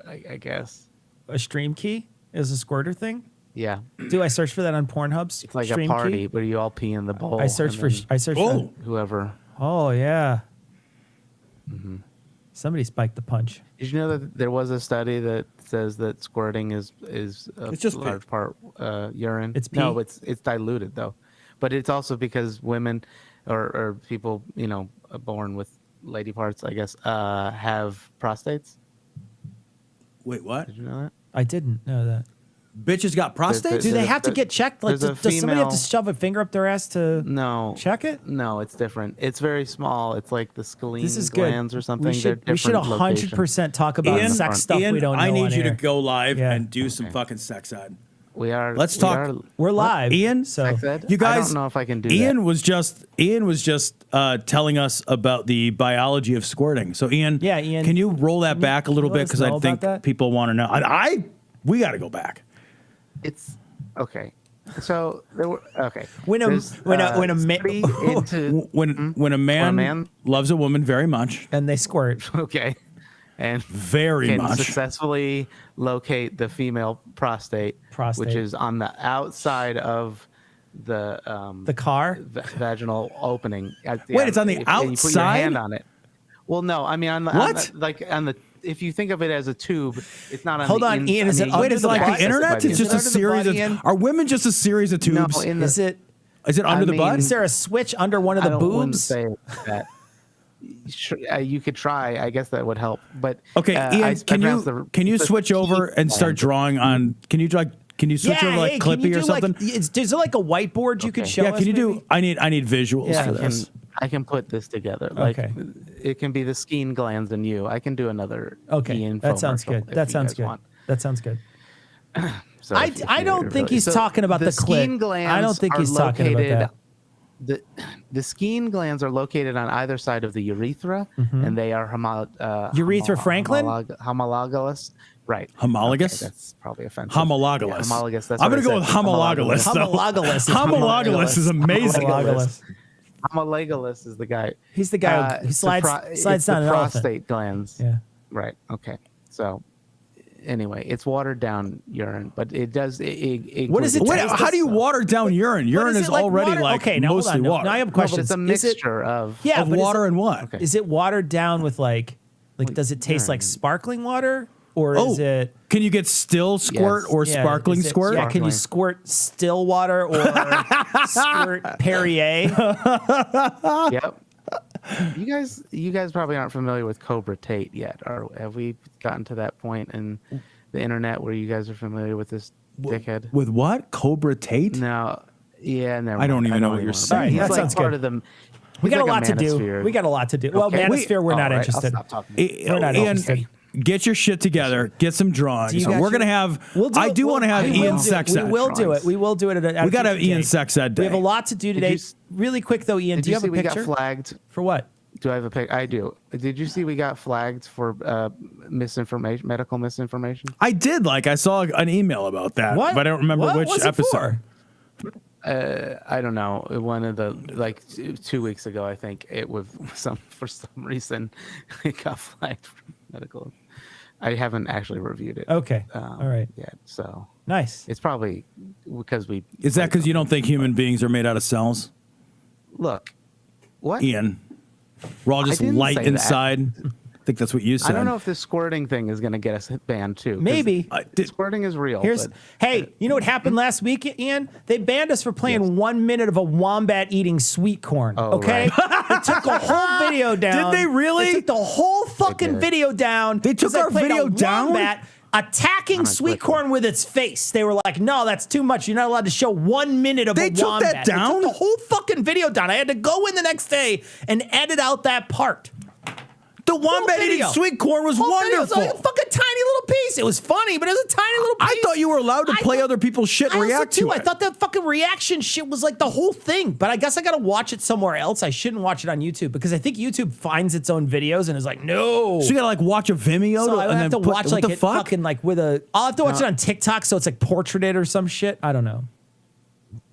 I guess. A stream key is a squirter thing. Yeah. Do I search for that on Pornhub's? It's like stream a party key? where you all pee in the bowl. I search for. Whoever. Oh yeah. Somebody spiked the punch. Did you know that there was a study that says that squirting is It's just large part urine? It's pee? No, it's diluted though, but it's also because women or people born with lady parts, I guess, have prostates. Wait, what? Did you know that? I didn't know that. Bitches got prostates? Do they have to get checked? Like, there's a does somebody have to female- shove a finger up their ass to No. check it? No, it's different. It's very small. It's like the scalene This is good. glands or something. We should 100% talk about Ian, sex stuff Ian, we don't know. I need on you to air. go live Yeah. and do some fucking sex ed. We are. Let's we talk. are- We're live, Ian, So Sex ed? you guys. I don't know if I can do Ian that. was just telling us about the biology of squirting. So Ian, Yeah, Ian, can you roll that can back a little let bit us because know I about think that? people want to know. We got to go back. It's okay. So there were okay. When a study into When a man loves a woman very much, and they squirt. okay, and very can much, successfully locate the female prostate, which is on the outside of the car vaginal opening. Wait, it's on the and you put your outside? hand on it. Well, no, I mean on the if you think of it as a tube, it's not on Hold the on, Ian, is it Wait, it's like the butt? internet? It's just a series of. Are women just a series of tubes? No, Is it under the butt? Is there a switch under one of the wouldn't boobs? say that. You could try. I guess that would help. But Okay, Ian, can you switch over and start drawing on? Can you switch over like Clippy or something? Is there like a whiteboard you could show us? Yeah, can you maybe? do? I need visuals for this. I can put this together. Like it can be the skein glands in you. I can do another. Okay, that sounds good. That sounds good. That sounds good. So I don't think he's talking about the skein clit. glands. I don't think he's talking about that. The skein glands are located on either side of the urethra, and they are Urethra Franklin? homologous. Right. Homologous? Okay, that's probably offensive. Homologous. Yeah, homologous. That's I'm what going to I go with said. homologous. Homologous is amazing. Homologous is the guy. He's the guy who slides down an elephant. Prostate glands. Yeah. Right. Okay. So anyway, it's watered down urine, but it does. What does it Wait, taste? how do you water down urine? Urine is already mostly water. Now I have a question. It's a mixture of water and what? Okay. Is it watered down with like does it taste like sparkling water? Or is it? Can you get still squirt or sparkling squirt? Yeah, can you squirt still water or squirt Perrier? Yep. You guys probably aren't familiar with Cobra Tate yet, or have we gotten to that point in the internet where you guys are familiar with this dickhead? With what? Cobra Tate? No. Yeah, never. I don't even know what you're saying. He's That like sounds part good. of the. We got a lot to manosphere. do. We got a lot to do. Well, Okay. Manosphere, we're not interested. I'll stop talking. We're not interested. Get your shit together. Get some drawings. We're gonna have. I do want to have Ian sex ed. We will do it. We will do it. We got to have Ian sex ed day. We have a lot to do today. Really quick though, Ian, do you have a picture? We got flagged for what? Do I have a pic? I do. Did you see we got flagged for misinformation, medical misinformation? I did. I saw an email about that, but I don't remember which episode. I don't know. One of the 2 weeks ago, I think it was for some reason it got flagged for medical. I haven't actually reviewed it. Okay. All right. Yet, so nice. It's probably because we. Is that because you don't think human beings are made out of cells? Look, what? Ian, we're all just light inside. I think that's what you said. I don't know if this squirting thing is going to get us banned too. Maybe squirting is real. Hey, you know what happened last week, Ian? They banned us for playing 1 minute of a wombat eating sweet corn. Oh, okay, they took a whole video down. Did they really? They took the whole fucking video down. They took our video down. Wombat attacking sweet corn with its face. They were like, "No, that's too much. You're not allowed to show 1 minute of a wombat." They took that down. They took the whole fucking video down. I had to go in the next day and edit out that part. The wombat eating sweet corn was wonderful. It was like a fucking tiny little piece. It was funny, but it was a tiny little piece. I thought you were allowed to play other people's shit and react to it. I thought that fucking reaction shit was like the whole thing. But I guess I got to watch it somewhere else. I shouldn't watch it on YouTube because I think YouTube finds its own videos and is like, no. So you got to watch a Vimeo so I have to watch what the it fuck? fucking with a. I'll have to watch it on TikTok so it's like portraited or some shit. I don't know.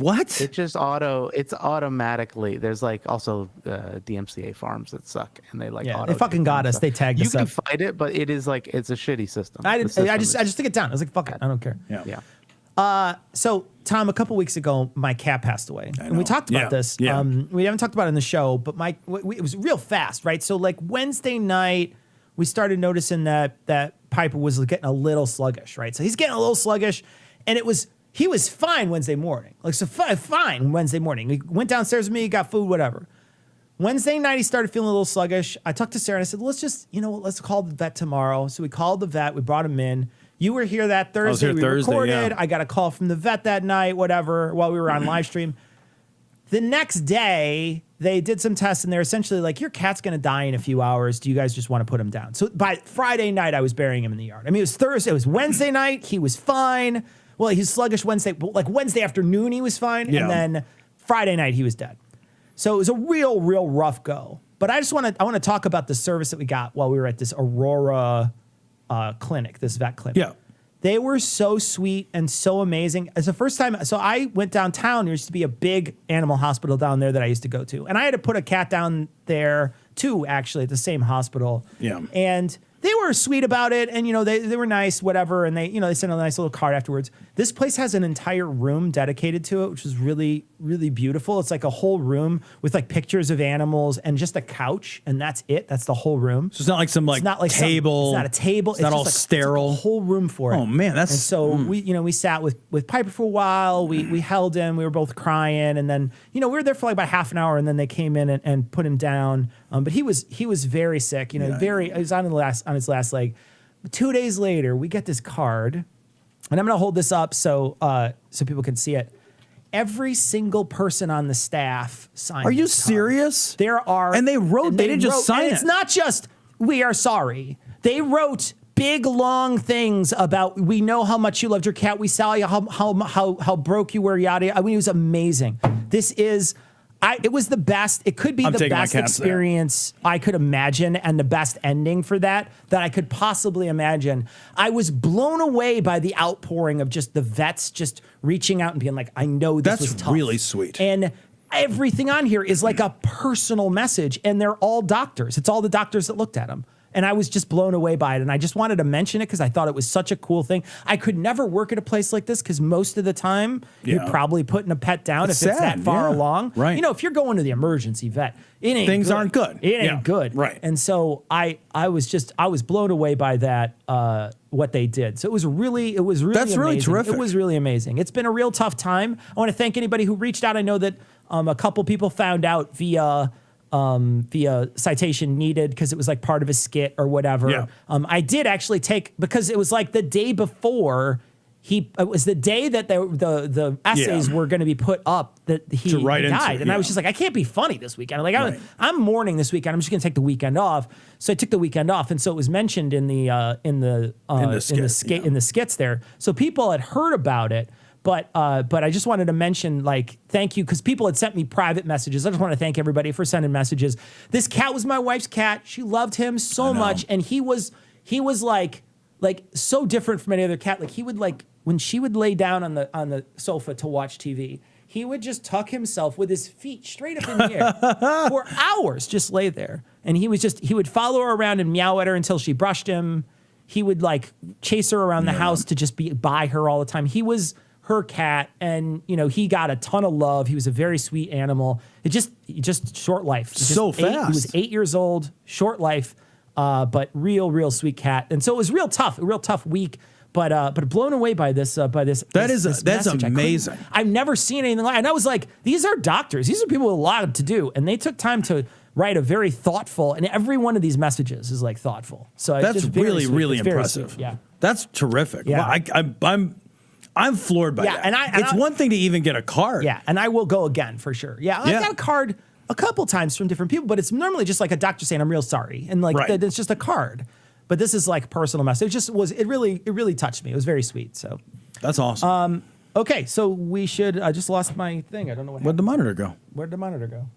What? It's automatically. There's like also DMCA farms that suck, and they like they fucking got us. They tagged us up. You can fight it, but it is like it's a shitty system. I just took it down. I was like, fuck it, I don't care. Yeah. So Tom, a couple weeks ago, my cat passed away, and we talked about this. Yeah. We haven't talked about it in the show, but it was real fast, right? So like Wednesday night, we started noticing that Piper was getting a little sluggish, right? So he's getting a little sluggish, and he was fine Wednesday morning, like so fine Wednesday morning. He went downstairs with me, got food, whatever. Wednesday night, he started feeling a little sluggish. I talked to Sarah and I said, let's call the vet tomorrow. So we called the vet. We brought him in. You were here that Thursday. We recorded. Yeah. I got a call from the vet that night, whatever, while we were on live stream. The next day, they did some tests, and they're essentially like, your cat's going to die in a few hours. Do you guys just want to put him down? So by Friday night, I was burying him in the yard. I mean, it was Thursday. It was Wednesday night. He was fine. Well, he's sluggish Wednesday. Like Wednesday afternoon, he was fine. Yeah. And then Friday night, he was dead. So it was a real rough go. But I want to talk about the service that we got while we were at this Aurora clinic, this vet clinic. Yeah. They were so sweet and so amazing. It's the first time. So I went downtown. There used to be a big animal hospital down there that I used to go to. And I had to put a cat down there too, actually, at the same hospital. Yeah. And they were sweet about it. And, they were nice, whatever. And they sent a nice little card afterwards. This place has an entire room dedicated to it, which is really, really beautiful. It's like a whole room with like pictures of animals and just a couch. And that's it. That's the whole room. So it's not like some table. It's not a table. It's not all sterile. It's like a whole room for it. Oh man, and so we sat with Piper for a while. We held him. We were both crying, and then we were there for like about half an hour, and then they came in and put him down. But he was very sick. He was on his last leg. 2 days later, we get this card, and I'm going to hold this up so people can see it. Every single person on the staff signed. Are you this card. serious? There are, and they wrote. They didn't just sign it. It's not just we are sorry. They wrote big long things about we know how much you loved your cat. We saw you how broke you were. Yada. I mean, it was amazing. It was the best. It could be the best experience I could imagine, and the best ending for that I could possibly imagine. I was blown away by the outpouring of just the vets just reaching out and being like, I know this was tough. That's really sweet. And everything on here is like a personal message, and they're all doctors. It's all the doctors that looked at them. And I was just blown away by it. And I just wanted to mention it because I thought it was such a cool thing. I could never work at a place like this because most of the time you're probably putting a pet down if it's that far along. Right. If you're going to the emergency vet, it ain't Things good. aren't good. It ain't good. Right. And so I was blown away by that, what they did. So it was really That's amazing. really terrific. It was really amazing. It's been a real tough time. I want to thank anybody who reached out. I know that a couple people found out via citation needed because it was like part of a skit or whatever. Yeah. I did actually because it was like the day before it was the day that the essays were going to be put up that he died. And I was just like, I can't be funny this weekend. I'm mourning this weekend. I'm just going to take the weekend off. So I took the weekend off. And so it was mentioned in the skits there. So people had heard about it. But I just wanted to mention, thank you, because people had sent me private messages. I just want to thank everybody for sending messages. This cat was my wife's cat. She loved him so much, and he was like so different from any other cat. Like he would when she would lay down on the sofa to watch TV, he would just tuck himself with his feet straight up in the air for hours, just lay there, and he would follow her around and meow at her until she brushed him. He would chase her around the house to just be by her all the time. He was her cat, and he got a ton of love. He was a very sweet animal. It just short life. Fast. He was 8 years old, short life, but real sweet cat. And so it was a real tough week. But blown away by this. That's amazing. I've never seen anything like. And I was like, these are doctors. These are people with a lot to do, and they took time to write a very thoughtful. And every one of these messages is thoughtful. So that's it's just really impressive. Yeah, that's terrific. Yeah. Well, I'm floored by that. And it's one thing to even get a card. Yeah, and I will go again for sure. Yeah, I got a card a couple times from different people, but it's normally just like a doctor saying, I'm real sorry. And it's just a card. But this is personal message. It really touched me. It was very sweet. So that's awesome. Okay, so we should, I just lost my thing. I don't know what happened. Where'd the monitor go? Where'd the monitor go?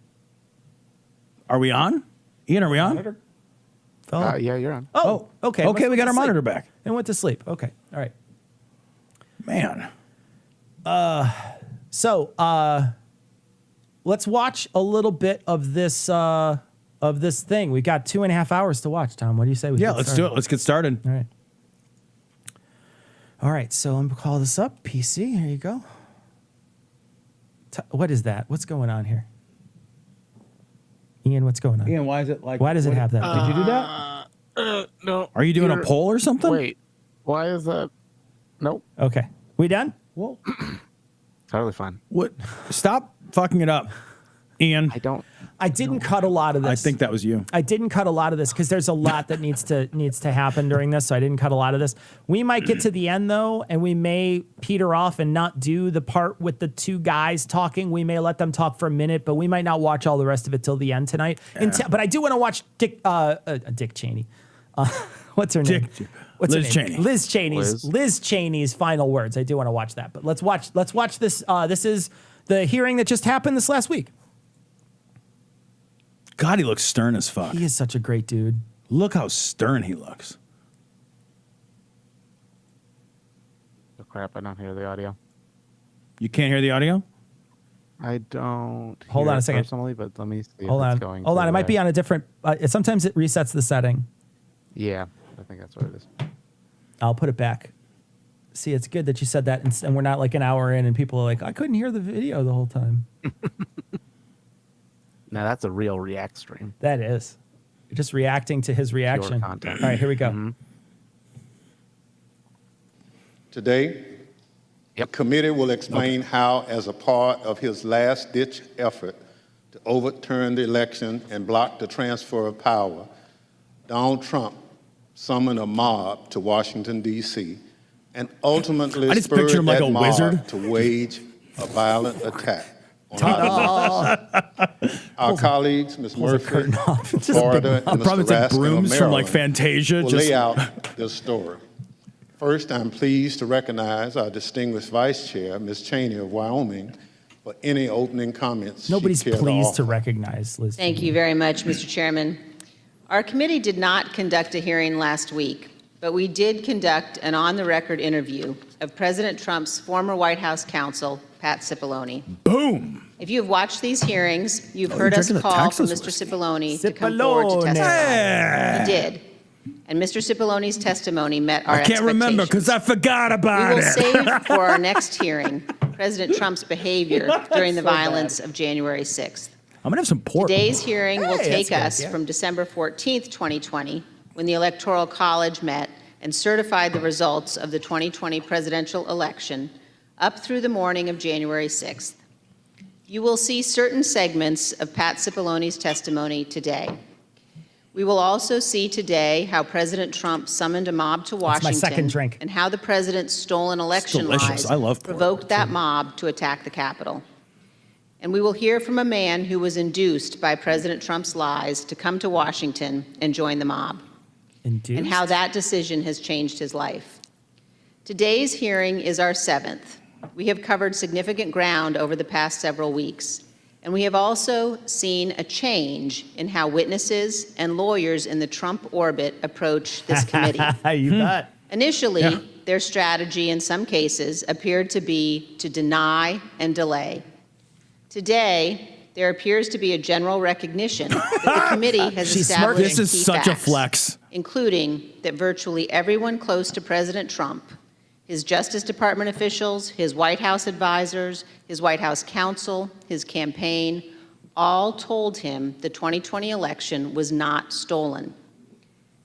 Are we on? Ian, are we on? Monitor? Yeah, you're on. Oh, okay. Okay, we got our monitor back. And went to sleep. Okay, all right. Man. So let's watch a little bit of this thing. We got 2.5 hours to watch, Tom. What do you say? Let's do it. Let's get started. All right. So let me call this up. PC. Here you go. What is that? What's going on here? Ian, what's going on? Ian, why is it like? Why does it have that? Did you do that? No. Are you doing a poll or something? Wait. Why is that? Nope. Okay. We done? Well, Totally fine. what? Stop fucking it up, Ian. I didn't cut a lot of this. I think that was you. I didn't cut a lot of this because there's a lot that needs to happen during this, so I didn't cut a lot of this. We might get to the end though, and we may peter off and not do the part with the two guys talking. We may let them talk for a minute, but we might not watch all the rest of it till the end tonight. Yeah. But I do want to watch Dick Cheney. What's her name? Liz Cheney. Liz Cheney's final words. I do want to watch that, but let's watch this. This is the hearing that just happened this last week. God, he looks stern as fuck. He is such a great dude. Look how stern he looks. Oh, crap, I don't hear the audio. You can't hear the audio? I don't. Hold on a second. Personally, but let me see. Hold on. Hold on. It might be on a different. Sometimes it resets the setting. Yeah, I think that's what it is. I'll put it back. See, it's good that you said that, and we're not like an hour in, and people are like, "I couldn't hear the video the whole time." Now that's a real React stream. That is. You're just reacting to his reaction. All right, here we go. Mm-hmm. Today, the committee will explain how, as a part of his last-ditch effort to overturn the election and block the transfer of power, Donald Trump summoned a mob to Washington, D.C., and ultimately spurred that mob to wage a violent attack on our colleagues, Ms. Murphy from Florida and Mr. Raskin of Maryland, like Fantasia will lay out this story. First, I'm pleased to recognize our distinguished Vice Chair, Ms. Cheney of Wyoming, for any opening comments. Nobody's pleased to recognize Liz. Thank you very much, Mr. Chairman. Our committee did not conduct a hearing last week, but we did conduct an on-the-record interview of President Trump's former White House counsel, Pat Cipollone. Boom. If you have watched these hearings, you've heard us call for Mr. Cipollone to come forward to testify. Yeah. He did. And Mr. Cipollone's testimony met our I can't remember because I forgot about We will it. save for our next hearing President Trump's behavior during the violence of January 6th. I'm going to have some pork. Today's hearing will take us from December 14th, 2020, when the Electoral College met and certified the results of the 2020 presidential election, up through the morning of January 6th. You will see certain segments of Pat Cipollone's testimony today. We will also see today how President Trump summoned a mob to Washington and how the president's stolen election lies provoked that mob to attack the Capitol. And we will hear from a man who was induced by President Trump's lies to come to Washington and join the mob. Induced? And how that decision has changed his life. Today's hearing is our 7th. We have covered significant ground over the past several weeks. And we have also seen a change in how witnesses and lawyers in the Trump orbit approach this committee. You bet. Initially, their strategy in some cases appeared to be to deny and delay. Today, there appears to be a general recognition that the committee has established This is such a flex. including that virtually everyone close to President Trump, his Justice Department officials, his White House advisors, his White House counsel, his campaign, all told him the 2020 election was not stolen.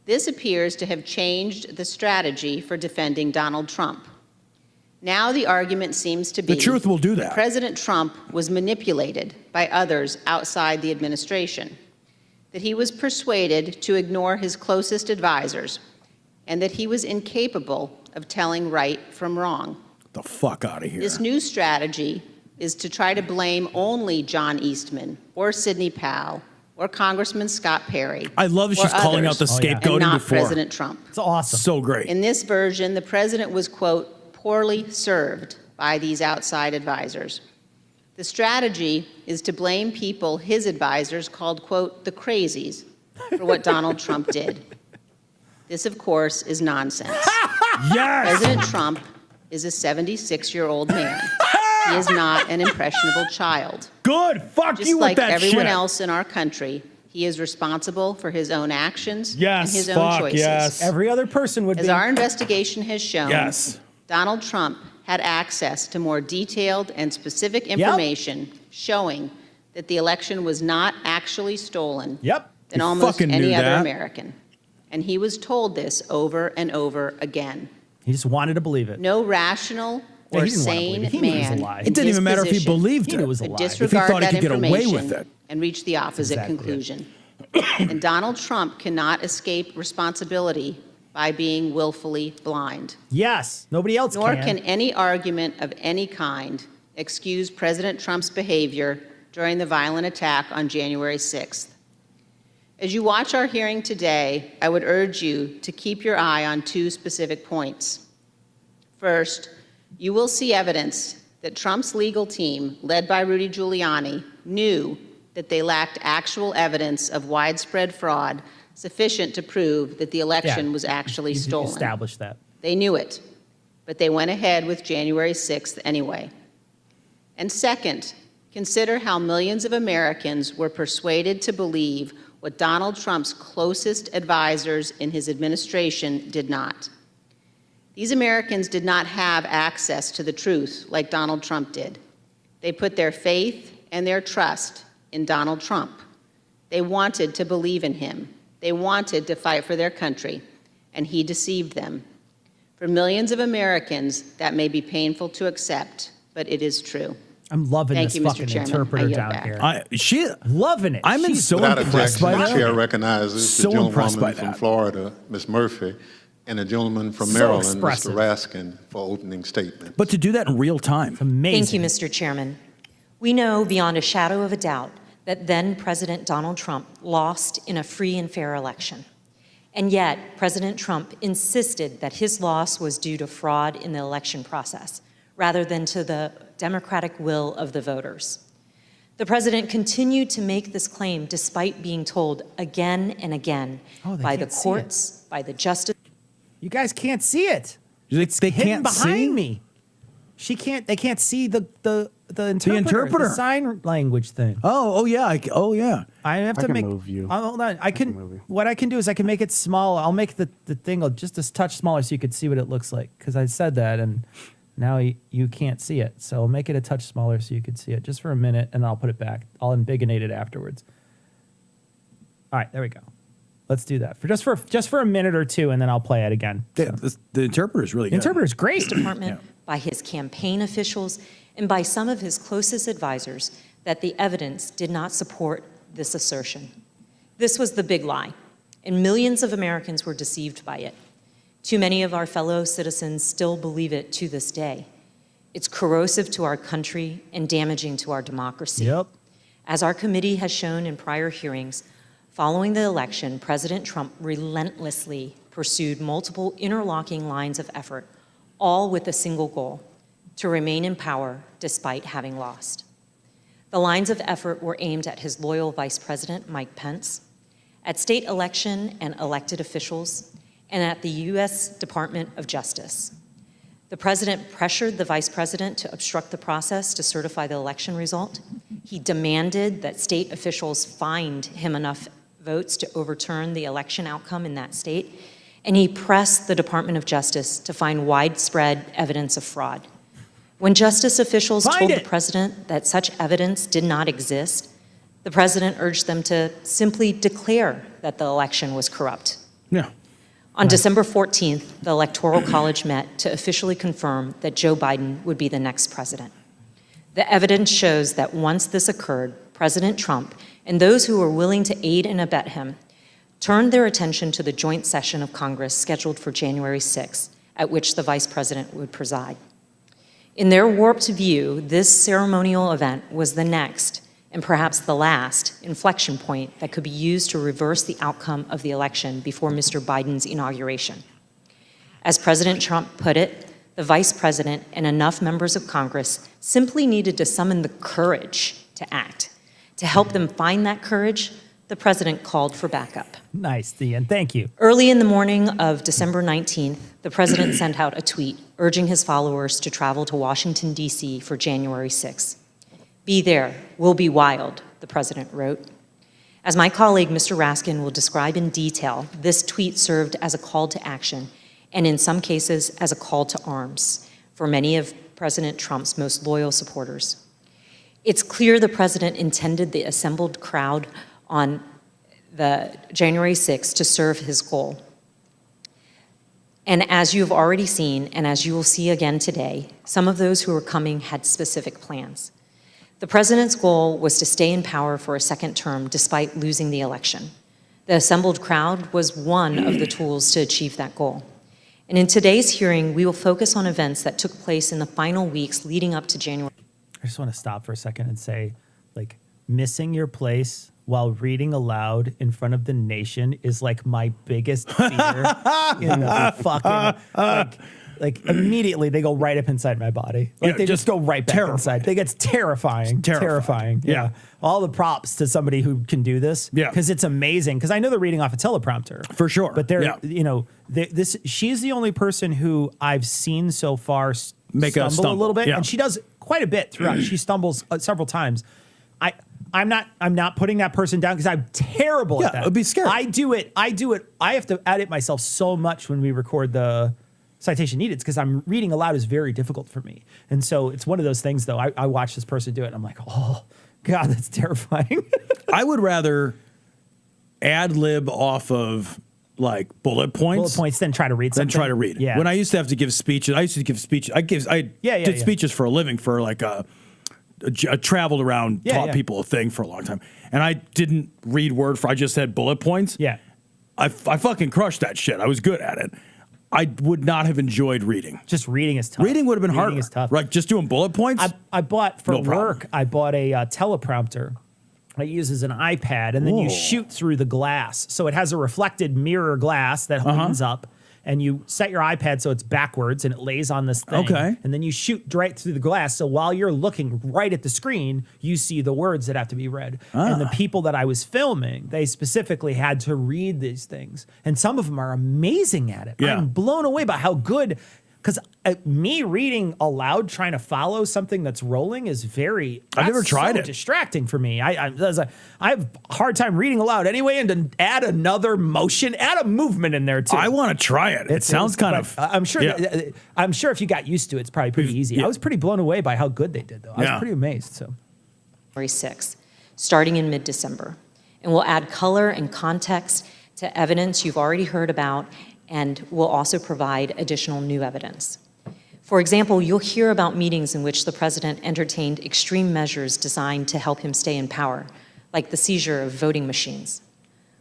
This appears to have changed the strategy for defending Donald Trump. Now the argument seems to be the truth will do that. President Trump was manipulated by others outside the administration, that he was persuaded to ignore his closest advisors, and that he was incapable of telling right from wrong. The fuck out of here. This new strategy is to try to blame only John Eastman or Sidney Powell or Congressman Scott Perry. I love that she's calling out the scapegoating and not before. President Trump. It's awesome. So great. In this version, the president was, quote, poorly served by these outside advisors. The strategy is to blame people his advisors called, quote, the crazies for what Donald Trump did. This, of course, is nonsense. Yes! President Trump is a 76-year-old man. He is not an impressionable child. Good. Fuck Just you with like that everyone shit. else in our country, he is responsible for his own actions Yes, and his fuck, own choices. yes. Every other person would As be. our investigation has shown, Yes. Donald Trump had access to more detailed and specific information showing that the election was not actually stolen Yep. than You almost fucking any knew other that. American. And he was told this over and over again. He just wanted to believe it. No rational Yeah, or he didn't wanna sane believe it. He knew it was a man lie. in It didn't his even matter if he position believed He it. knew it was a could lie. If he disregard thought he that could get away information with it. and reach the opposite exactly it. conclusion. And Donald Trump cannot escape responsibility by being willfully blind. Yes. Nobody else Nor can. can any argument of any kind excuse President Trump's behavior during the violent attack on January 6th. As you watch our hearing today, I would urge you to keep your eye on two specific points. First, you will see evidence that Trump's legal team, led by Rudy Giuliani, knew that they lacked actual evidence of widespread fraud sufficient to prove that the election was actually You stolen. established that. They knew it, but they went ahead with January 6th anyway. And second, consider how millions of Americans were persuaded to believe what Donald Trump's closest advisors in his administration did not. These Americans did not have access to the truth like Donald Trump did. They put their faith and their trust in Donald Trump. They wanted to believe in him. They wanted to fight for their country, and he deceived them. For millions of Americans, that may be painful to accept, but it is true. I'm loving Thank this you, Mr. fucking Chairman. I interpreter yield down back. here. Loving it. I'm She's so Without impressed objection, by the that. chair recognizes So the impressed by gentlewoman from that. Florida, Ms. Murphy, and the gentleman from So Maryland, expressive. Mr. Raskin, for opening statements. But to do that in real time. Amazing. Thank you, Mr. Chairman. We know beyond a shadow of a doubt that then President Donald Trump lost in a free and fair election. And yet, President Trump insisted that his loss was due to fraud in the election process, rather than to the democratic will of the voters. The president continued to make this claim despite being told again and again by the can't see courts, by the justice. You guys can't see it. They Hidden can't behind see me. She can't. They can't see the interpreter. the sign language thing. Oh yeah. Oh yeah. I have I to can make. move you. Oh, hold on. I move can. you. What I can do is I can make it small. I'll make the thing just a touch smaller so you could see what it looks like. Because I said that and now you can't see it. So I'll make it a touch smaller so you can see it just for a minute, and I'll put it back. I'll embiggenate it afterwards. All right, there we go. Let's do that for just for a minute or two, and then I'll play it again. The interpreter is really good. Interpreter's great. Department, by his campaign officials, and by some of his closest advisors that the evidence did not support this assertion. This was the big lie, and millions of Americans were deceived by it. Too many of our fellow citizens still believe it to this day. It's corrosive to our country and damaging to our democracy. Yep. As our committee has shown in prior hearings, following the election, President Trump relentlessly pursued multiple interlocking lines of effort, all with a single goal: to remain in power despite having lost. The lines of effort were aimed at his loyal Vice President, Mike Pence, at state election and elected officials, and at the U.S. Department of Justice. The president pressured the vice president to obstruct the process to certify the election result. He demanded that state officials find him enough votes to overturn the election outcome in that state, and he pressed the Department of Justice to find widespread evidence of fraud. When justice officials told the president that such evidence did not exist, the president urged them to simply declare that the election was corrupt. Yeah. On December 14th, the Electoral College met to officially confirm that Joe Biden would be the next president. The evidence shows that once this occurred, President Trump and those who were willing to aid and abet him turned their attention to the joint session of Congress scheduled for January 6th, at which the vice president would preside. In their warped view, this ceremonial event was the next, and perhaps the last, inflection point that could be used to reverse the outcome of the election before Mr. Biden's inauguration. As President Trump put it, the vice president and enough members of Congress simply needed to summon the courage to act. To help them find that courage, the president called for backup. Nice, Ian. Thank you. Early in the morning of December 19th, the president sent out a tweet urging his followers to travel to Washington, D.C. for January 6th. "Be there, we'll be wild," the president wrote. As my colleague, Mr. Raskin, will describe in detail, this tweet served as a call to action, and in some cases, as a call to arms for many of President Trump's most loyal supporters. It's clear the president intended the assembled crowd on the January 6th to serve his goal. And as you've already seen, and as you will see again today, some of those who were coming had specific plans. The president's goal was to stay in power for a second term despite losing the election. The assembled crowd was one of the tools to achieve that goal. And in today's hearing, we will focus on events that took place in the final weeks leading up to January. I just want to stop for a second and say, like, missing your place while reading aloud in front of the nation is like my biggest fear in the fucking, like immediately they go right up inside my body. Like they just go right back inside. They get terrifying. Terrifying. Yeah. All the props to somebody who can do this. Yeah. Because it's amazing. Because I know they're reading off a teleprompter. For sure. But they're, you know, she's the only person who I've seen so far make a stumble a little bit. Yeah. And she does quite a bit throughout. She stumbles several times. I'm not putting that person down because I'm terrible at that. It'd be scary. I do it. I have to edit myself so much when we record the citation needed because I'm reading aloud is very difficult for me. And so it's one of those things though. I watch this person do it and I'm like, oh God, that's terrifying. I would rather ad lib off of like bullet points than try to read something. Than try to read it. Yeah. When I used to have to give speeches, I did speeches for a living for like I traveled around, taught people a thing for a long time. And I didn't read word for, I just had bullet points. Yeah. I fucking crushed that shit. I was good at it. I would not have enjoyed reading. Just reading is tough. Reading would have been harder. Reading is tough. Right, just doing bullet points? I bought for No problem. work, I bought a teleprompter. It uses an iPad, and then you shoot through the glass. So it has a reflected mirror glass that opens up, and you set your iPad so it's backwards, and it lays on this thing. Okay. And then you shoot right through the glass. So while you're looking right at the screen, you see the words that have to be read. And the people that I was filming, they specifically had to read these things. And some of them are amazing at it. Yeah. I'm blown away by how good... Because me reading aloud, trying to follow something that's rolling is I've never tried it. Distracting for me. I have a hard time reading aloud anyway, and to add another motion, add a movement in there too. I want to try it. It sounds kind of. I'm sure. Yeah. I'm sure if you got used to it, it's probably pretty easy. Yeah. I was pretty blown away by how good they did, though. I was pretty amazed. So, January 6th, starting in mid-December, and we'll add color and context to evidence you've already heard about, and will also provide additional new evidence. For example, you'll hear about meetings in which the president entertained extreme measures designed to help him stay in power, like the seizure of voting machines.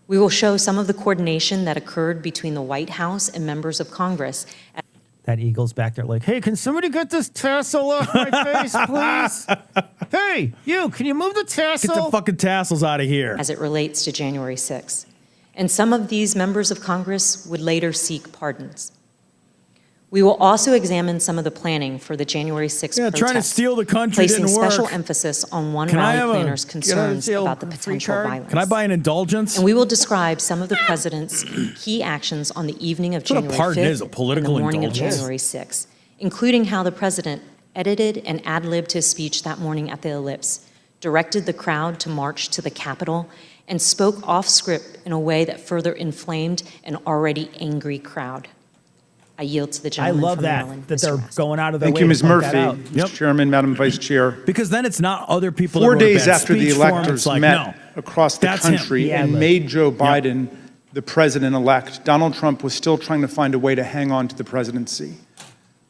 We will show some of the coordination that occurred between the White House and members of Congress. that eagle's back there like, hey, can somebody get this tassel off my face, please? Hey, you, can you move the tassel? Get the fucking tassels out of here. As it relates to January 6th. And some of these members of Congress would later seek pardons. We will also examine some of the planning for the January 6th protests, trying to steal the country placing didn't work. special emphasis on one Can I rally have a- planner's get concerns a about the free potential card? violence. Can I buy an indulgence? And we will describe some of the president's key actions on the evening of That's what a January pardon 5th is, a political and the morning indulgence. of January 6th, including how the president edited and ad-libbed his speech that morning at the Ellipse, directed the crowd to march to the Capitol, and spoke off script in a way that further inflamed an already angry crowd. I yield to the I gentleman love from that, Maryland. that Mr. they're Raskin. going out of their Thank way you, to Ms. point that Murphy. out. Mr. Chairman, Madam Vice Chair. Because then it's not other people. 4 that wrote a days bad after the speech for him. electors It's like, met no, across the that's him. country Yeah, and but- made Joe Biden the president-elect, Donald Trump was still trying to find a way to hang on to the presidency.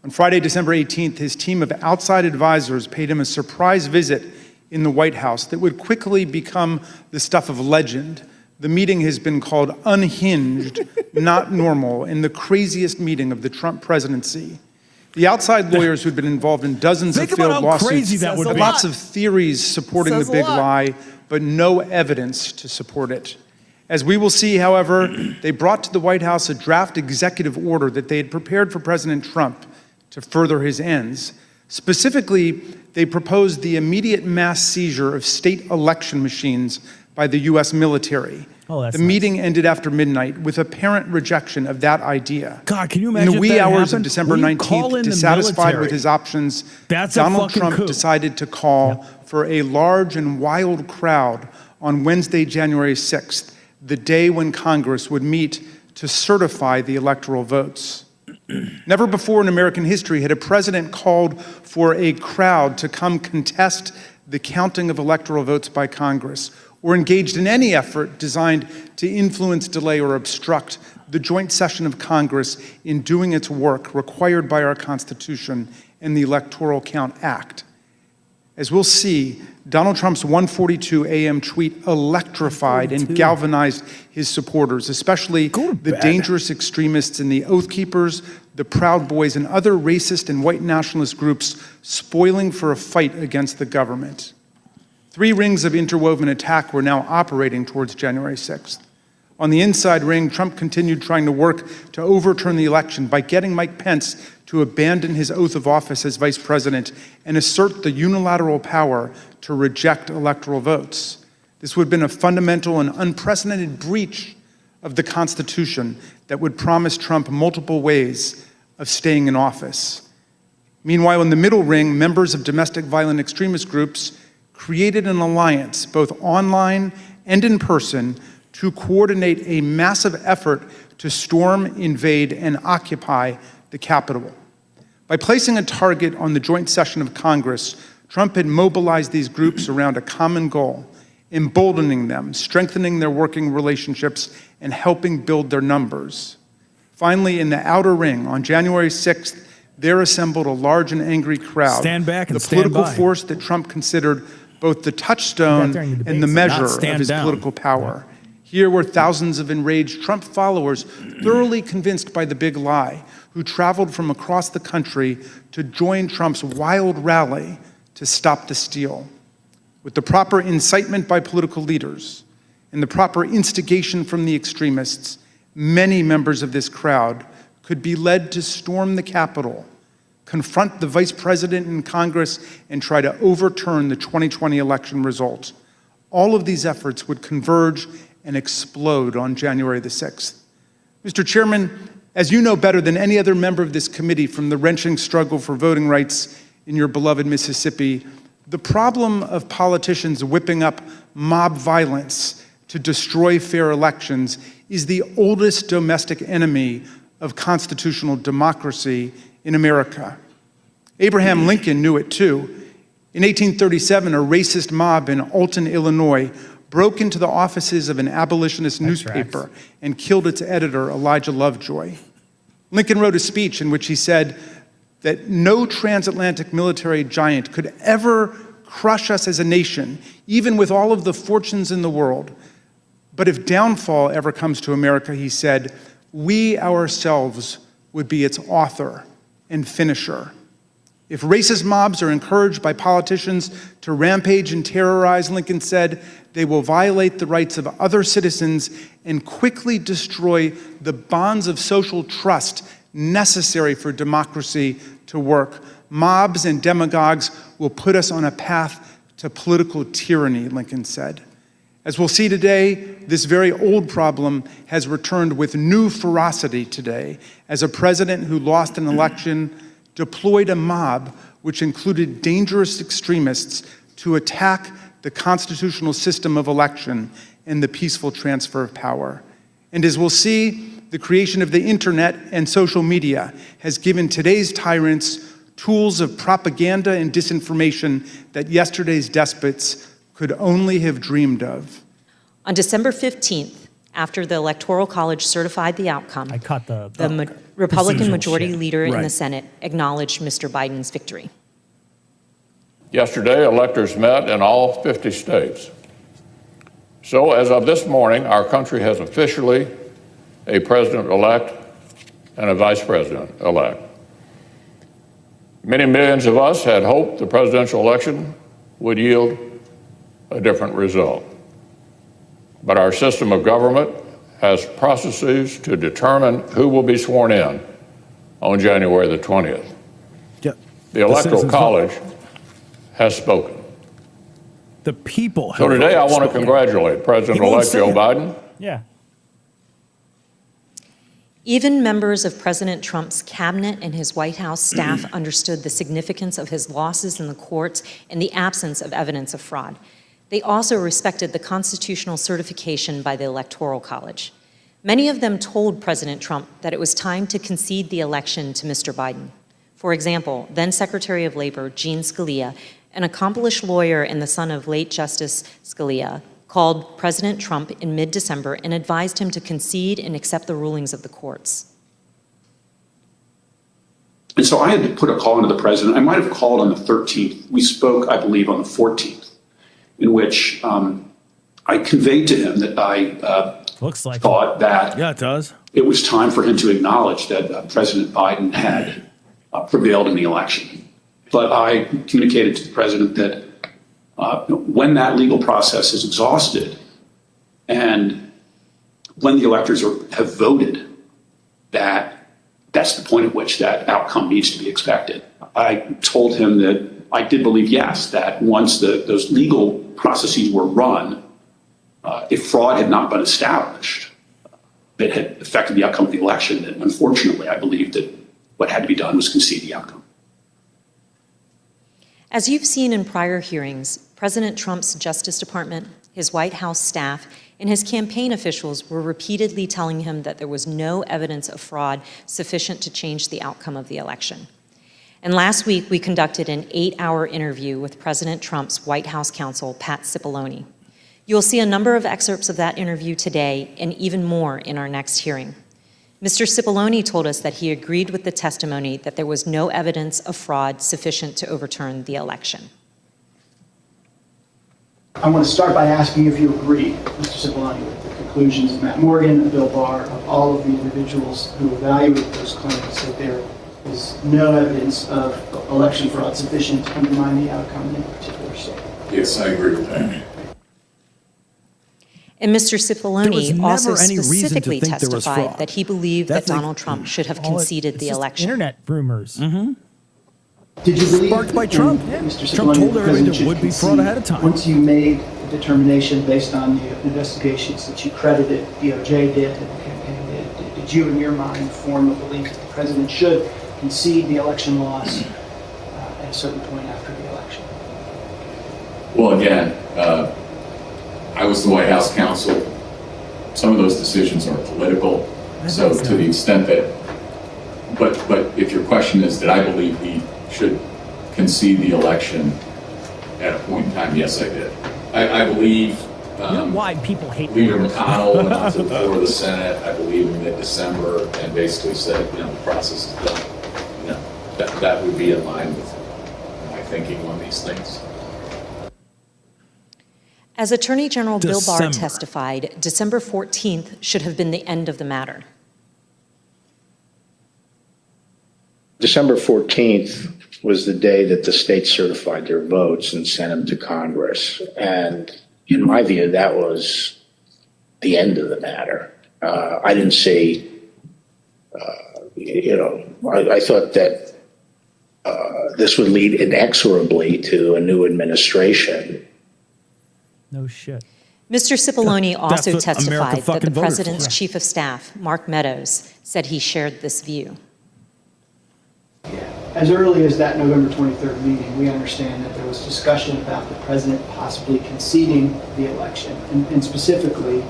On Friday, December 18th, his team of outside advisors paid him a surprise visit in the White House that would quickly become the stuff of legend. The meeting has been called unhinged, not normal, and the craziest meeting of the Trump presidency. The outside lawyers who'd been involved in dozens Think of about failed how lawsuits crazy that would had be. lots of theories supporting Says the a big lot. lie, but no evidence to support it. As we will see, however, they brought to the White House a draft executive order that they had prepared for President Trump to further his ends. Specifically, they proposed the immediate mass seizure of state election machines by the U.S. military. Oh, that's the meeting ended after midnight with apparent rejection of that idea. God, can you imagine In the wee if that hours happened? of December Will you call 19th, in the dissatisfied military? with his options, That's a Donald fucking Trump coup. decided to call for a large and wild crowd on Wednesday, January 6th, the day when Congress would meet to certify the electoral votes. Never before in American history had a president called for a crowd to come contest the counting of electoral votes by Congress, or engaged in any effort designed to influence, delay, or obstruct the joint session of Congress in doing its work required by our Constitution and the Electoral Count Act. As we'll see, Donald Trump's 1:42 a.m. tweet electrified and galvanized his supporters, especially the dangerous extremists and the Oath Keepers, the Proud Boys, and other racist and white nationalist groups spoiling for a fight against the government. 3 rings of interwoven attack were now operating towards January 6th. On the inside ring, Trump continued trying to work to overturn the election by getting Mike Pence to abandon his oath of office as vice president and assert the unilateral power to reject electoral votes. This would have been a fundamental and unprecedented breach of the Constitution that would promise Trump multiple ways of staying in office. Meanwhile, in the middle ring, members of domestic violent extremist groups created an alliance, both online and in person, to coordinate a massive effort to storm, invade, and occupy the Capitol. By placing a target on the joint session of Congress, Trump had mobilized these groups around a common goal, emboldening them, strengthening their working relationships, and helping build their numbers. Finally, in the outer ring, on January 6th, there assembled a large and angry crowd. Stand back and the stand political by. force that Trump considered both the touchstone and the measure of his political power. Here were thousands of enraged Trump followers, thoroughly convinced by the big lie, who traveled from across the country to join Trump's wild rally to stop the steal. With the proper incitement by political leaders and the proper instigation from the extremists, many members of this crowd could be led to storm the Capitol, confront the vice president in Congress, and try to overturn the 2020 election result. All of these efforts would converge and explode on January the 6th. Mr. Chairman, as you know better than any other member of this committee from the wrenching struggle for voting rights in your beloved Mississippi, the problem of politicians whipping up mob violence to destroy fair elections is the oldest domestic enemy of constitutional democracy in America. Abraham Lincoln knew it too. In 1837, a racist mob in Alton, Illinois, broke into the offices of an abolitionist newspaper and killed its editor, Elijah Lovejoy. Lincoln wrote a speech in which he said that no transatlantic military giant could ever crush us as a nation, even with all of the fortunes in the world. But if downfall ever comes to America, he said, we ourselves would be its author and finisher. If racist mobs are encouraged by politicians to rampage and terrorize, Lincoln said, they will violate the rights of other citizens and quickly destroy the bonds of social trust necessary for democracy to work. Mobs and demagogues will put us on a path to political tyranny, Lincoln said. As we'll see today, this very old problem has returned with new ferocity today as a president who lost an election deployed a mob which included dangerous extremists to attack the constitutional system of election and the peaceful transfer of power. And as we'll see, the creation of the internet and social media has given today's tyrants tools of propaganda and disinformation that yesterday's despots could only have dreamed of. On December 15th, after the Electoral College certified the outcome, the Republican Majority Leader in the Senate acknowledged Mr. Biden's victory. Yesterday, electors met in all 50 states. So as of this morning, our country has officially a president-elect and a vice president-elect. Many millions of us had hoped the presidential election would yield a different result. But our system of government has processes to determine who will be sworn in on January the 20th. Yep. The Electoral College has spoken. The people. So today I want to congratulate President-elect Joe Biden. Yeah. Even members of President Trump's cabinet and his White House staff understood the significance of his losses in the courts and the absence of evidence of fraud. They also respected the constitutional certification by the Electoral College. Many of them told President Trump that it was time to concede the election to Mr. Biden. For example, then Secretary of Labor Gene Scalia, an accomplished lawyer and the son of late Justice Scalia, called President Trump in mid-December and advised him to concede and accept the rulings of the courts. And so I had to put a call into the president. I might have called on the 13th. We spoke, I believe, on the 14th, in which I conveyed to him that I thought that it does. It was time for him to acknowledge that President Biden had prevailed in the election. But I communicated to the president that when that legal process is exhausted and when the electors have voted, that's the point at which that outcome needs to be expected. I told him that I did believe, yes, that once those legal processes were run, if fraud had not been established that had affected the outcome of the election, then unfortunately, I believe that what had to be done was concede the outcome. As you've seen in prior hearings, President Trump's Justice Department, his White House staff, and his campaign officials were repeatedly telling him that there was no evidence of fraud sufficient to change the outcome of the election. And last week, we conducted an 8-hour interview with President Trump's White House counsel, Pat Cipollone. You'll see a number of excerpts of that interview today and even more in our next hearing. Mr. Cipollone told us that he agreed with the testimony that there was no evidence of fraud sufficient to overturn the election. I want to start by asking if you agree, Mr. Cipollone, with the conclusions of Matt Morgan, of Bill Barr, of all of the individuals who evaluated those claims, that there is no evidence of election fraud sufficient to undermine the outcome in a particular state. Yes, I agree with that. And Mr. Cipollone also specifically testified that he believed that Donald Trump should have conceded the election. Internet rumors. Mm-hmm. Did you believe sparked by Trump? Mr. Trump told everybody there should would be fraud ahead of time. Once you made the determination based on the investigations that you credited DOJ did and the campaign did you, in your mind, form a belief that the president should concede the election loss at a certain point after the election? Well, again, I was the White House counsel. Some of those decisions are political. So to the extent that, but if your question is, did I believe he should concede the election at a point in time? Yes, I did. I believe why people hate Leader McConnell went on to the floor of the Senate, I believe in mid-December, and basically said, the process is done. That would be in line with my thinking on these things. As Attorney General Bill Barr testified, December 14th should have been the end of the matter. December 14th was the day that the states certified their votes and sent them to Congress. And in my view, that was the end of the matter. I didn't see, I thought that this would lead inexorably to a new administration. No shit. Mr. Cipollone also testified that the president's chief of staff, Mark Meadows, said he shared this view. As early as that November 23rd meeting, we understand that there was discussion about the president possibly conceding the election. And specifically,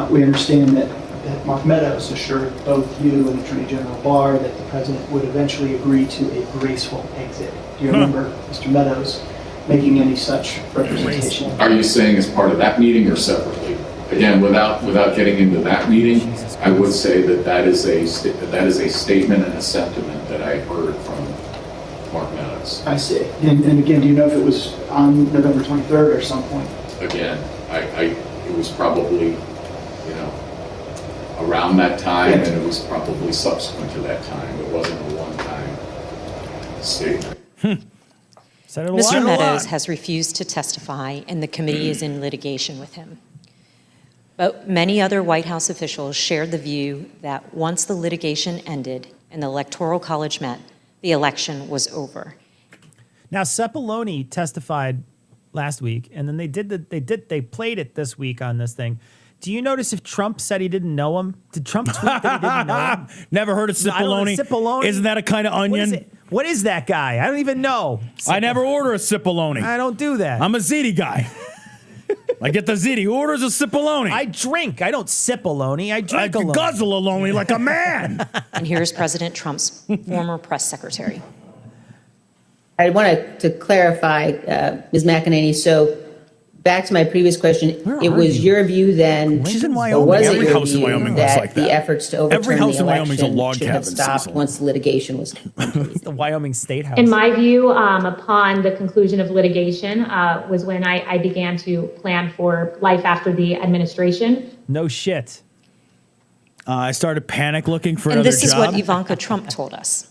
we understand that Mark Meadows assured both you and Attorney General Barr that the president would eventually agree to a graceful exit. Do you remember Mr. Meadows making any such representation? Are you saying as part of that meeting or separately? Again, without getting into that meeting, I would say that is a statement and a sentiment that I heard from Mark Meadows. I see. And again, do you know if it was on November 23rd or some point? Again, it was probably, around that time, and it was probably subsequent to that time. It wasn't a one-time statement. Mr. Meadows has refused to testify, and the committee is in litigation with him. But many other White House officials shared the view that once the litigation ended and the Electoral College met, the election was over. Now, Cipollone testified last week, and then they played it this week on this thing. Do you notice if Trump said he didn't know him? Did Trump tweet that he didn't know him? Never heard of Cipollone. Cipollone? Isn't that a kind of onion? What is that guy? I don't even know. I never order a Cipollone. I don't do that. I'm a ziti guy. I get the ziti. Who orders a Cipollone? I drink. I don't sip-a-lone. I drink a guzzle alone like a man. And here's President Trump's former press secretary. I wanted to clarify, Ms. McEnany, so back to my previous question, it was your view then, She's in or Wyoming. was it Every your house in view Wyoming looks that like the that. efforts to overturn Every house the in Wyoming's a election log should have cabin, stopped Cecil. once the litigation was complete? It's the Wyoming State House. In my view, upon the conclusion of litigation, was when I began to plan for life after the administration. No shit. I started panic looking for And another this is job. what Ivanka Trump told us.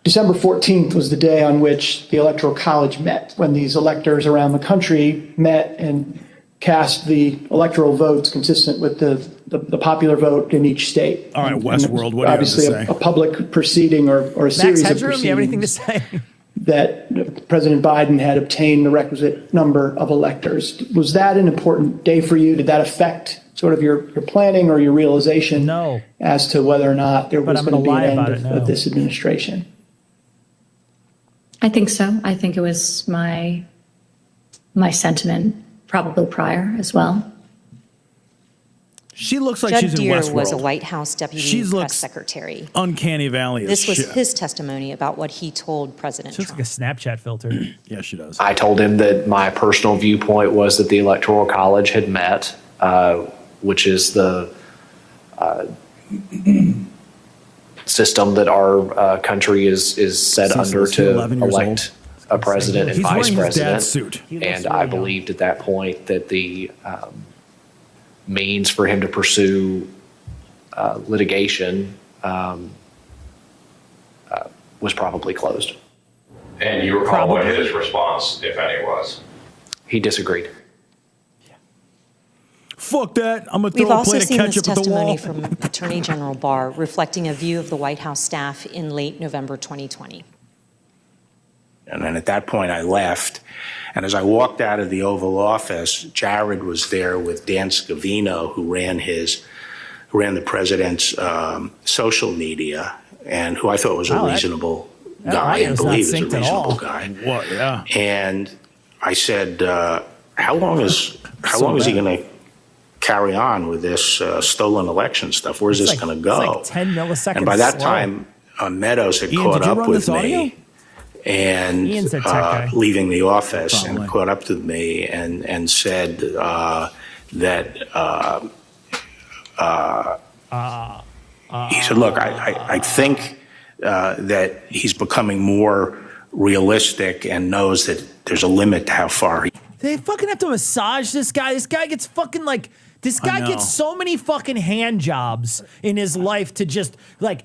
December 14th was the day on which the Electoral College met, when these electors around the country met and cast the electoral votes consistent with the popular vote in each state. All right, And Westworld, what do you have to obviously say? A public proceeding or a Max series of Headroom, you have anything to proceedings say? that President Biden had obtained the requisite number of electors. Was that an important day for you? Did that affect sort of your planning or your realization No. as to whether or not there But was I'm going to gonna be an lie end about it now. of this administration? I think so. I think it was my sentiment probably prior as well. She looks like Judd she's in Deere Westworld. was a White House deputy She press looks secretary. Uncanny Valley as This was shit. his testimony about what he told President She looks Trump. like a Snapchat filter. Yeah, she does. I told him that my personal viewpoint was that the Electoral College had met, which is the system that our country is set Cecil, under is he to 11 years elect a president and He's vice wearing his president. dad's suit. And I believed at that point that the means for him to pursue litigation was probably closed. And you recall what his response, if any, was? He disagreed. Fuck that. I'm going to We've throw a also plate of seen this ketchup at the wall. testimony from Attorney General Barr reflecting a view of the White House staff in late November 2020. And then at that point, I left. And as I walked out of the Oval Office, Jared was there with Dan Scavino, who ran the president's social media, and who I thought was a reasonable guy and believed was a reasonable guy. What? Yeah. And I said, "How long is he going to carry on with this stolen election stuff? Where's this going to go?" It's like 10 milliseconds. And by that slow. time, Meadows had Ian, caught did you up run with this audio? me. And Ian's a tech guy. leaving the office Probably. and caught up with me and said that he said, "Look, I think that he's becoming more realistic and knows that there's a limit to how far he." They fucking have to massage this guy. This guy gets fucking like, this guy gets so many fucking hand jobs in his life to just like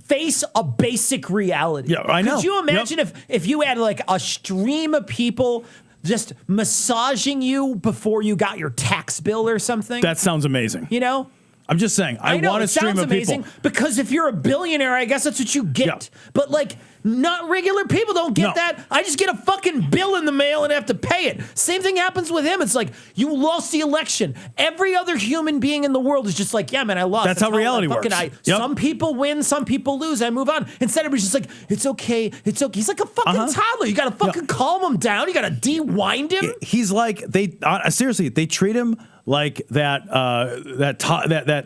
face a basic reality. Yeah, I know. Could you imagine if you had like a stream of people just massaging you before you got your tax bill or something? That sounds amazing. You know? I'm just saying, I know, want a it stream sounds of amazing people. because if you're a billionaire, I guess that's what you get. Yeah. But like, not regular people don't get No. that. I just get a fucking bill in the mail and have to pay it. Same thing happens with him. It's like, you lost the election. Every other human being in the world is just like, yeah, man, I lost. That's how reality fucking works. Yep. Some people win, some people lose. I move on. Instead, everybody's just like, it's okay, it's okay. He's like a fucking toddler. You got to fucking calm him down. You got to de-wind him. He's like, seriously, they treat him like that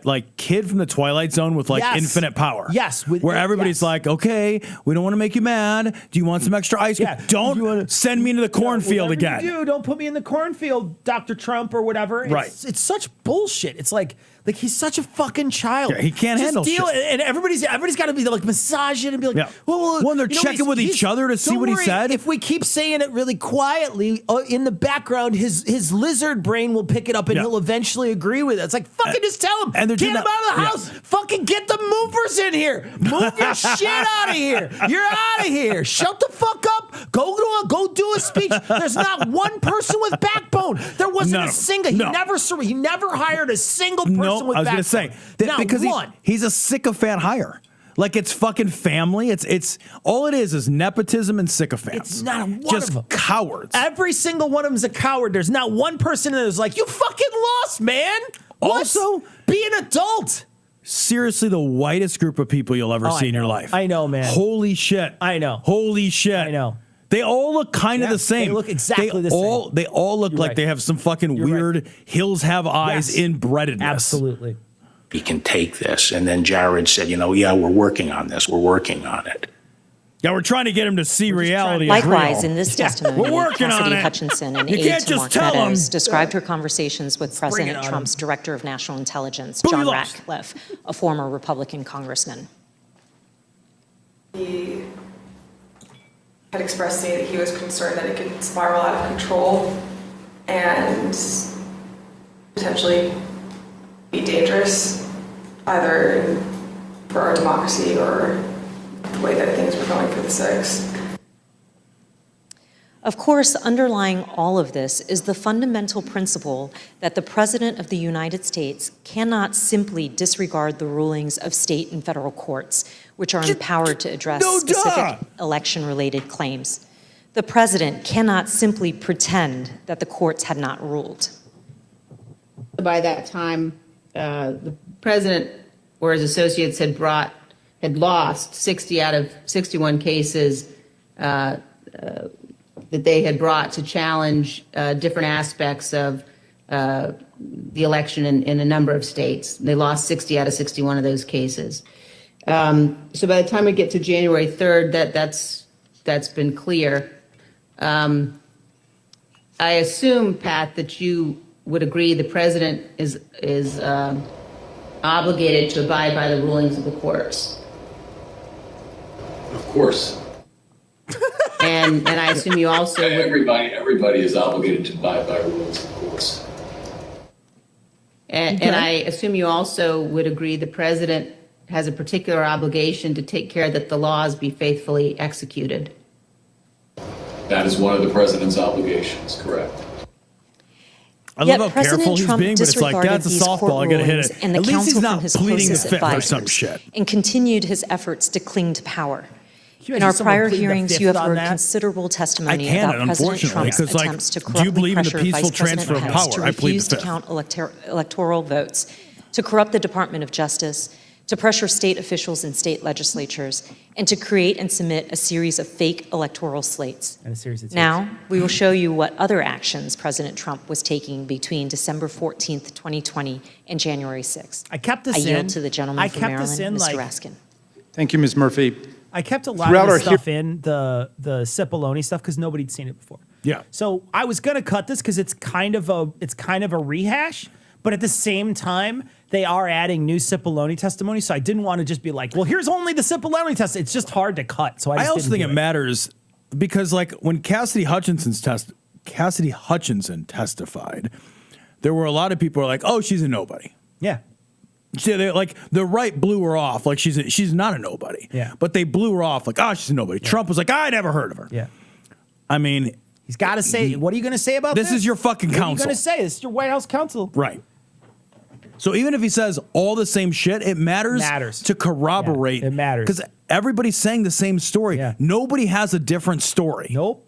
like kid from the Twilight Zone with like infinite power. Yes. Where everybody's like, okay, we don't want to make you mad. Do you want some extra ice? Yeah. Don't send me into the cornfield Whatever again. you do, don't put me in the cornfield, Dr. Trump or whatever. Right. It's such bullshit. It's like he's such a fucking child. Yeah, he can't Just handle deal shit. And everybody's got to be like massaging and be like, Yeah. well, Well, they're you know, checking with each other to see don't what he worry, said. If we keep saying it really quietly in the background, his lizard brain will pick it up and he'll eventually agree with it. It's like, fucking just tell him. And they're get doing him that- out of the yeah. house. Fucking get the movers in here. Move your shit out of here. You're out of here. Shut the fuck up. Go do a speech. There's not one person with backbone. There wasn't None a of them. single. No. He never hired a single person with I was backbone. going to say that not because one. he's a sycophant hire. Like it's fucking family. It's all it is nepotism and sycophants. It's not one just of them. Cowards. Every single one of them is a coward. There's not one person that is like, you fucking lost, man. Also, be an adult. Seriously, the whitest group of people you'll ever see in your life. I know, man. Holy shit. I know. Holy shit. I know. They all look kind of the same. They look exactly the same. They all look like they have some fucking weird hills have eyes inbrededness. Absolutely. We can take this. And then Jared said, yeah, we're working on this. We're working on it. Yeah, we're trying to get him to see reality. Likewise, in this testimony, we're working Cassidy on it. Hutchinson, an You aide can't to just Mark tell Meadows, him. described her conversations with President Trump's Director of National Intelligence, John Ratcliffe, a former Republican congressman. He had expressed to me that he was concerned that it could spiral out of control and potentially be dangerous, either for our democracy or the way that things were going for the 6th. Of course, underlying all of this is the fundamental principle that the President of the United States cannot simply disregard the rulings of state and federal courts, which are empowered to address specific election-related claims. The President cannot simply pretend that the courts had not ruled. By that time, the President or his associates had lost 60 out of 61 cases that they had brought to challenge different aspects of the election in a number of states. They lost 60 out of 61 of those cases. So by the time we get to January 3rd, that's been clear. I assume, Pat, that you would agree the president is obligated to abide by the rulings of the courts. Of course. And I assume you also would. Everybody is obligated to abide by rules, of course. And I assume you also would agree the president has a particular obligation to take care that the laws be faithfully executed. That is one of the president's obligations, correct. I love how careful he's being, but it's like, that's a softball, I gotta hit it. And the At least he's counsel not from his pleading the closest fifth or advisors, some shit. and continued his efforts to cling to power. you In our imagine someone prior plead the hearings, fifth you have on heard that? considerable testimony I can't, about President unfortunately, Trump's 'cause, like, attempts to do you corruptly believe in the pressure peaceful Vice President transfer of Pence power? to I plead refuse the to fifth. count electoral votes, to corrupt the Department of Justice, to pressure state officials and state legislatures, and to create and submit a series of fake electoral slates. And a series of Now, we will show you what other actions President Trump was taking between December 14th, 2020 and January 6th. I kept this I yield in. to the gentleman I from kept this Maryland, in, Mr. like- Raskin. Thank you, Ms. Murphy. I kept a lot Throughout of our the stuff in, the Cipollone stuff, because nobody'd seen it before. Yeah. So I was gonna cut this because it's kind of a rehash, but at the same time, they are adding new Cipollone testimony. So I didn't want to just be like, well, here's only the Cipollone test. It's just hard to cut. So I also think it matters because, like, when Cassidy Hutchinson testified, there were a lot of people who were like, "Oh, she's a nobody." Yeah. So like the right blew her off, like she's not a nobody. Yeah. But they blew her off, like, "Oh, she's a nobody." Yeah. Trump was like, "I never heard of her." Yeah. I mean, he's got to say, what are you going to say about this? This is your fucking counsel. What are you going to say? This is your White House counsel. Right. So even if he says all the same shit, it matters to corroborate. Yeah, it matters. Because everybody's saying the same story. Yeah. Nobody has a different story. Nope.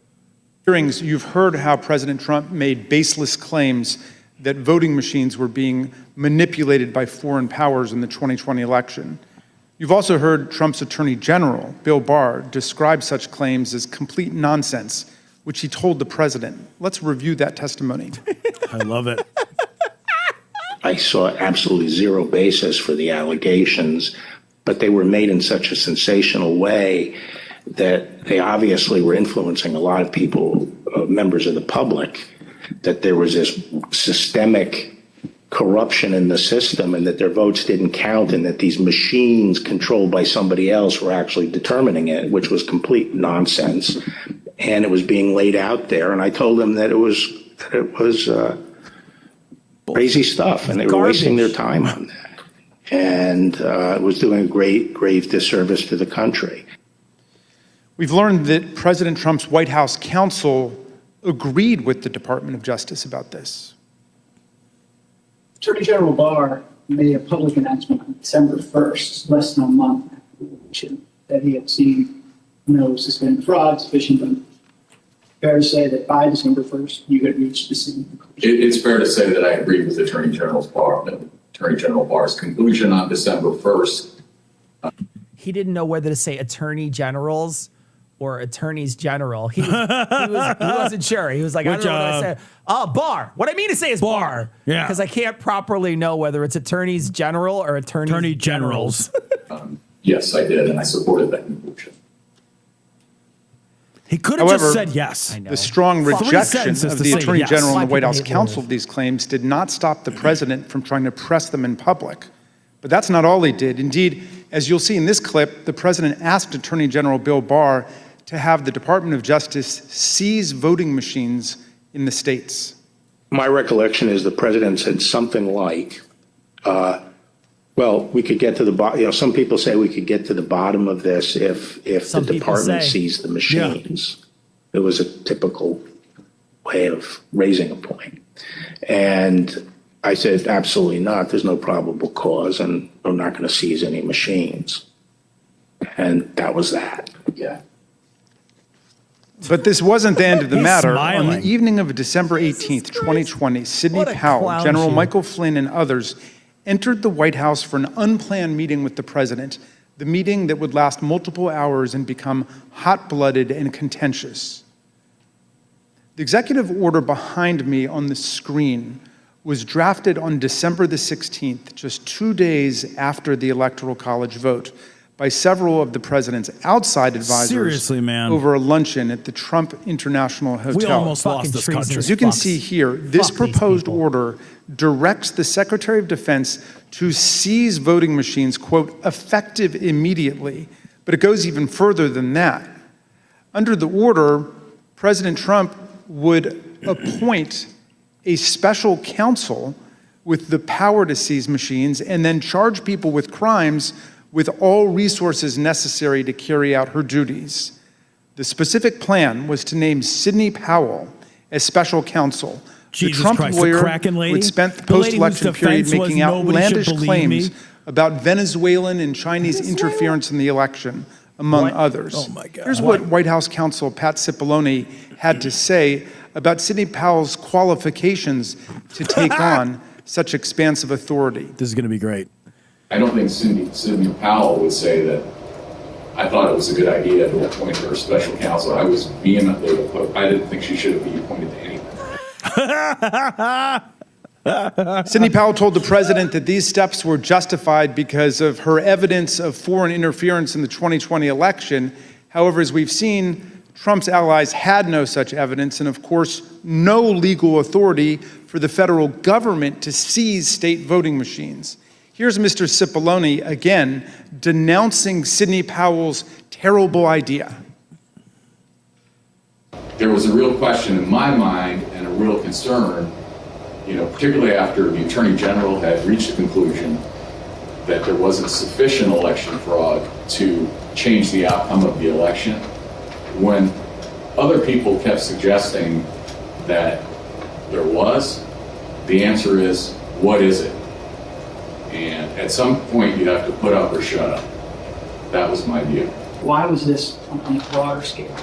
Hearings, you've heard how President Trump made baseless claims that voting machines were being manipulated by foreign powers in the 2020 election. You've also heard Trump's Attorney General, Bill Barr, describe such claims as complete nonsense, which he told the president. Let's review that testimony. I love it. I saw absolutely zero basis for the allegations, but they were made in such a sensational way that they obviously were influencing a lot of people, members of the public, that there was this systemic corruption in the system and that their votes didn't count and that these machines controlled by somebody else were actually determining it, which was complete nonsense. And it was being laid out there. And I told them that it was crazy stuff and they were wasting their time on that. And it was doing a grave disservice to the country. We've learned that President Trump's White House counsel agreed with the Department of Justice about this. Attorney General Barr made a public announcement on December 1st, less than a month after election, that he had seen no suspended fraud sufficient. Fair to say that by December 1st, you had reached the same conclusion? It's fair to say that I agree with Attorney General Barr's conclusion on December 1st. He didn't know whether to say attorney generals or attorneys general. He wasn't sure. He was like, I don't know what I said. Oh, Barr. What I mean to say is Barr. Yeah. Because I can't properly know whether it's attorneys general or attorney generals. Yes, I did, and I supported that conclusion. He could have just said yes. The strong rejection of the Attorney General and the White House counsel of these claims did not stop the president from trying to press them in public. But that's not all he did. Indeed, as you'll see in this clip, the president asked Attorney General Bill Barr to have the Department of Justice seize voting machines in the states. My recollection is the president said something like, well, we could get to the bottom. Some people say we could get to the bottom of this if the department seized the machines. Yeah. It was a typical way of raising a point. And I said, absolutely not. There's no probable cause, and we're not going to seize any machines. And that was that. Yeah. But this wasn't the end of the matter. Smiling. On the evening of December 18th, 2020, Sidney Powell, General Michael Flynn, and others entered the White House for an unplanned meeting with the president, the meeting that would last multiple hours and become hot-blooded and contentious. The executive order behind me on the screen was drafted on December the 16th, just 2 days after the Electoral College vote, by several of the president's outside advisors over a luncheon at the Trump International Hotel. We almost lost this country. As you can see here, this proposed order directs the Secretary of Defense to seize voting machines, quote, effective immediately. But it goes even further than that. Under the order, President Trump would appoint a special counsel with the power to seize machines and then charge people with crimes with all resources necessary to carry out her duties. The specific plan was to name Sidney Powell as special counsel. Jesus the Trump Christ, lawyer the Kraken lady? who had spent the post-election period making outlandish claims about Venezuelan and Chinese interference in the election, among others. Oh my God. Here's what White House counsel Pat Cipollone had to say about Sidney Powell's qualifications to take on such expansive authority. This is going to be great. I don't think Sidney Powell would say that I thought it was a good idea to appoint her special counsel. I was vehemently opposed. I didn't think she should be appointed to anything. Sidney Powell told the president that these steps were justified because of her evidence of foreign interference in the 2020 election. However, as we've seen, Trump's allies had no such evidence and, of course, no legal authority for the federal government to seize state voting machines. Here's Mr. Cipollone again denouncing Sidney Powell's terrible idea. There was a real question in my mind and a real concern, particularly after the Attorney General had reached the conclusion that there wasn't sufficient election fraud to change the outcome of the election. When other people kept suggesting that there was, the answer is, what is it? And at some point, you have to put up or shut up. That was my view. Why was this, on a broader scale,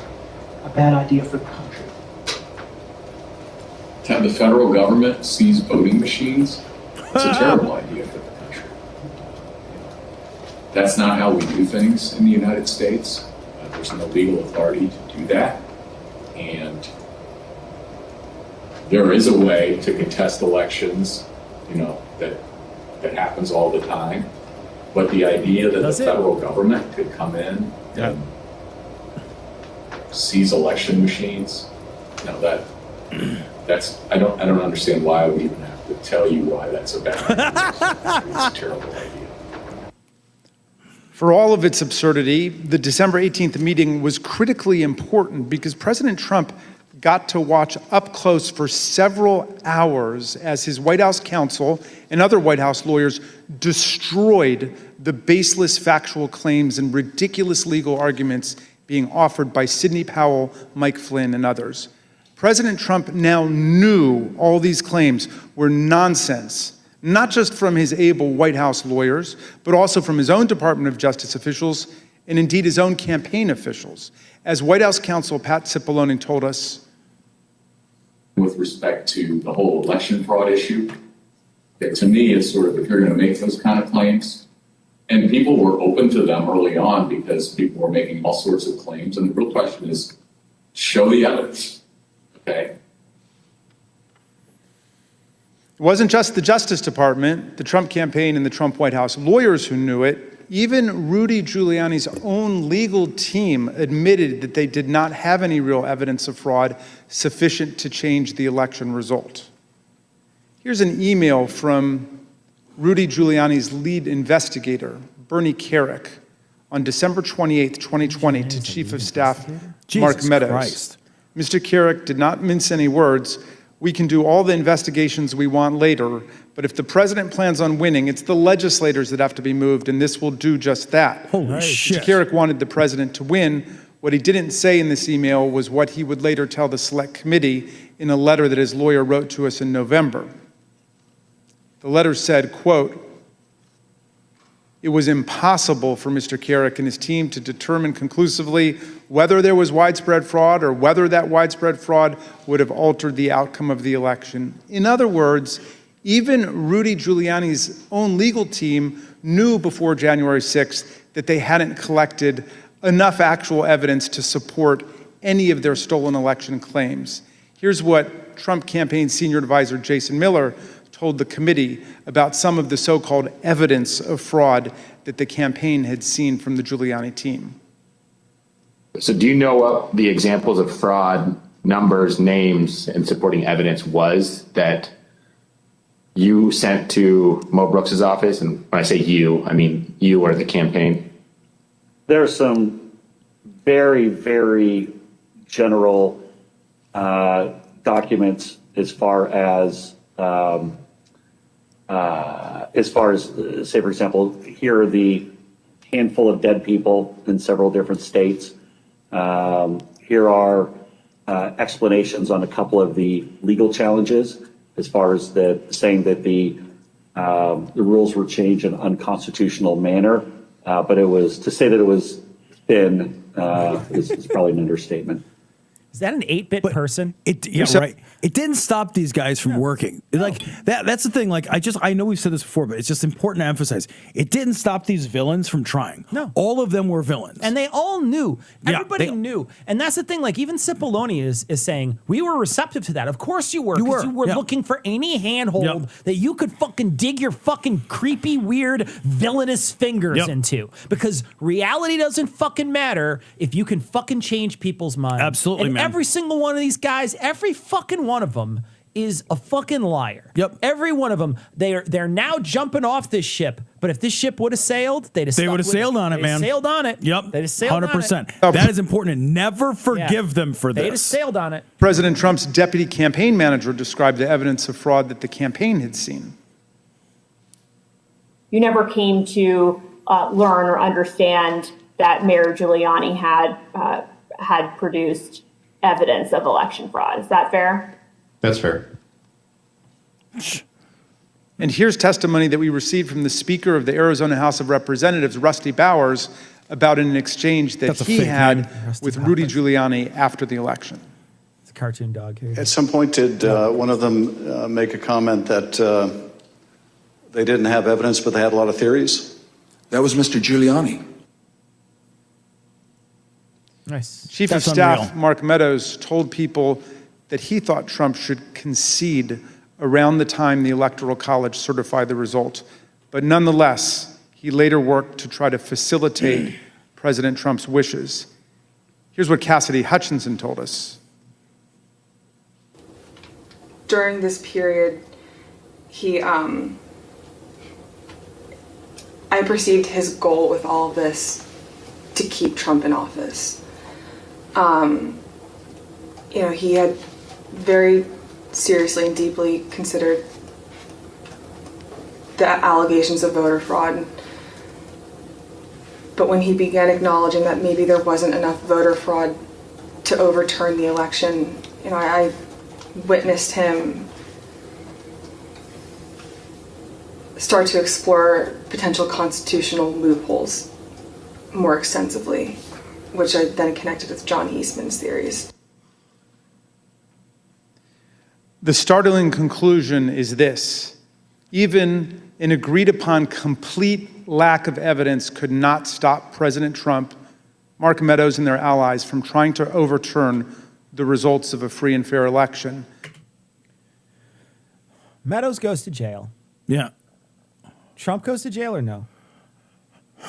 a bad idea for the country? To have the federal government seize voting machines, it's a terrible idea for the country. That's not how we do things in the United States. There's no legal authority to do that. And there is a way to contest elections, that happens all the time. But the idea that the federal government could come in and seize election machines, that's I don't understand why we even have to tell you why that's a bad idea. It's a terrible idea. For all of its absurdity, the December 18th meeting was critically important because President Trump got to watch up close for several hours as his White House counsel and other White House lawyers destroyed the baseless factual claims and ridiculous legal arguments being offered by Sidney Powell, Mike Flynn, and others. President Trump now knew all these claims were nonsense, not just from his able White House lawyers, but also from his own Department of Justice officials and indeed his own campaign officials. As White House counsel Pat Cipollone told us, with respect to the whole election fraud issue, that to me, it's sort of, if you're going to make those kind of claims, and people were open to them early on because people were making all sorts of claims, and the real question is, show the evidence, okay? It wasn't just the Justice Department, the Trump campaign, and the Trump White House lawyers who knew it. Even Rudy Giuliani's own legal team admitted that they did not have any real evidence of fraud sufficient to change the election result. Here's an email from Rudy Giuliani's lead investigator, Bernie Kerik, on December 28, 2020, to Chief of Staff Mark Meadows. Christ. Mr. Kerik did not mince any words. We can do all the investigations we want later, but if the president plans on winning, it's the legislators that have to be moved, and this will do just that. Holy shit. Mr. Kerik wanted the president to win. What he didn't say in this email was what he would later tell the Select Committee in a letter that his lawyer wrote to us in November. The letter said, quote, "It was impossible for Mr. Kerik and his team to determine conclusively whether there was widespread fraud or whether that widespread fraud would have altered the outcome of the election." In other words, even Rudy Giuliani's own legal team knew before January 6th that they hadn't collected enough actual evidence to support any of their stolen election claims. Here's what Trump campaign senior advisor Jason Miller told the committee about some of the so-called evidence of fraud that the campaign had seen from the Giuliani team. So do you know what the examples of fraud, numbers, names, and supporting evidence was that you sent to Mo Brooks's office? And when I say you, I mean you or the campaign. There's some very, very general documents as far as say, for example, here are the handful of dead people in several different states. Here are explanations on a couple of the legal challenges as far as saying that the rules were changed in an unconstitutional manner. But it was, to say that it was thin is probably an understatement. Is that an 8-bit person? Right. It didn't stop these guys from working. Like that's the thing. Like I know we've said this before, but it's just important to emphasize. It didn't stop these villains from trying. No. All of them were villains. And they all knew. Everybody knew. And that's the thing. Like even Cipollone is saying, we were receptive to that. Of course you were. Because you were looking for any handhold that you could fucking dig your fucking creepy, weird, villainous fingers into. Because reality doesn't fucking matter if you can fucking change people's minds. Absolutely, and man. every single one of these guys, every fucking one of them is a fucking liar. Yep. Every one of them. They're now jumping off this ship. But if this ship would have sailed, they would have sailed on it, man. Sailed on it. Yep. They'd have sailed 100%. on it. That is important. And never forgive them for this. They'd have sailed on it. President Trump's deputy campaign manager described the evidence of fraud that the campaign had seen. You never came to learn or understand that Mayor Giuliani had produced evidence of election fraud. Is that fair? That's fair. And here's testimony that we received from the Speaker of the Arizona House of Representatives, Rusty Bowers, about an exchange that he had with Rudy Giuliani after the election. It's a cartoon dog here. At some point, did one of them make a comment that they didn't have evidence, but they had a lot of theories? That was Mr. Giuliani. Nice. Chief of Staff Mark Meadows told people that he thought Trump should concede around the time the Electoral College certified the result. But nonetheless, he later worked to try to facilitate President Trump's wishes. Here's what Cassidy Hutchinson told us. During this period, I perceived his goal with all of this to keep Trump in office. He had very seriously and deeply considered the allegations of voter fraud. But when he began acknowledging that maybe there wasn't enough voter fraud to overturn the election, I witnessed him start to explore potential constitutional loopholes more extensively, which I then connected with John Eastman's theories. The startling conclusion is this: even an agreed upon complete lack of evidence could not stop President Trump, Mark Meadows, and their allies from trying to overturn the results of a free and fair election. Meadows goes to jail. Yeah. Trump goes to jail or no?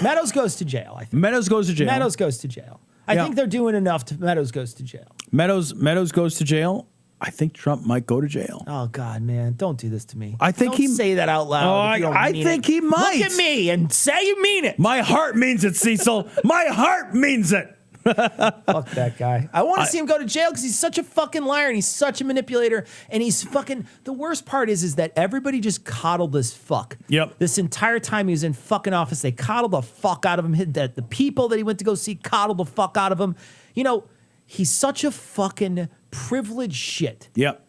Meadows goes to jail, I think. Meadows goes to jail. Meadows goes to jail. I think they're doing enough to Meadows goes to jail. Meadows goes to jail. I think Trump might go to jail. Oh God, man! Don't do this to me. I think don't say that out loud. I think he might. Look at me and say you mean it. My heart means it, Cecil. My heart means it. Fuck that guy. I want to see him go to jail because he's such a fucking liar and he's such a manipulator and he's fucking. The worst part is that everybody just coddled this fuck. Yep. This entire time he was in fucking office, they coddled the fuck out of him. The people that he went to go see coddled the fuck out of him. You know, he's such a fucking privileged shit. Yep.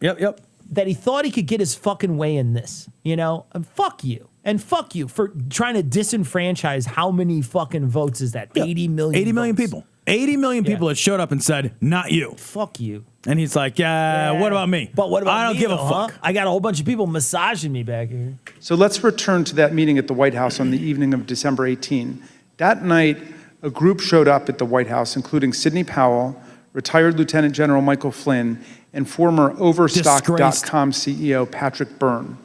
That he thought he could get his fucking way in this, you know? And fuck you. And fuck you for trying to disenfranchise how many fucking votes is that? 80 million 80 million votes. people. 80 million people that showed up and said, not you. Fuck you. And he's like, what about me? But what about I don't me, give a though, fuck. huh? I got a whole bunch of people massaging me back here. So let's return to that meeting at the White House on the evening of December 18. That night, a group showed up at the White House, including Sidney Powell, retired Lieutenant General Michael Flynn, and former Overstock.com CEO Patrick Byrne.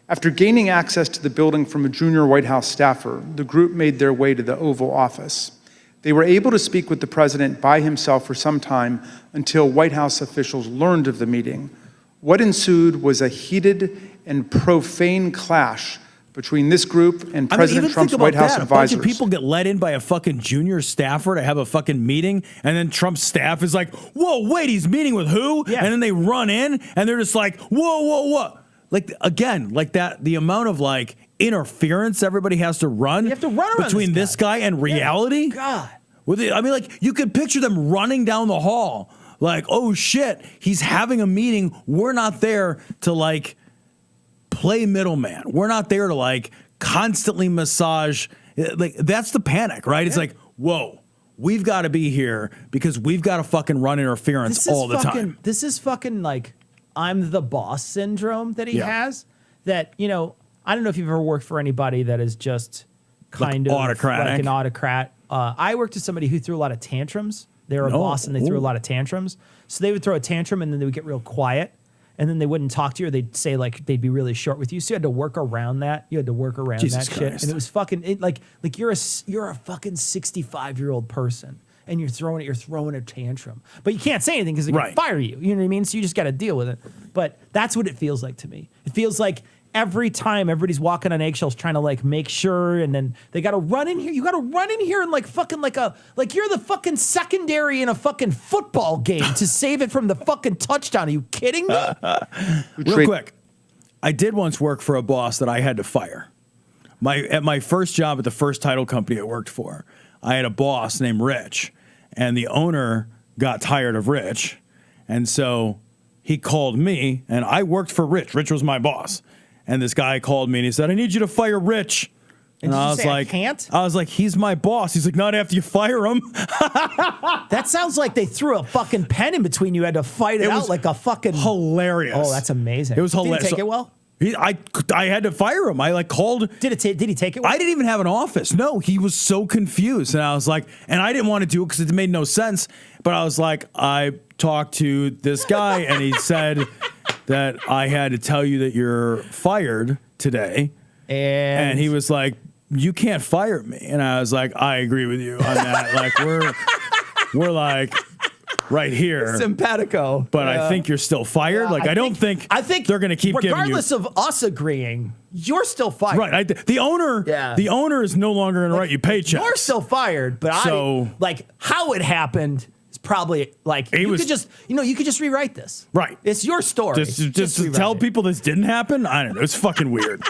After gaining access to the building from a junior White House staffer, the group made their way to the Oval Office. They were able to speak with the president by himself for some time until White House officials learned of the meeting. What ensued was a heated and profane clash between this group and President Trump's White House advisors. A bunch of people get let in by a fucking junior staffer to have a fucking meeting, and then Trump's staff is like, whoa, wait, he's meeting with who? Yeah. And then they run in, and they're just like, whoa. Like, again, like that, the amount of like interference everybody has to run, You have to run around between this guy and reality. God. I mean, like, you could picture them running down the hall, like, oh shit, he's having a meeting. We're not there to like play middleman. We're not there to like constantly massage. Like, that's the panic, right? It's like, whoa, we've got to be here because we've got to fucking run interference all the time. This is fucking like I'm the boss syndrome that he has. That, you know, I don't know if you've ever worked for anybody that is just kind of autocratic. like an autocrat. I worked with somebody who threw a lot of tantrums. They were a boss and they threw a lot of tantrums. So they would throw a tantrum and then they would get real quiet. And then they wouldn't talk to you, or they'd say like they'd be really short with you. So you had to work around that. You had to work around Jesus that Christ. shit, and it was fucking like you're a fucking 65-year-old person, and you're throwing a tantrum, but you can't say anything because they can fire you. You know what I mean? So you just got to deal with it. But that's what it feels like to me. It feels like every time everybody's walking on eggshells trying to like make sure, and then they got to run in here. You got to run in here and like fucking like you're the fucking secondary in a fucking football game to save it from the fucking touchdown. Are you kidding me? Real quick, I did once work for a boss that I had to fire. At my first job at the first title company I worked for, I had a boss named Rich, and the owner got tired of Rich, and so he called me, and I worked for Rich. Rich was my boss. And this guy called me and he said, I need you to fire Rich. And I was like, I was like, he's my boss. He's like, not after you fire him. That sounds like they threw a fucking pen in between you. Had to fight it out like a fucking hilarious. Oh, that's amazing. It was hilarious. Did he take it well? I had to fire him. I like called. Did he take it well? I didn't even have an office. No, he was so confused. And I was like, and I didn't want to do it because it made no sense. But I was like, I talked to this guy and he said that I had to tell you that you're fired today. And he was like, you can't fire me. And I was like, I agree with you on that. Like we're like right here. Simpatico. But I think you're still fired. Yeah, like I think they're going to keep giving you. Regardless of us agreeing, you're still fired. Right. The owner is no longer going to write you paychecks. You're still fired, but how it happened is probably like you could just rewrite this. Right. It's your story. Just to tell people this didn't happen. I don't know. It's fucking weird.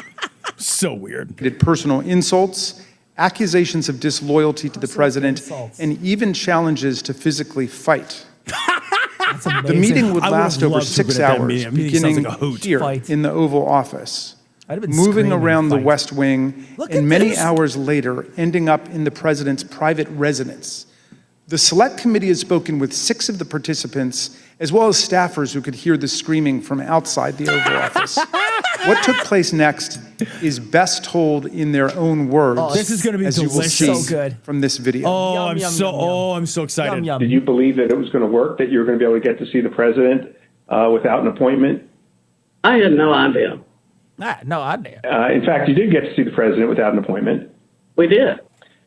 So weird. Did personal insults, accusations of disloyalty to the president, and even challenges to physically fight. The meeting would last over 6 hours, beginning here in the Oval Office. moving around the West Wing, and many hours later, ending up in the president's private residence. The Select Committee has spoken with 6 of the participants, as well as staffers who could hear the screaming from outside the Oval Office. What took place next is best told in their own words. Oh, this is going to be as delicious. You will see So good. from this video. Oh, I'm so excited. Yum, yum. Did you believe that it was going to work, that you were going to be able to get to see the president without an appointment? I had no idea. No idea. In fact, you did get to see the president without an appointment. We did.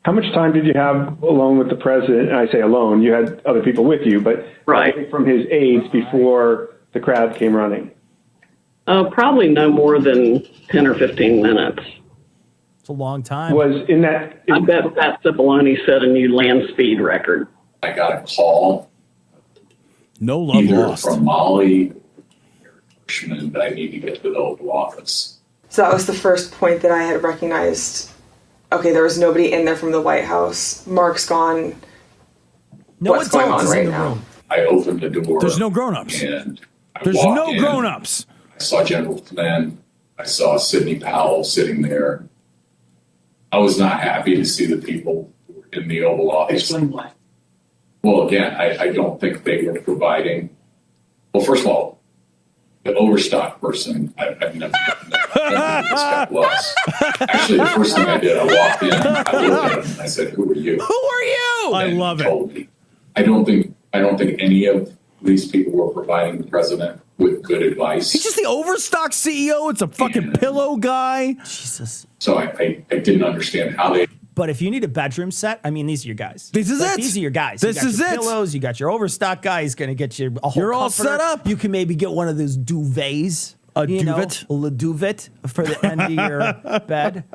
How much time did you have alone with the president? And I say alone, you had other people with you, but from his aides before the crowd came running. Probably no more than 10 or 15 minutes. It's a long time. Was in that? I bet Pat Cipollone set a new land speed record. I got a call. No love either lost. from Molly or Cushman that I need to get to the Oval Office. So that was the first point that I had recognized. Okay, there was nobody in there from the White House. Mark's gone. No What's going adults on right in the now? room. I opened the door. There's no grown-ups. And There's no grown-ups. I saw General Flynn. I saw Sidney Powell sitting there. I was not happy to see the people in the Oval Office. Explain why. Well, again, I don't think they were providing. Well, first of all, the overstock person, I've never known who this guy was. Actually, the first thing I did, I walked in, I looked at him, and I said, "Who are you?" Who are you? I love it. Me. I don't think any of these people were providing the president with good advice. He's just the overstock CEO. It's a fucking pillow guy. Jesus. So I didn't understand how they. But if you need a bedroom set, I mean, these are your guys. This is it. These are your guys. This you got is your it. Pillows. You got your overstock guy. He's going to get you a whole. You're all comforter. set up. You can maybe get one of those duvets. A duvet. A duvet for the end of your bed.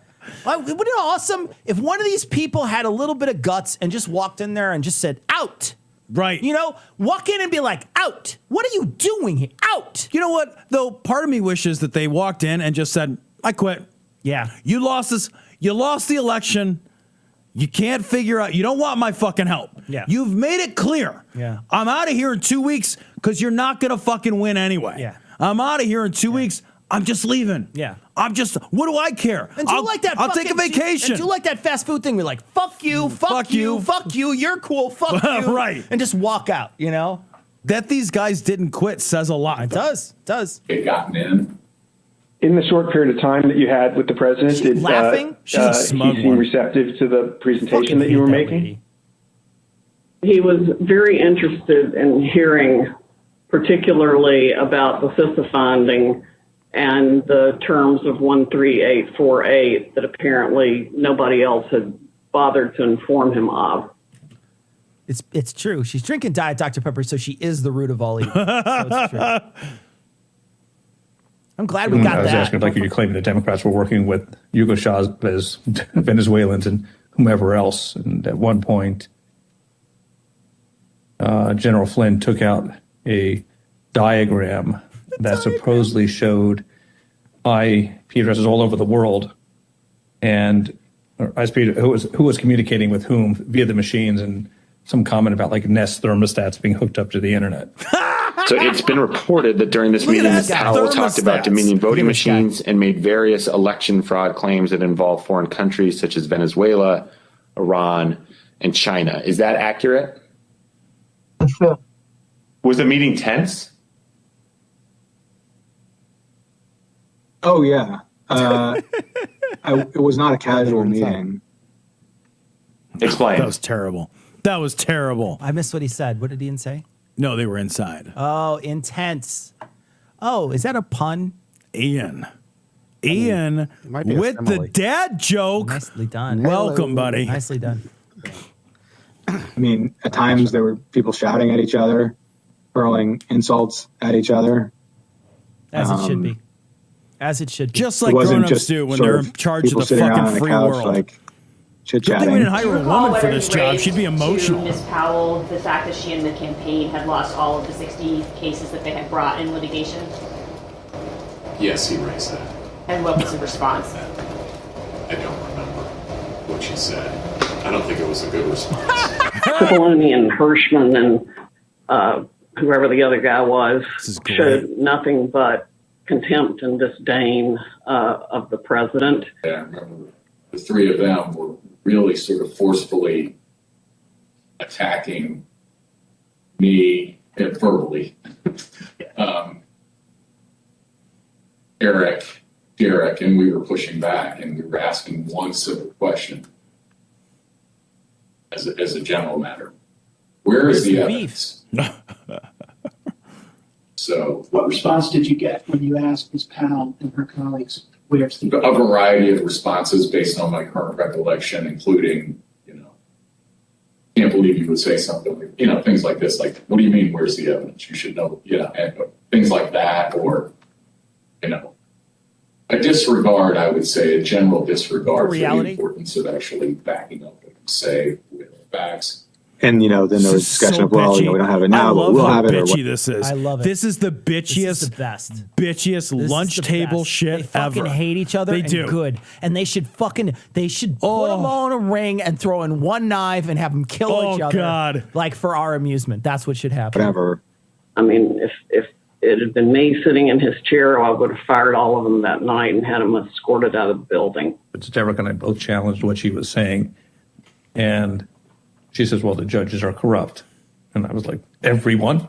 Wouldn't it awesome if one of these people had a little bit of guts and just walked in there and just said, "Out." Right. You know, walk in and be like, "Out. What are you doing here? Out." You know what, though? Part of me wishes that they walked in and just said, "I quit. Yeah. You lost this. You lost the election. You can't figure out. You don't want my fucking help. Yeah. You've made it clear. Yeah. I'm out of here in 2 weeks because you're not going to fucking win anyway. Yeah. I'm out of here in 2 weeks. I'm just leaving. Yeah. What do I care? And do like that I'll take a vacation. And do like that fast food thing. We're like, fuck you, fuck you, fuck you, you're cool, fuck you. Right. And just walk out, you know? That these guys didn't quit says a lot. It does. They'd gotten in. In the short period of time that you had with the president, did laughing? he seem receptive to the presentation that you were making? He was very interested in hearing particularly about the CISA finding and the terms of 13848 that apparently nobody else had bothered to inform him of. It's true. She's drinking Diet Dr. Pepper, so she is the root of all evil. So it's true. I'm glad we got I was that. asking if you're claiming the Democrats were working with Hugo Chavez, Venezuelans, and whomever else. And at one point, General Flynn took out a diagram that supposedly showed IP addresses all over the world, and who was communicating with whom via the machines, and some comment about like Nest thermostats being hooked up to the internet. So it's been reported that during this meeting, Powell talked about Dominion voting machines and made various election fraud claims that involve foreign countries such as Venezuela, Iran, and China. Is that accurate? Was the meeting tense? Oh, yeah. It was not a casual meeting. Explain. That was terrible. That was terrible. I missed what he said. What did Ian say? No, they were inside. Oh, intense. Oh, is that a pun? Ian with the dad joke. Nicely done. Welcome, buddy. Nicely done. I mean, at times there were people shouting at each other, hurling insults at each other. As it should be. As it should be. Just like grown-ups do when they're in charge of the fucking free world. Like, Good thing we didn't hire a woman for this job. She'd be emotional. Ms. Powell, the fact that she and the campaign had lost all of the 60 cases that they had brought in litigation? Yes, he raised that. And what was the response? I don't remember what she said. I don't think it was a good response. Cipollone and Hirschman and whoever the other guy was showed nothing but contempt and disdain of the president. Yeah, I remember the three of them were really sort of forcefully attacking me verbally. Eric, Derek, and we were pushing back, and we were asking one simple question as a general matter. Where's the evidence? So, what response did you get when you asked Ms. Powell and her colleagues, where's the a variety of responses based on my current recollection, including, can't believe you would say something like, things like this, like, what do you mean, where's the evidence? You should know, and things like that, or, a disregard, I would say, a general disregard for the importance of actually backing up what you say with facts. And, then there was discussion of, well, we don't have it now, but we'll have it. Bitchy this is. I love it. This is the bitchiest, bitchiest lunch table shit they fucking ever. hate each other. They and do. Good. And they should put them all in a ring and throw in one knife and have them kill each other. God. Like for our amusement. That's what should happen. Whatever. I mean, if it had been me sitting in his chair, I would have fired all of them that night and had them escorted out of the building. But Derek and I both challenged what she was saying. And she says, well, the judges are corrupt. And I was like, everyone?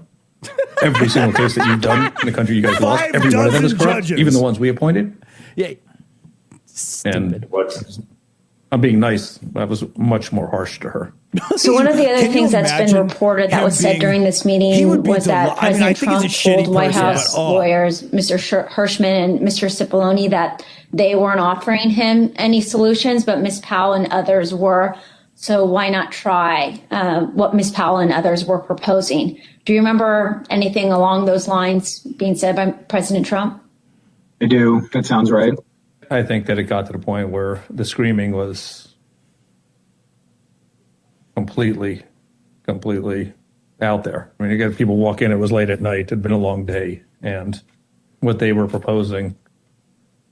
Every single case that you've done in the country you guys lost, every one of them is corrupt? Judges. Even the ones we appointed? Yeah. Stupid. And I'm being nice. I was much more harsh to her. So one of the other things that's been reported that was said during this meeting was that President Trump told White House lawyers, Mr. Hirschman and Mr. Cipollone, that they weren't offering him any solutions, but Ms. Powell and others were. So why not try what Ms. Powell and others were proposing? Do you remember anything along those lines being said by President Trump? I do. That sounds right. I think that it got to the point where the screaming was completely out there. I mean, you got people walk in, it was late at night, it had been a long day, and what they were proposing,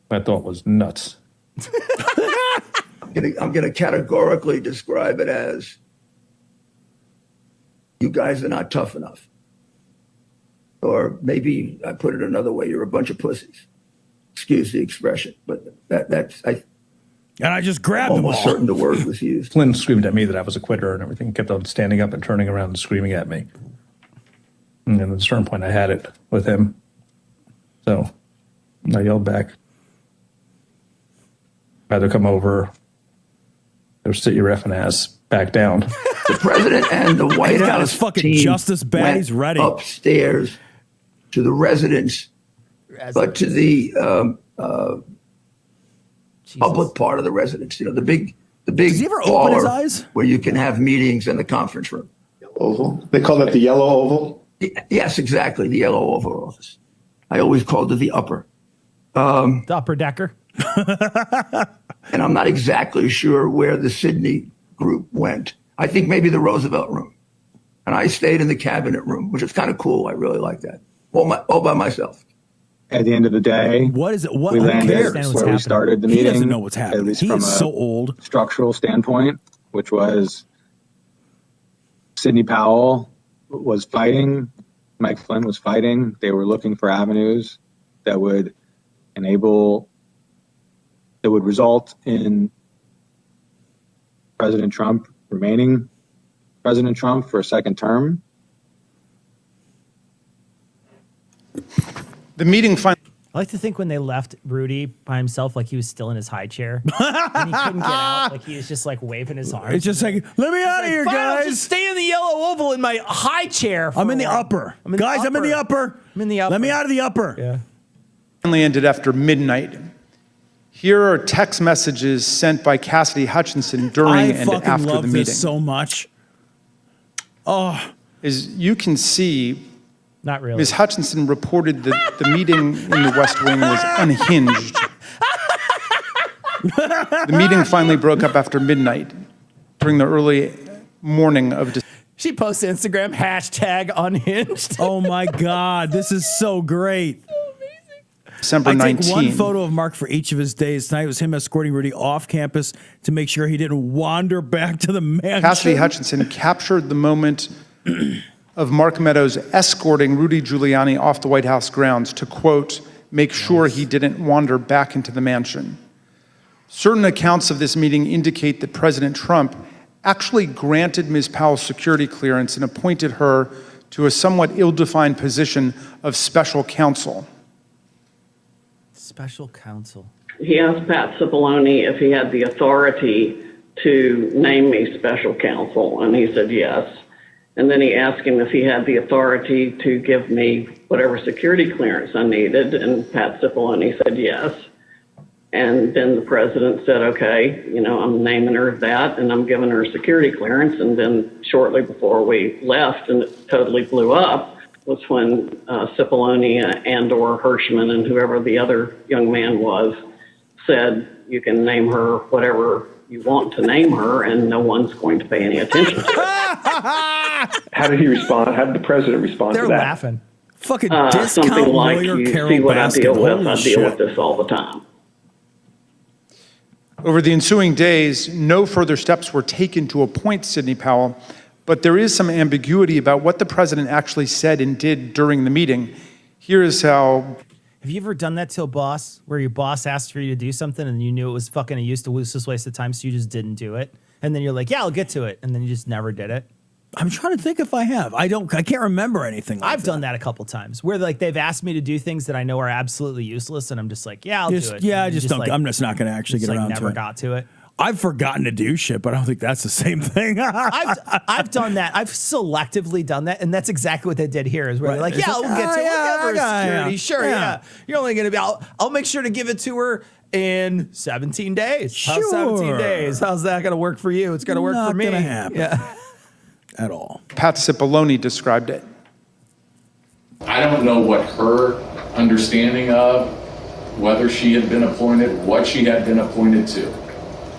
I thought was nuts. I'm going to categorically describe it as you guys are not tough enough. Or maybe I put it another way, you're a bunch of pussies. Excuse the expression, but and I just grabbed them all. Almost certain the word was used. Flynn screamed at me that I was a quitter and everything, kept on standing up and turning around and screaming at me. And then at a certain point I had it with him. So I yelled back. Either come over or sit your effing ass back down. The president and the White He's got House his fucking team justice baddies went ready. upstairs to the residence, but to the public part of the residence. The big Does he ever open his eyes? where you can have meetings in the conference room. Oval. They call that the yellow oval? Yes, exactly. The yellow oval office. I always called it the upper. The upper decker. And I'm not exactly sure where the Sydney group went. I think maybe the Roosevelt room. And I stayed in the cabinet room, which is kind of cool. I really like that. All by myself. At the end of the day, what is it? What we who landed cares? where we started the He meeting. doesn't know what's happening. At least He from is a so old. structural standpoint, which was Sidney Powell was fighting, Mike Flynn was fighting. They were looking for avenues that would result in President Trump remaining President Trump for a second term. The meeting finally. I like to think when they left Rudy by himself, like he was still in his high chair and he couldn't get out. Like he was just like waving his arms. It's just like, let me out of here, "Fine, I'll guys. just stay in the yellow oval in my high chair. I'm in the upper. I'm in I'm in the upper. I'm in the upper. Let me out of the upper. Yeah. Finally ended after midnight. Here are text messages sent by Cassidy Hutchinson during and fucking after love the meeting. this so much. Oh, As you can see, not really. Ms. Hutchinson reported that the meeting in the West Wing was unhinged. The meeting finally broke up after midnight during the early morning of December. She posts Instagram, #unhinged. Oh my God, this is so great. December I take 19. one photo of Mark for each of his days. Tonight was him escorting Rudy off campus to make sure he didn't wander back to the mansion. Cassidy Hutchinson captured the moment of Mark Meadows escorting Rudy Giuliani off the White House grounds to, quote, make sure he didn't wander back into the mansion. Certain accounts of this meeting indicate that President Trump actually granted Ms. Powell security clearance and appointed her to a somewhat ill-defined position of special counsel. Special counsel. He asked Pat Cipollone if he had the authority to name me special counsel, and he said yes. And then he asked him if he had the authority to give me whatever security clearance I needed, and Pat Cipollone said yes. And then the president said, okay, I'm naming her that, and I'm giving her security clearance. And then shortly before we left, and it totally blew up, was when Cipollone and/or Hirschman and whoever the other young man was said, you can name her whatever you want to name her, and no one's going to pay any attention to it. How did he respond? How did the president respond to that? They're laughing. Fucking discount something like, lawyer you Carol see what I Baskin. deal with, Holy I deal shit. with this all the time. Over the ensuing days, no further steps were taken to appoint Sidney Powell, but there is some ambiguity about what the president actually said and did during the meeting. Here is how. Have you ever done that to a boss where your boss asked for you to do something and you knew it was fucking a useless waste of time, so you just didn't do it? And then you're like, yeah, I'll get to it. And then you just never did it. I'm trying to think if I have. I can't remember anything like I've done that a couple times where like they've asked me to do things that I know are absolutely useless, and I'm just like, yeah, I'll do it. Yeah, and I'm just not going to actually get around to it. Never got to it. I've forgotten to do shit, but I don't think that's the same thing. I've done that. I've selectively done that, and that's exactly what they did here. Is where they're like, yeah, we'll get to it. We'll give her security. Sure, yeah. You're only going to be. I'll make sure to give it to her in 17 days. Sure. How's 17 days? How's that going to work for you? It's going to work for me. Not going to happen. Yeah. At all. Pat Cipollone described it. I don't know what her understanding of whether she had been appointed, what she had been appointed to.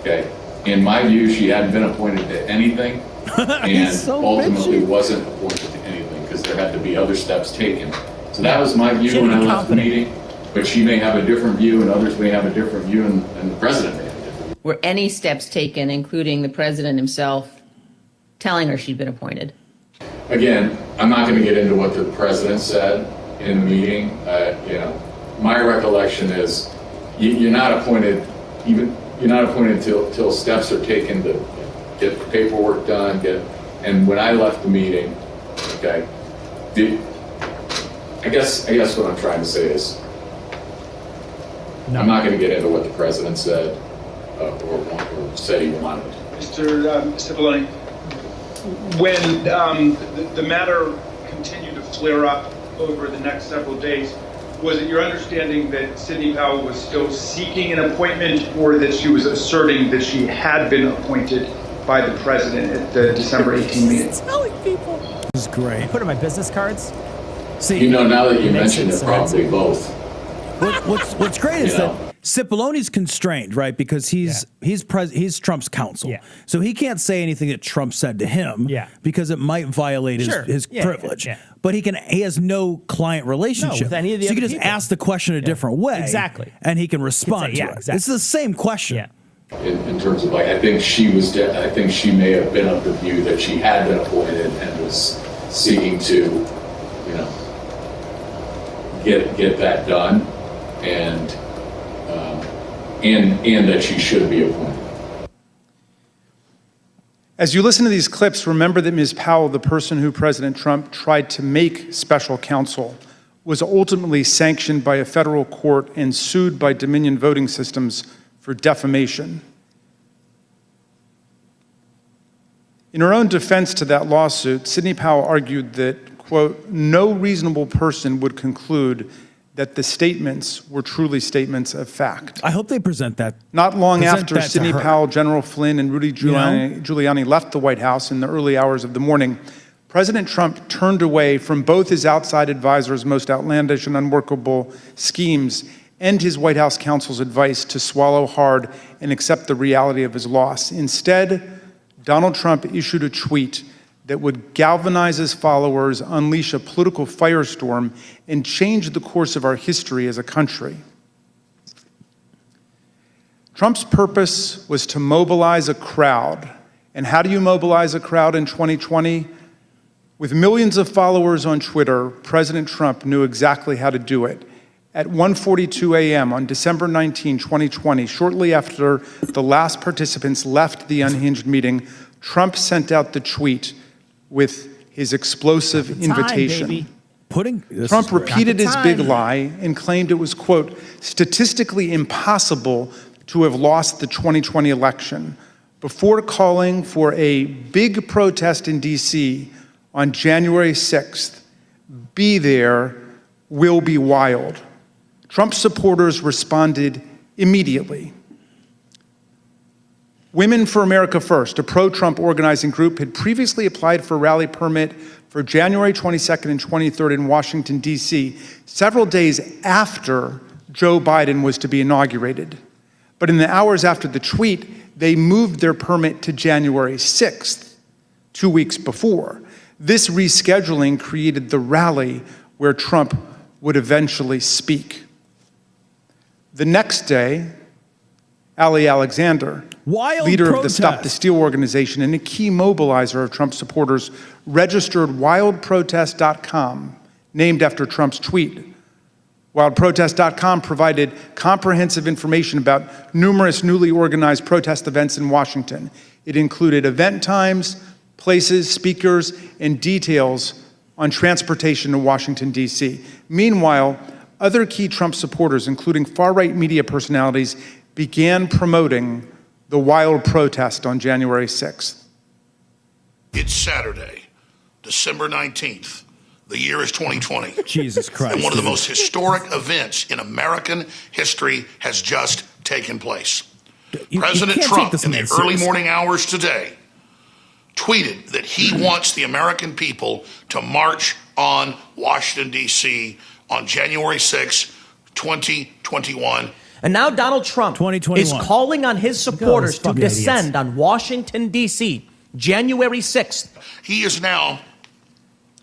Okay. In my view, she hadn't been appointed to anything and so ultimately bitchy. wasn't appointed to anything because there had to be other steps taken. So that was my view when I left the meeting, but she may have a different view and others may have a different view and the president may have a different view. Were any steps taken, including the president himself, telling her she'd been appointed? Again, I'm not going to get into what the president said in the meeting. My recollection is you're not appointed till steps are taken to get the paperwork done. And when I left the meeting, okay, I guess what I'm trying to say is I'm not going to get into what the president said or said he wanted. Mr. Cipollone, when the matter continued to flare up over the next several days, was it your understanding that Sidney Powell was still seeking an appointment, or that she was asserting that she had been appointed by the president at the December 18 meeting? Telling people. This is great. Put in my business cards. See, now that you mention it, probably both. What's great is that Cipollone's constrained, right? Because he's Trump's counsel. Yeah. So he can't say anything that Trump said to him because it might violate his privilege. Yeah. But he has no client relationship. with any of the so you other can just people. ask the question a different way. Exactly. And he can respond to it. exactly. It's the same question. Yeah. In terms of I think she may have been of the view that she had been appointed and was seeking to, get that done, and that she should be appointed. As you listen to these clips, remember that Ms. Powell, the person who President Trump tried to make special counsel, was ultimately sanctioned by a federal court and sued by Dominion Voting Systems for defamation. In her own defense to that lawsuit, Sidney Powell argued that, quote, no reasonable person would conclude that the statements were truly statements of fact. I hope they present that. Not long present after that to Sidney her. Powell, General Flynn, and Rudy Giuliani left the White House in the early hours of the morning, President Trump turned away from both his outside advisors' most outlandish and unworkable schemes and his White House counsel's advice to swallow hard and accept the reality of his loss. Instead, Donald Trump issued a tweet that would galvanize his followers, unleash a political firestorm, and change the course of our history as a country. Trump's purpose was to mobilize a crowd. And how do you mobilize a crowd in 2020? With millions of followers on Twitter, President Trump knew exactly how to do it. At 1:42 a.m. on December 19, 2020, shortly after the last participants left the Unhinged meeting, Trump sent out the tweet with his explosive invitation. Trump repeated his big lie and claimed it was, quote, statistically impossible to have lost the 2020 election, before calling for a big protest in D.C. on January 6th. Be there, will be wild. Trump supporters responded immediately. Women for America First, a pro-Trump organizing group, had previously applied for a rally permit for January 22nd and 23rd in Washington, D.C., several days after Joe Biden was to be inaugurated. But in the hours after the tweet, they moved their permit to January 6th, 2 weeks before. This rescheduling created the rally where Trump would eventually speak. The next day, Ali Alexander, leader of the Stop the Steal organization and a key mobilizer of Trump supporters, registered wildprotest.com, named after Trump's tweet. Wildprotest.com provided comprehensive information about numerous newly organized protest events in Washington. It included event times, places, speakers, and details on transportation to Washington, D.C. Meanwhile, other key Trump supporters, including far-right media personalities, began promoting the wild protest on January 6th. It's Saturday, December 19th. The year is 2020. Jesus Christ. And one of the most historic events in American history has just taken place. President Trump, in the early morning hours today, tweeted that he wants the American people to march on Washington, D.C. on January 6, 2021. And now Donald Trump is calling on his supporters to descend on Washington, D.C., January 6th. He is now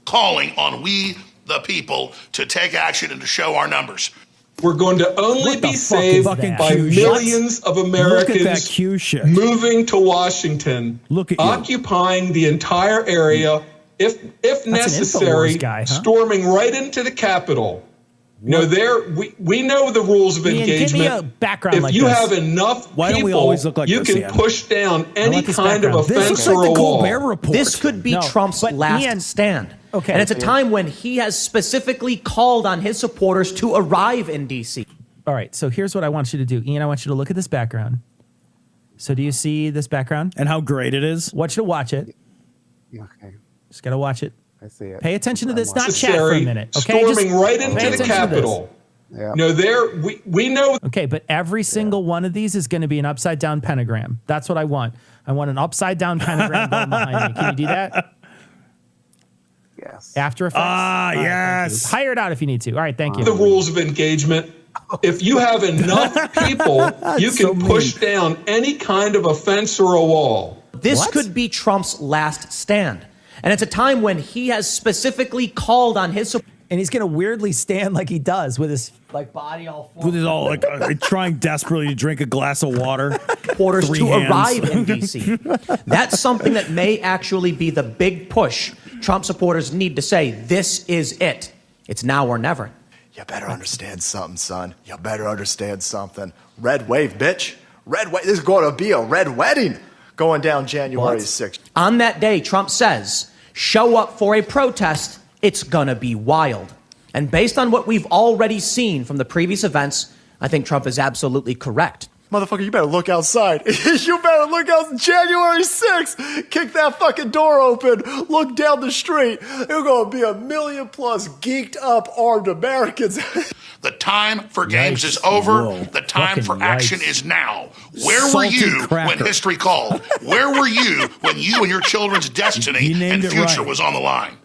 calling on we, the people, to take action and to show our numbers. We're going to only be saved by millions of Americans moving to Washington, occupying the entire area, if necessary, storming right into the Capitol. No, we know the rules of engagement. Give me a background if you have enough people, you can push down any kind of a fence or a wall. This could be Trump's last stand. Okay. And it's a time when he has specifically called on his supporters to arrive in D.C. All right, so here's what I want you to do. Ian, I want you to look at this background. So do you see this background? And how great it is? I want you to watch it. Okay. Just got to watch it. I see it. Pay attention to this, not chat for a minute. Okay, storming right into the Capitol. Yeah. No, we know. Okay, but every single one of these is going to be an upside down pentagram. That's what I want. I want an upside down pentagram going behind me. Can you do that? Yes. After Effects? Yes. Hire it out if you need to. All right, thank you. The rules of engagement. If you have enough people, you can push down any kind of a fence or a wall. This could be Trump's last stand. And it's a time when he has specifically called on his support. And he's going to weirdly stand like he does with his body all forward. With his all trying desperately to drink a glass of water. Supporters to arrive in D.C. That's something that may actually be the big push Trump supporters need to say, this is it. It's now or never. You better understand something, son. You better understand something. Red wave, bitch. Red wave. This is going to be a red wedding going down January 6th. On that day, Trump says, show up for a protest. It's going to be wild. And based on what we've already seen from the previous events, I think Trump is absolutely correct. Motherfucker, you better look outside. You better look out January 6th. Kick that fucking door open. Look down the street. There's going to be 1 million plus geeked up armed Americans. The time for games is over. Whoa. The time for action is now. Where were you when history called? Where were you when you and your children's destiny and future was on the line?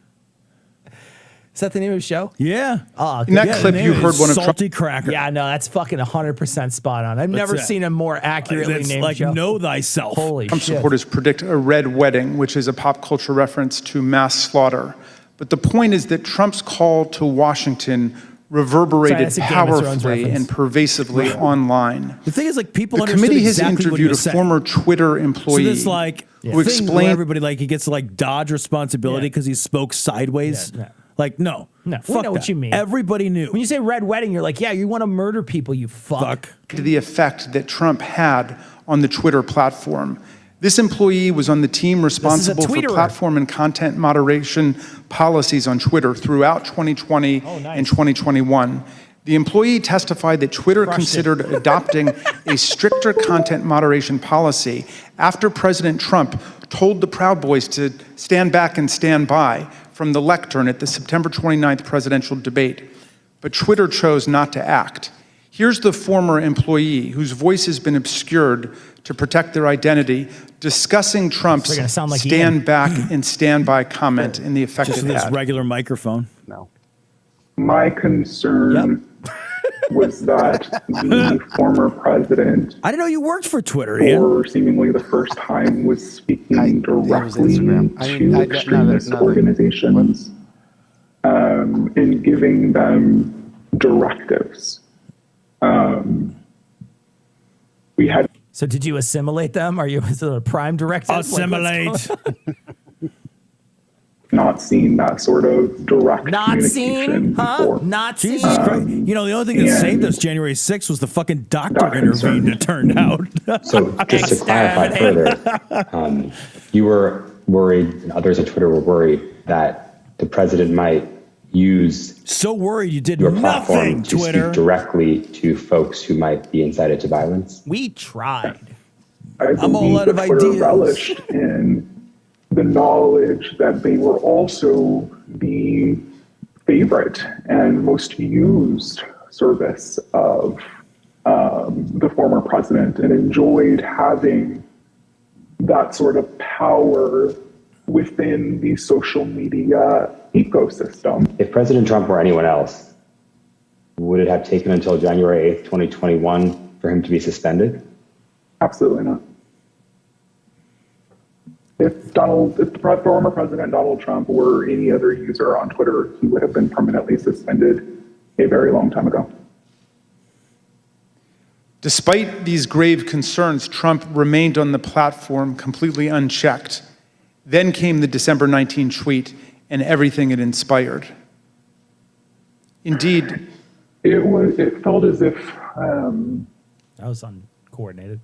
Is that the name of the show? Yeah. In that clip, you heard one of Salty Cracker. Yeah, no, that's fucking 100% spot on. I've never seen a more accurately named show. Know thyself. Holy Trump shit. supporters predict a red wedding, which is a pop culture reference to mass slaughter. But the point is that Trump's call to Washington reverberated powerfully and pervasively online. The thing is, people the committee has interviewed a former Twitter employee who explained everybody he gets to dodge responsibility because he spoke sideways. Like, no. No, fuck we know what that. you mean. Everybody knew. When you say red wedding, you're like, yeah, you want to murder people, you fuck. To the effect that Trump had on the Twitter platform. This employee was on the team responsible for platform and content moderation policies on Twitter throughout 2020 and 2021. The employee testified that Twitter considered adopting a stricter content moderation policy after President Trump told the Proud Boys to stand back and stand by from the lectern at the September 29th presidential debate. But Twitter chose not to act. Here's the former employee whose voice has been obscured to protect their identity, discussing Trump's stand back and stand by comment and the effect Just it this had. regular microphone. No. My concern was that the former president, I didn't know you worked for Twitter, Ian. for seemingly the first time, was speaking directly to extremist organizations and giving them directives. We had. So did you assimilate them? Are you is it a prime directive? Assimilate. Not seen that sort of direct Not seen, communication before. Not seen. Jesus Christ. You know, the only thing that saved us January 6th was the fucking doctor intervened, it turned out. So just to clarify further, you were worried, and others on Twitter were worried, that the president might use so worried you did your nothing, platform to Twitter. speak directly to folks who might be incited to violence. We tried. I'm all out of Twitter ideas. relished in the knowledge that they were also the favorite and most used service of the former president, and enjoyed having that sort of power within the social media ecosystem. If President Trump were anyone else, would it have taken until January 8th, 2021 for him to be suspended? Absolutely not. If the former president Donald Trump were any other user on Twitter, he would have been permanently suspended a very long time ago. Despite these grave concerns, Trump remained on the platform completely unchecked. Then came the December 19 tweet and everything it inspired. Indeed, it felt as if that was uncoordinated.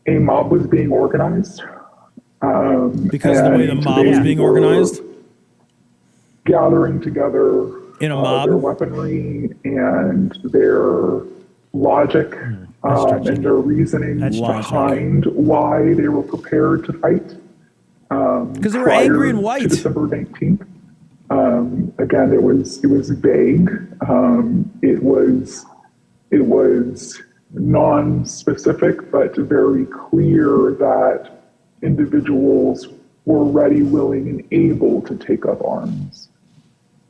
A mob was being organized. Because of the way the mob was being organized? Gathering together in a mob, their weaponry and their logic and their reasoning behind why they were prepared to fight. Because they were angry and white. To December 19th. Again, it was vague. It was non-specific, but very clear that individuals were ready, willing, and able to take up arms.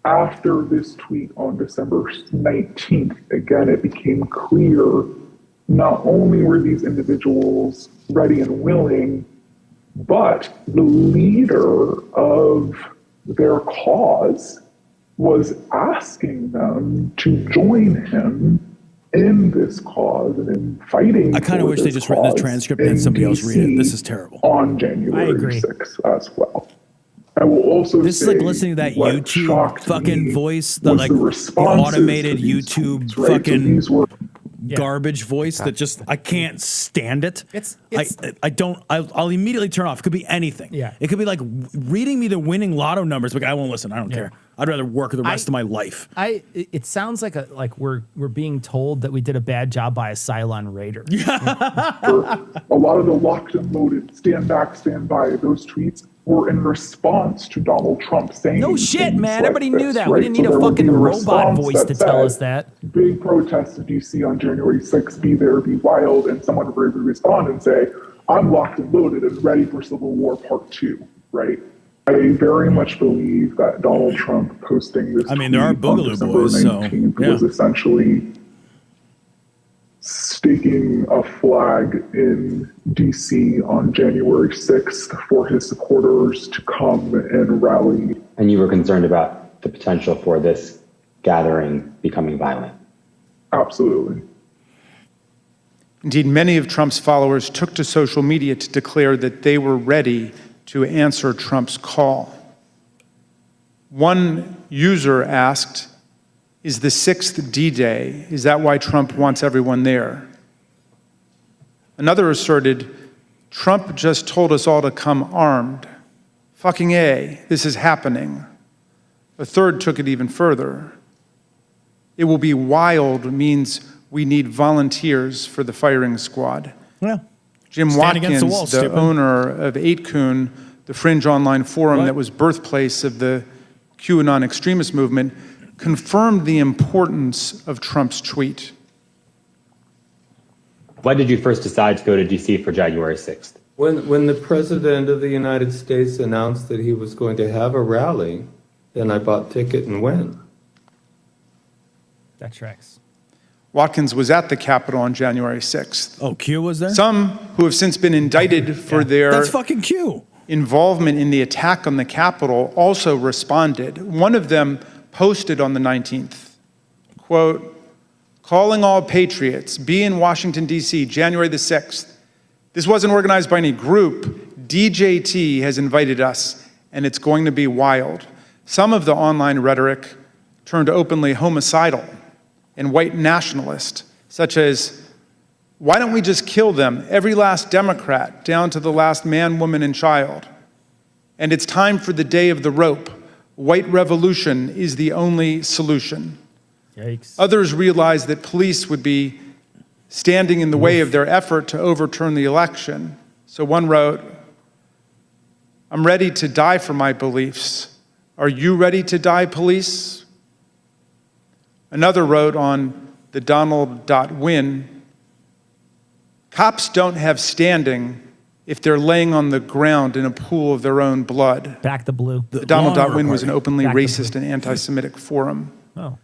After this tweet on December 19th, again, it became clear not only were these individuals ready and willing, but the leader of their cause was asking them to join him in this cause and in fighting. I kind of wish they just written the transcript and somebody else read it. This is terrible. On January 6th as well. I will also this is like listening to that YouTube fucking voice, the like the automated YouTube fucking garbage voice that just I can't stand it. I'll immediately turn off. It could be anything. Yeah. It could be like reading me the winning lotto numbers. Like I won't listen. I don't care. I'd rather work the rest of my life. It sounds like we're being told that we did a bad job by a Cylon Raider. A lot of the locked and loaded, stand back, stand by, those tweets were in response to Donald Trump saying no shit, man. Like everybody knew that. Right? We didn't need a fucking robot voice to tell us that. Big protests that you see on January 6th, be there, be wild, and someone would respond and say, I'm locked and loaded and ready for Civil War Part 2, right? I very much believe that Donald Trump posting this there are Boogaloo Boys, so was essentially staking a flag in DC on January 6th for his supporters to come and rally. And you were concerned about the potential for this gathering becoming violent? Absolutely. Indeed, many of Trump's followers took to social media to declare that they were ready to answer Trump's call. One user asked, is the 6th D-Day? Is that why Trump wants everyone there? Another asserted, Trump just told us all to come armed. Fucking A, this is happening. A third took it even further. It will be wild means we need volunteers for the firing squad. Yeah. Jim Stand against Watkins, the wall, the owner of 8kun, the fringe online forum Right. that was birthplace of the QAnon extremist movement, confirmed the importance of Trump's tweet. Why did you first decide to go to D.C. for January 6th? When the President of the United States announced that he was going to have a rally, then I bought ticket and went. That tracks. Watkins was at the Capitol on January 6th. Oh, Q was there? Some who have since been indicted for their That's fucking Q. involvement in the attack on the Capitol also responded. One of them posted on the 19th, quote, calling all patriots, be in Washington, D.C., January the 6th. This wasn't organized by any group. DJT has invited us, and it's going to be wild. Some of the online rhetoric turned openly homicidal and white nationalist, such as, why don't we just kill them, every last Democrat, down to the last man, woman, and child? And it's time for the day of the rope. White revolution is the only solution. Yikes. Others realized that police would be standing in the way of their effort to overturn the election. So one wrote, I'm ready to die for my beliefs. Are you ready to die, police? Another wrote on the Donald.win, cops don't have standing if they're laying on the ground in a pool of their own blood. Back the blue. The Donald.win was an openly racist and anti-Semitic forum. Oh.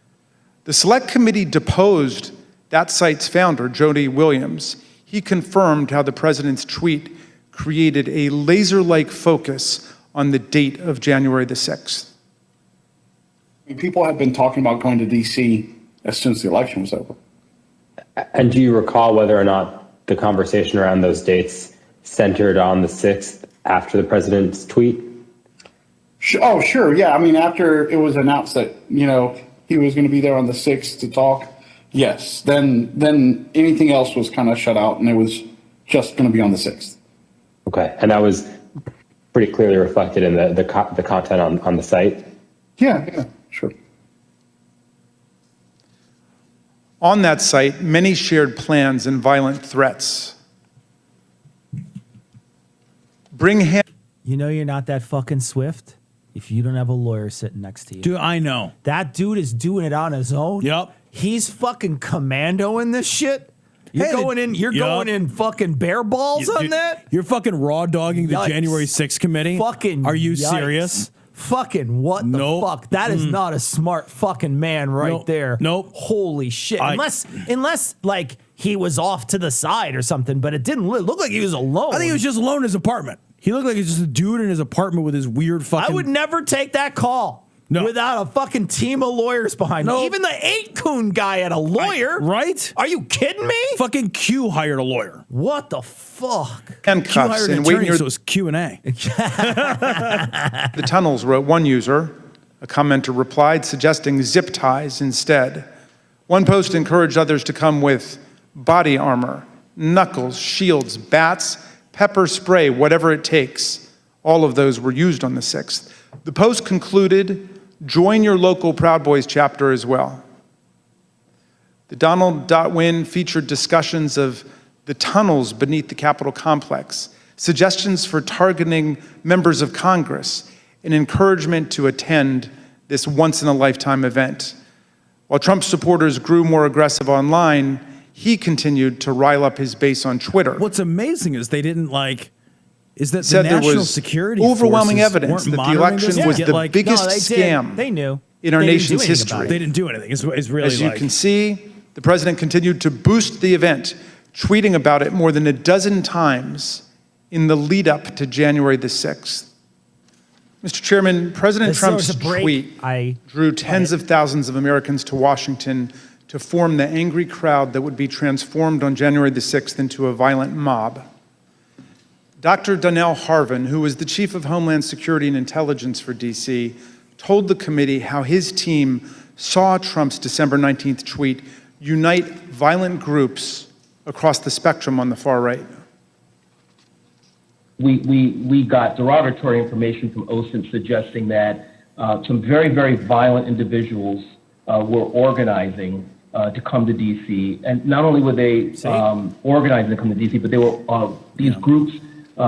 The Select Committee deposed that site's founder, Jody Williams. He confirmed how the president's tweet created a laser-like focus on the date of January the 6th. People have been talking about going to D.C. as soon as the election was over. And do you recall whether or not the conversation around those dates centered on the 6th after the president's tweet? Oh, sure. Yeah. I mean, after it was announced that, he was going to be there on the 6th to talk, yes. Then anything else was kind of shut out, and it was just going to be on the 6th. Okay. And that was pretty clearly reflected in the content on the site? Yeah, sure. On that site, many shared plans and violent threats. Bring him. You know you're not that fucking swift if you don't have a lawyer sitting next to you. Dude, I know. That dude is doing it on his own. Yep. He's fucking commandoing this shit. You're Hey, going in fucking bare balls on that? You're fucking raw dogging the Yikes. January 6th committee? Fucking Are you yikes. serious? Fucking what the fuck? That is not a smart fucking man right there. Nope. Holy shit. Unless like he was off to the side or something, but it didn't look like he was alone. I think he was just alone in his apartment. He looked like he was just a dude in his apartment with his weird fucking... I would never take that call without a fucking team of lawyers behind me. Even the 8kun guy had a lawyer. Right? Are you kidding me? Fucking Q hired a lawyer. What the fuck? Handcuffs Q hired an and wait attorney, near so it was Q&A. the tunnels, wrote one user. A commenter replied, suggesting zip ties instead. One post encouraged others to come with body armor, knuckles, shields, bats, pepper spray, whatever it takes. All of those were used on the 6th. The post concluded, join your local Proud Boys chapter as well. The Donald.win featured discussions of the tunnels beneath the Capitol complex, suggestions for targeting members of Congress, and encouragement to attend this once-in-a-lifetime event. While Trump supporters grew more aggressive online, he continued to rile up his base on Twitter. What's amazing is they didn't is that the Said there national was security overwhelming forces evidence weren't that the monitoring election this? was Get, the biggest scam They knew. in our They didn't do nation's anything about history. it. They didn't do anything. It's really As you can see, the president continued to boost the event, tweeting about it more than a dozen times in the lead up to January the 6th. Mr. Chairman, President Trump's tweet drew tens of thousands of Americans to Washington to form the angry crowd that would be transformed on January the 6th into a violent mob. Dr. Donnell Harvin, who was the chief of Homeland Security and Intelligence for D.C., told the committee how his team saw Trump's December 19th tweet unite violent groups across the spectrum on the far right. We got derogatory information from OSINT suggesting that some very, very violent individuals were organizing to come to D.C. And not only were they organizing to come to D.C., but they were these groups,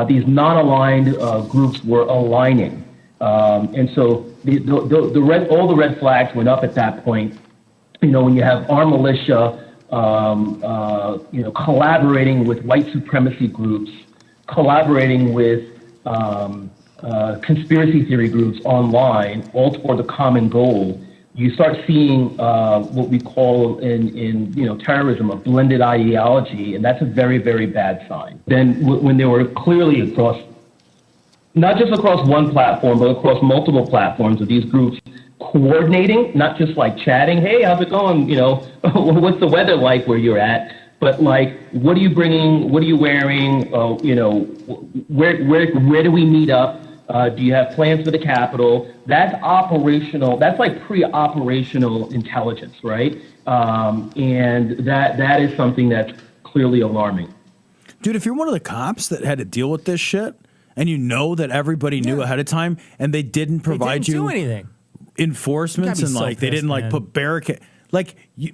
these non-aligned groups were aligning. And so all the red flags went up at that point. You know, when you have armed militia, collaborating with white supremacy groups, collaborating with conspiracy theory groups online, all toward the common goal, you start seeing what we call in terrorism a blended ideology, and that's a very, very bad sign. Then when they were clearly across, not just across one platform, but across multiple platforms of these groups coordinating, not just like chatting, hey, how's it going? You know, what's the weather like where you're at? But like, what are you bringing? What are you wearing? Where do we meet up? Do you have plans for the Capitol? That's operational. That's like pre-operational intelligence, right? And that is something that's clearly alarming. Dude, if you're one of the cops that had to deal with this shit, and you know that everybody knew ahead of time, and they didn't provide you do anything. Enforcements, and like they didn't like put barricade, like you.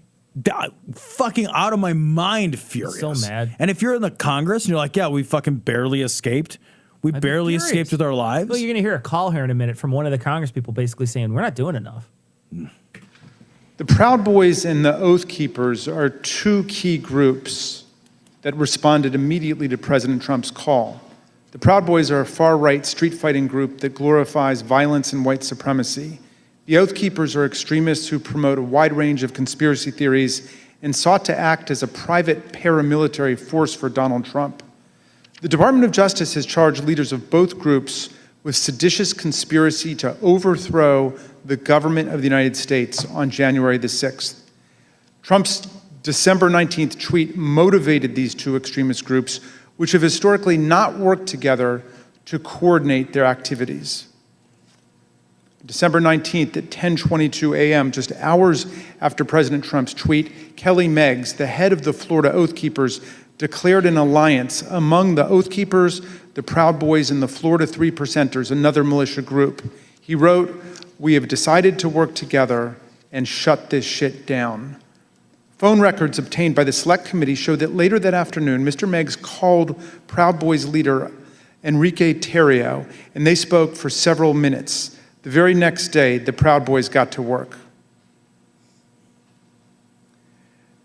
Fucking out of my mind furious. So mad. And if you're in the Congress and you're like, yeah, we fucking barely escaped. We barely escaped with our lives. Well, you're going to hear a call here in a minute from one of the Congress people basically saying, we're not doing enough. The Proud Boys and the Oath Keepers are two key groups that responded immediately to President Trump's call. The Proud Boys are a far-right street-fighting group that glorifies violence and white supremacy. The Oath Keepers are extremists who promote a wide range of conspiracy theories and sought to act as a private paramilitary force for Donald Trump. The Department of Justice has charged leaders of both groups with seditious conspiracy to overthrow the government of the United States on January the 6th. Trump's December 19th tweet motivated these two extremist groups, which have historically not worked together, to coordinate their activities. December 19th at 10:22 a.m., just hours after President Trump's tweet, Kelly Meggs, the head of the Florida Oath Keepers, declared an alliance among the Oath Keepers, the Proud Boys, and the Florida Three Percenters, another militia group. He wrote, "We have decided to work together and shut this shit down." Phone records obtained by the Select Committee show that later that afternoon, Mr. Meggs called Proud Boys leader Enrique Tarrio, and they spoke for several minutes. The very next day, the Proud Boys got to work.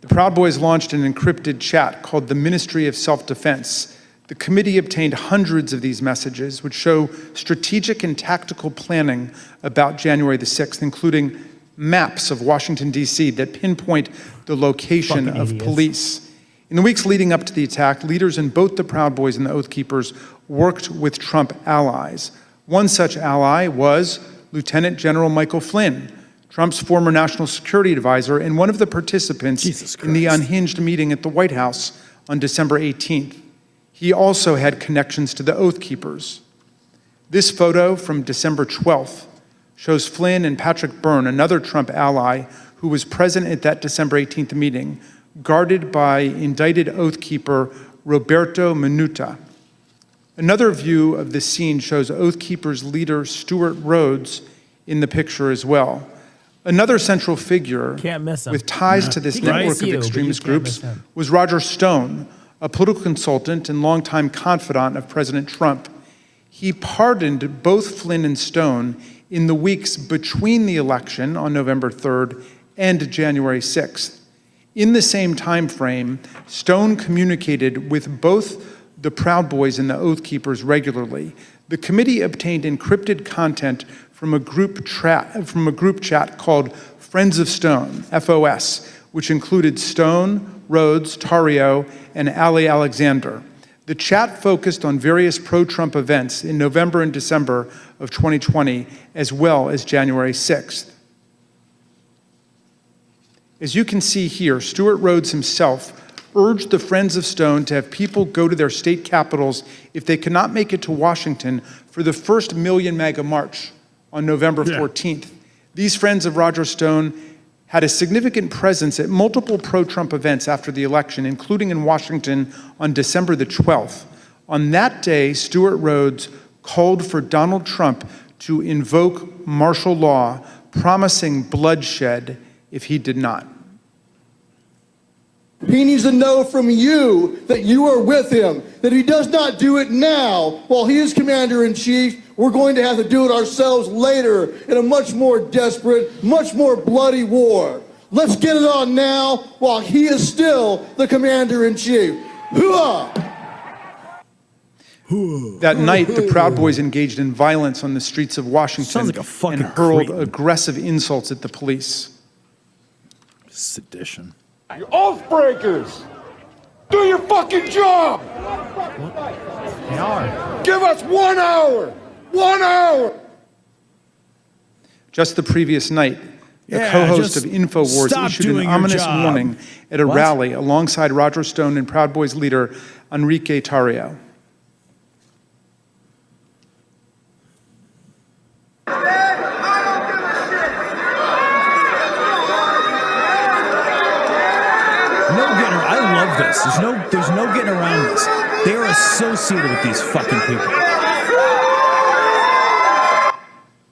The Proud Boys launched an encrypted chat called the Ministry of Self-Defense. The committee obtained hundreds of these messages, which show strategic and tactical planning about January the 6th, including maps of Washington, D.C. that pinpoint the location of police. In the weeks leading up to the attack, leaders in both the Proud Boys and the Oath Keepers worked with Trump allies. One such ally was Lieutenant General Michael Flynn, Trump's former national security advisor and one of the participants in the unhinged meeting at the White House on December 18th. He also had connections to the Oath Keepers. This photo from December 12th shows Flynn and Patrick Byrne, another Trump ally who was present at that December 18th meeting, guarded by indicted Oath Keeper Roberto Minuta. Another view of the scene shows Oath Keepers leader Stuart Rhodes in the picture as well. Another central figure with ties to this network of extremist groups was Roger Stone, a political consultant and longtime confidant of President Trump. He pardoned both Flynn and Stone in the weeks between the election on November 3rd and January 6th. In the same time frame, Stone communicated with both the Proud Boys and the Oath Keepers regularly. The committee obtained encrypted content from a group chat called Friends of Stone, FOS, which included Stone, Rhodes, Tarrio, and Ali Alexander. The chat focused on various pro-Trump events in November and December of 2020, as well as January 6th. As you can see here, Stuart Rhodes himself urged the Friends of Stone to have people go to their state capitals if they cannot make it to Washington for the first Million MAGA March on November 14th. These friends of Roger Stone had a significant presence at multiple pro-Trump events after the election, including in Washington on December the 12th. On that day, Stuart Rhodes called for Donald Trump to invoke martial law, promising bloodshed if he did not. He needs to know from you that you are with him, that he does not do it now while he is commander-in-chief. We're going to have to do it ourselves later in a much more desperate, much more bloody war. Let's get it on now while he is still the commander-in-chief. Hooah! That night, the Proud Boys engaged in violence on the streets of Washington and hurled aggressive insults at the police. Sedition. You oath breakers! Do your fucking job! They are. Give us 1 hour! 1 hour! Just the previous night, the co-host of InfoWars issued an ominous warning at a rally alongside Roger Stone and Proud Boys leader Enrique Tarrio. I love this. There's no getting around this. They are associated with these fucking people.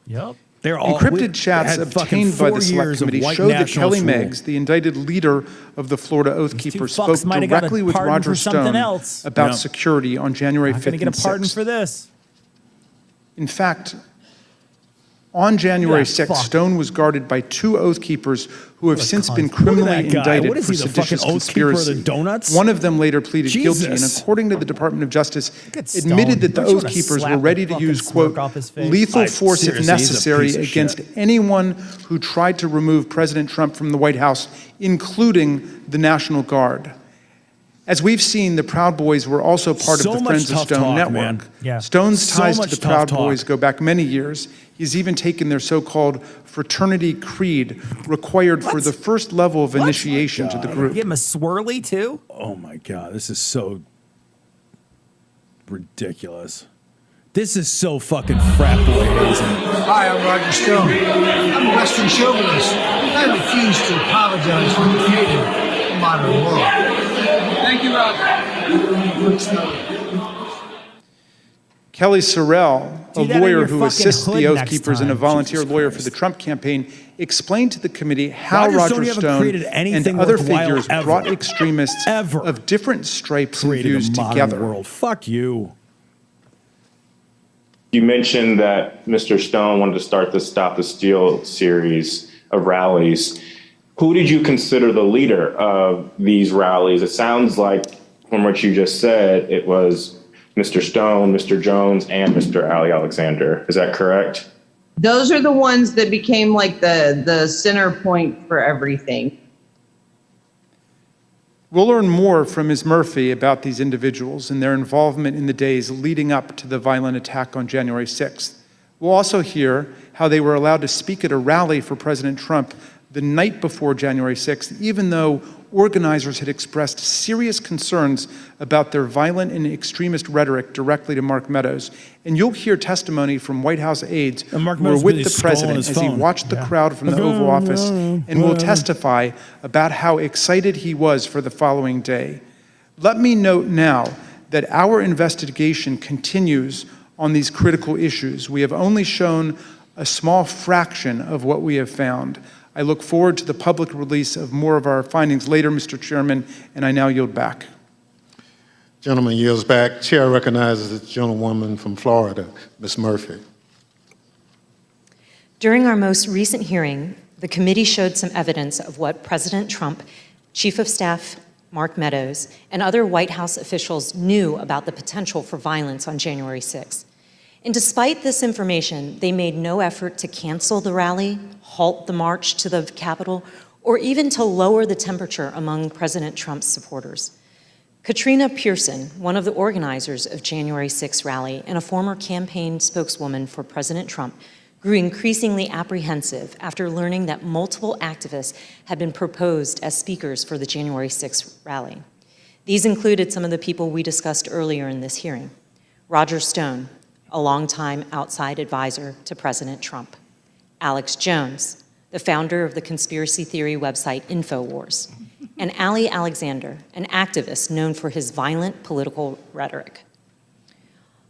Yep. They're all encrypted chats obtained by the Select Committee showed that Kelly Meggs, the indicted leader of the Florida Oath Keepers, spoke directly with Roger Stone about security on January 5th and 6th. I'm going to get a pardon for this. In fact, on January 6th, Stone was guarded by 2 Oath Keepers who have since been criminally indicted for seditious conspiracy. One of them later pleaded guilty, and according to the Department of Justice, admitted that the Oath Keepers were ready to use, quote, lethal force if necessary against anyone who tried to remove President Trump from the White House, including the National Guard. As we've seen, the Proud Boys were also part of the Friends of Stone network. Stone's ties to the Proud Boys go back many years. He's even taken their so-called fraternity creed required for the first level of initiation to the group. Give him a swirly too? Oh my God, this is so ridiculous. This is so fucking frat boy hazing. Hi, I'm Roger Stone. I'm a Western chauvinist. I refuse to apologize for creating a modern world. Thank you, Roger. Kelly Sorrell, a lawyer who assists the Oath Keepers and a volunteer lawyer for the Trump campaign, explained to the committee how Roger Stone and other figures brought extremists of different stripes and views together. Fuck you. You mentioned that Mr. Stone wanted to start the Stop the Steal series of rallies. Who did you consider the leader of these rallies? It sounds like, from what you just said, it was Mr. Stone, Mr. Jones, and Mr. Ali Alexander. Is that correct? Those are the ones that became like the center point for everything. We'll learn more from Ms. Murphy about these individuals and their involvement in the days leading up to the violent attack on January 6th. We'll also hear how they were allowed to speak at a rally for President Trump the night before January 6th, even though organizers had expressed serious concerns about their violent and extremist rhetoric directly to Mark Meadows. And you'll hear testimony from White House aides who were with the president as he watched the crowd from the Oval Office and will testify about how excited he was for the following day. Let me note now that our investigation continues on these critical issues. We have only shown a small fraction of what we have found. I look forward to the public release of more of our findings later, Mr. Chairman, and I now yield back. Gentleman yields back. Chair recognizes the gentlewoman from Florida, Ms. Murphy. During our most recent hearing, the committee showed some evidence of what President Trump, Chief of Staff Mark Meadows, and other White House officials knew about the potential for violence on January 6th. And despite this information, they made no effort to cancel the rally, halt the march to the Capitol, or even to lower the temperature among President Trump's supporters. Katrina Pearson, one of the organizers of January 6th rally and a former campaign spokeswoman for President Trump, grew increasingly apprehensive after learning that multiple activists had been proposed as speakers for the January 6th rally. These included some of the people we discussed earlier in this hearing: Roger Stone, a longtime outside advisor to President Trump. Alex Jones, the founder of the conspiracy theory website InfoWars, and Ali Alexander, an activist known for his violent political rhetoric.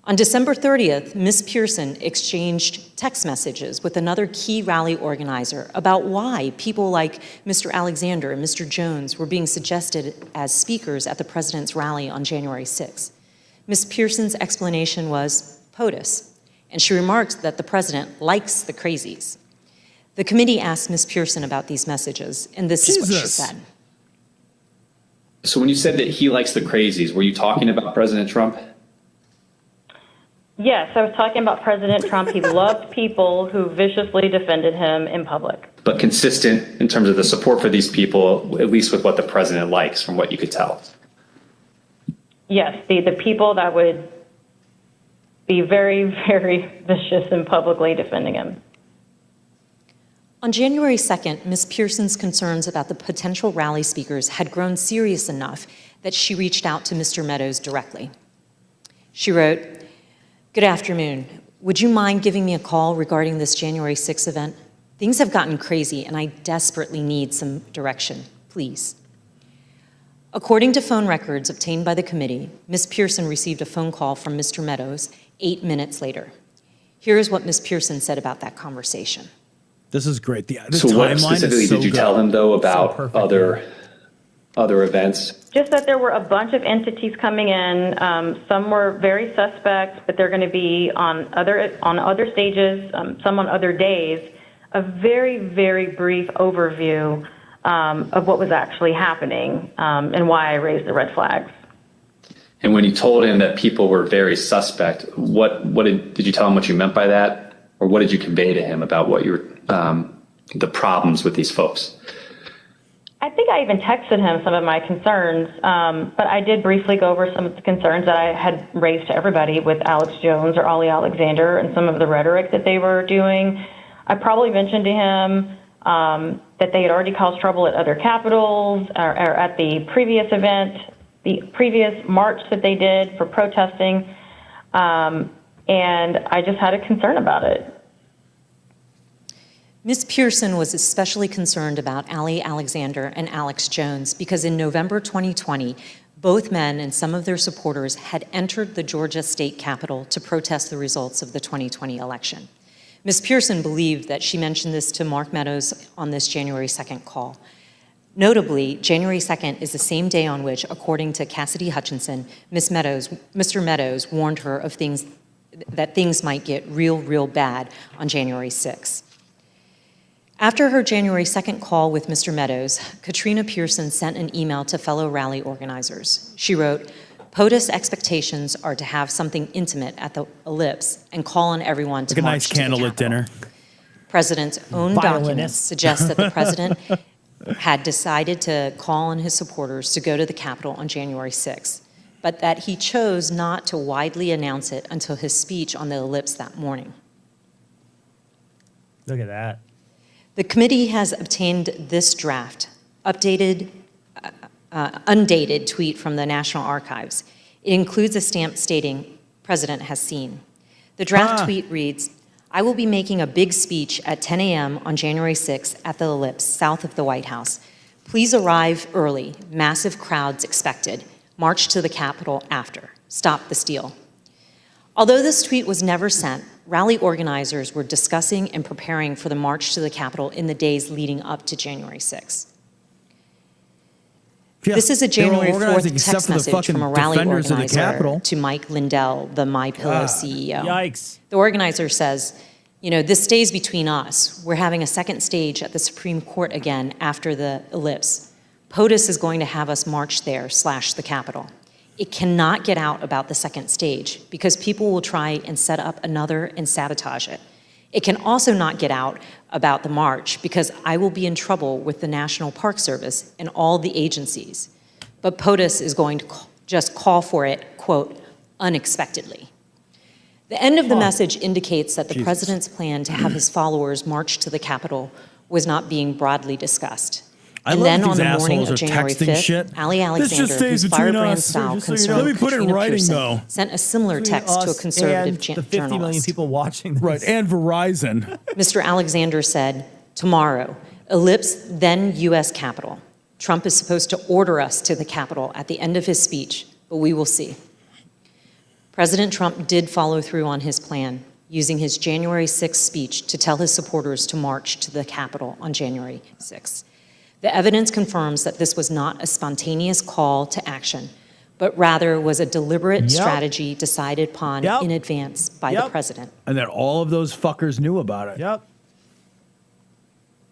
On December 30th, Ms. Pearson exchanged text messages with another key rally organizer about why people like Mr. Alexander and Mr. Jones were being suggested as speakers at the president's rally on January 6th. Ms. Pearson's explanation was POTUS, and she remarked that the president likes the crazies. The committee asked Ms. Pearson about these messages, and this is what she said. So when you said that he likes the crazies, were you talking about President Trump? Yes, I was talking about President Trump. He loved people who viciously defended him in public. But consistent in terms of the support for these people, at least with what the president likes, from what you could tell. Yes, the people that would be very, very vicious and publicly defending him. On January 2nd, Ms. Pearson's concerns about the potential rally speakers had grown serious enough that she reached out to Mr. Meadows directly. She wrote, "Good afternoon. Would you mind giving me a call regarding this January 6th event? Things have gotten crazy and I desperately need some direction, please." According to phone records obtained by the committee, Ms. Pearson received a phone call from Mr. Meadows 8 minutes later. Here is what Ms. Pearson said about that conversation. This is great. The So what timeline specifically is so did you good. tell him, though, about other events? Just that there were a bunch of entities coming in. Some were very suspect, but they're going to be on other stages, some on other days. A very, very brief overview of what was actually happening and why I raised the red flags. And when you told him that people were very suspect, what did you tell him what you meant by that? Or what did you convey to him about what your the problems with these folks? I think I even texted him some of my concerns, but I did briefly go over some of the concerns that I had raised to everybody with Alex Jones or Ali Alexander and some of the rhetoric that they were doing. I probably mentioned to him that they had already caused trouble at other capitals or at the previous event, the previous march that they did for protesting, and I just had a concern about it. Ms. Pearson was especially concerned about Ali Alexander and Alex Jones because in November 2020, both men and some of their supporters had entered the Georgia state capitol to protest the results of the 2020 election. Ms. Pearson believed that she mentioned this to Mark Meadows on this January 2nd call. Notably, January 2nd is the same day on which, according to Cassidy Hutchinson, Mr. Meadows warned her of that things might get real bad on January 6th. After her January 2nd call with Mr. Meadows, Katrina Pearson sent an email to fellow rally organizers. She wrote, "POTUS expectations are to have something intimate at the Ellipse and call on everyone to Like a march nice to the candlelit dinner. President's own documents Violinist. suggest that the president had decided to call on his supporters to go to the Capitol on January 6th, but that he chose not to widely announce it until his speech on the Ellipse that morning." Look at that. The committee has obtained this draft, undated tweet from the National Archives. It includes a stamp stating, "President has seen." The draft tweet reads, "I will be making a big speech at 10 a.m. on January 6th at the Ellipse, south of the White House. Please arrive early. Massive crowds expected. March to the Capitol after. Stop the steal." Although this tweet was never sent, rally organizers were discussing and preparing for the march to the Capitol in the days leading up to January 6th. Yeah, This is a January 4th except text for the message fucking from a rally defenders of the organizer Capitol. to Mike Lindell, the MyPillow CEO. Yikes. The organizer says, "This stays between us. We're having a second stage at the Supreme Court again after the Ellipse. POTUS is going to have us march there / the Capitol. It cannot get out about the second stage because people will try and set up another and sabotage it. It can also not get out about the march because I will be in trouble with the National Park Service and all the agencies. But POTUS is going to just call for it, quote, unexpectedly." The end of the message indicates that the president's plan to have his followers march to the Capitol was not being broadly discussed. And then on the morning of January 5th, Ali Alexander, whose firebrand style concerned Katrina Pearson, sent a similar text to a conservative the 50 million journalist. people watching this. Right, and Verizon. Mr. Alexander said, tomorrow, Ellipse, then U.S. Capitol. Trump is supposed to order us to the Capitol at the end of his speech, but we will see. President Trump did follow through on his plan, using his January 6th speech to tell his supporters to march to the Capitol on January 6th. The evidence confirms that this was not a spontaneous call to action, but rather was a deliberate strategy decided upon in advance by the president. And that all of those fuckers knew about it. Yep.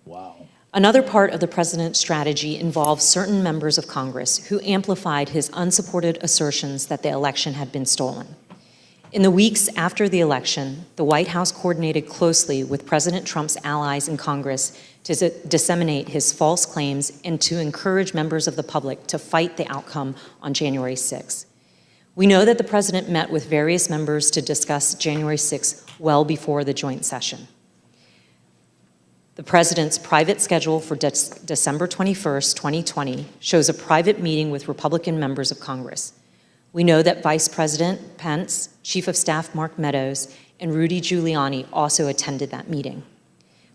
Wow. Another part of the president's strategy involves certain members of Congress who amplified his unsupported assertions that the election had been stolen. In the weeks after the election, the White House coordinated closely with President Trump's allies in Congress to disseminate his false claims and to encourage members of the public to fight the outcome on January 6th. We know that the president met with various members to discuss January 6th well before the joint session. The president's private schedule for December 21st, 2020 shows a private meeting with Republican members of Congress. We know that Vice President Pence, Chief of Staff Mark Meadows, and Rudy Giuliani also attended that meeting.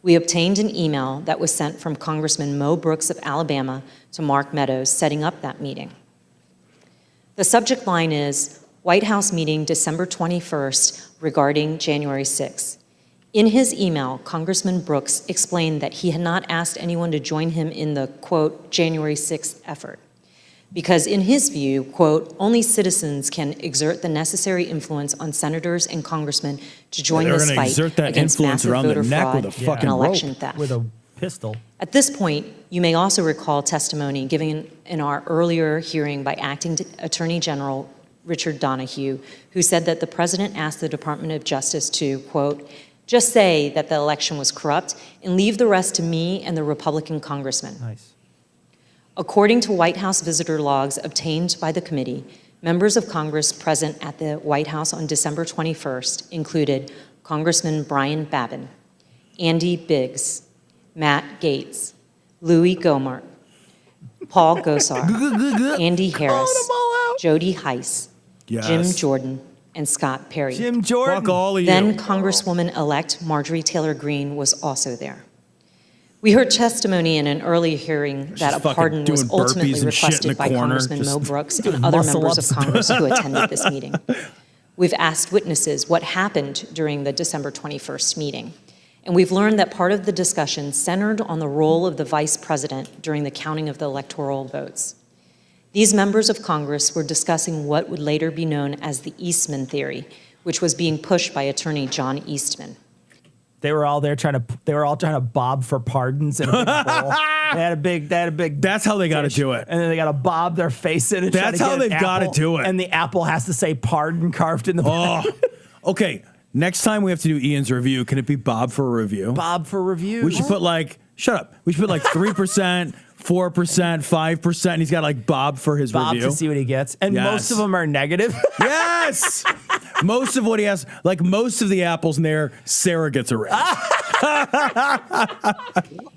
We obtained an email that was sent from Congressman Mo Brooks of Alabama to Mark Meadows setting up that meeting. The subject line is White House meeting December 21st regarding January 6th. In his email, Congressman Brooks explained that he had not asked anyone to join him in the, quote, January 6th effort, because in his view, quote, only citizens can exert the necessary influence on senators and congressmen to join this fight against massive voter fraud and election theft. With a pistol. At this point, you may also recall testimony given in our earlier hearing by Acting Attorney General Richard Donahue, who said that the president asked the Department of Justice to, quote, just say that the election was corrupt and leave the rest to me and the Republican congressman. Nice. According to White House visitor logs obtained by the committee, members of Congress present at the White House on December 21st included Congressman Brian Babin, Andy Biggs, Matt Gaetz, Louis Gohmert, Paul Gosar, Andy Harris, Jody Heiss, Jim Jordan, and Scott Perry. Jim Jordan. Fuck all of you. Then Congresswoman-elect Marjorie Taylor Greene was also there. We heard testimony in an early hearing that a pardon was ultimately requested by Congressman Mo Brooks and other members of Congress who attended this meeting. We've asked witnesses what happened during the December 21st meeting, and we've learned that part of the discussion centered on the role of the vice president during the counting of the electoral votes. These members of Congress were discussing what would later be known as the Eastman theory, which was being pushed by attorney John Eastman. They were all trying to bob for pardons in a big bowl. They had a big. That's how they got to do it. And then they got to bob their face in it. That's how they've got to do it. And the apple has to say pardon carved in the back. Okay. Next time we have to do Ian's review, can it be Bob for a review? Bob for review. We should put shut up. We should put 3%, 4%, 5%. And he's got Bob for his review. Bob to see what he gets. And most of them are negative. Yes. Most of what he has, most of the apples in there, Sarah gets a raise.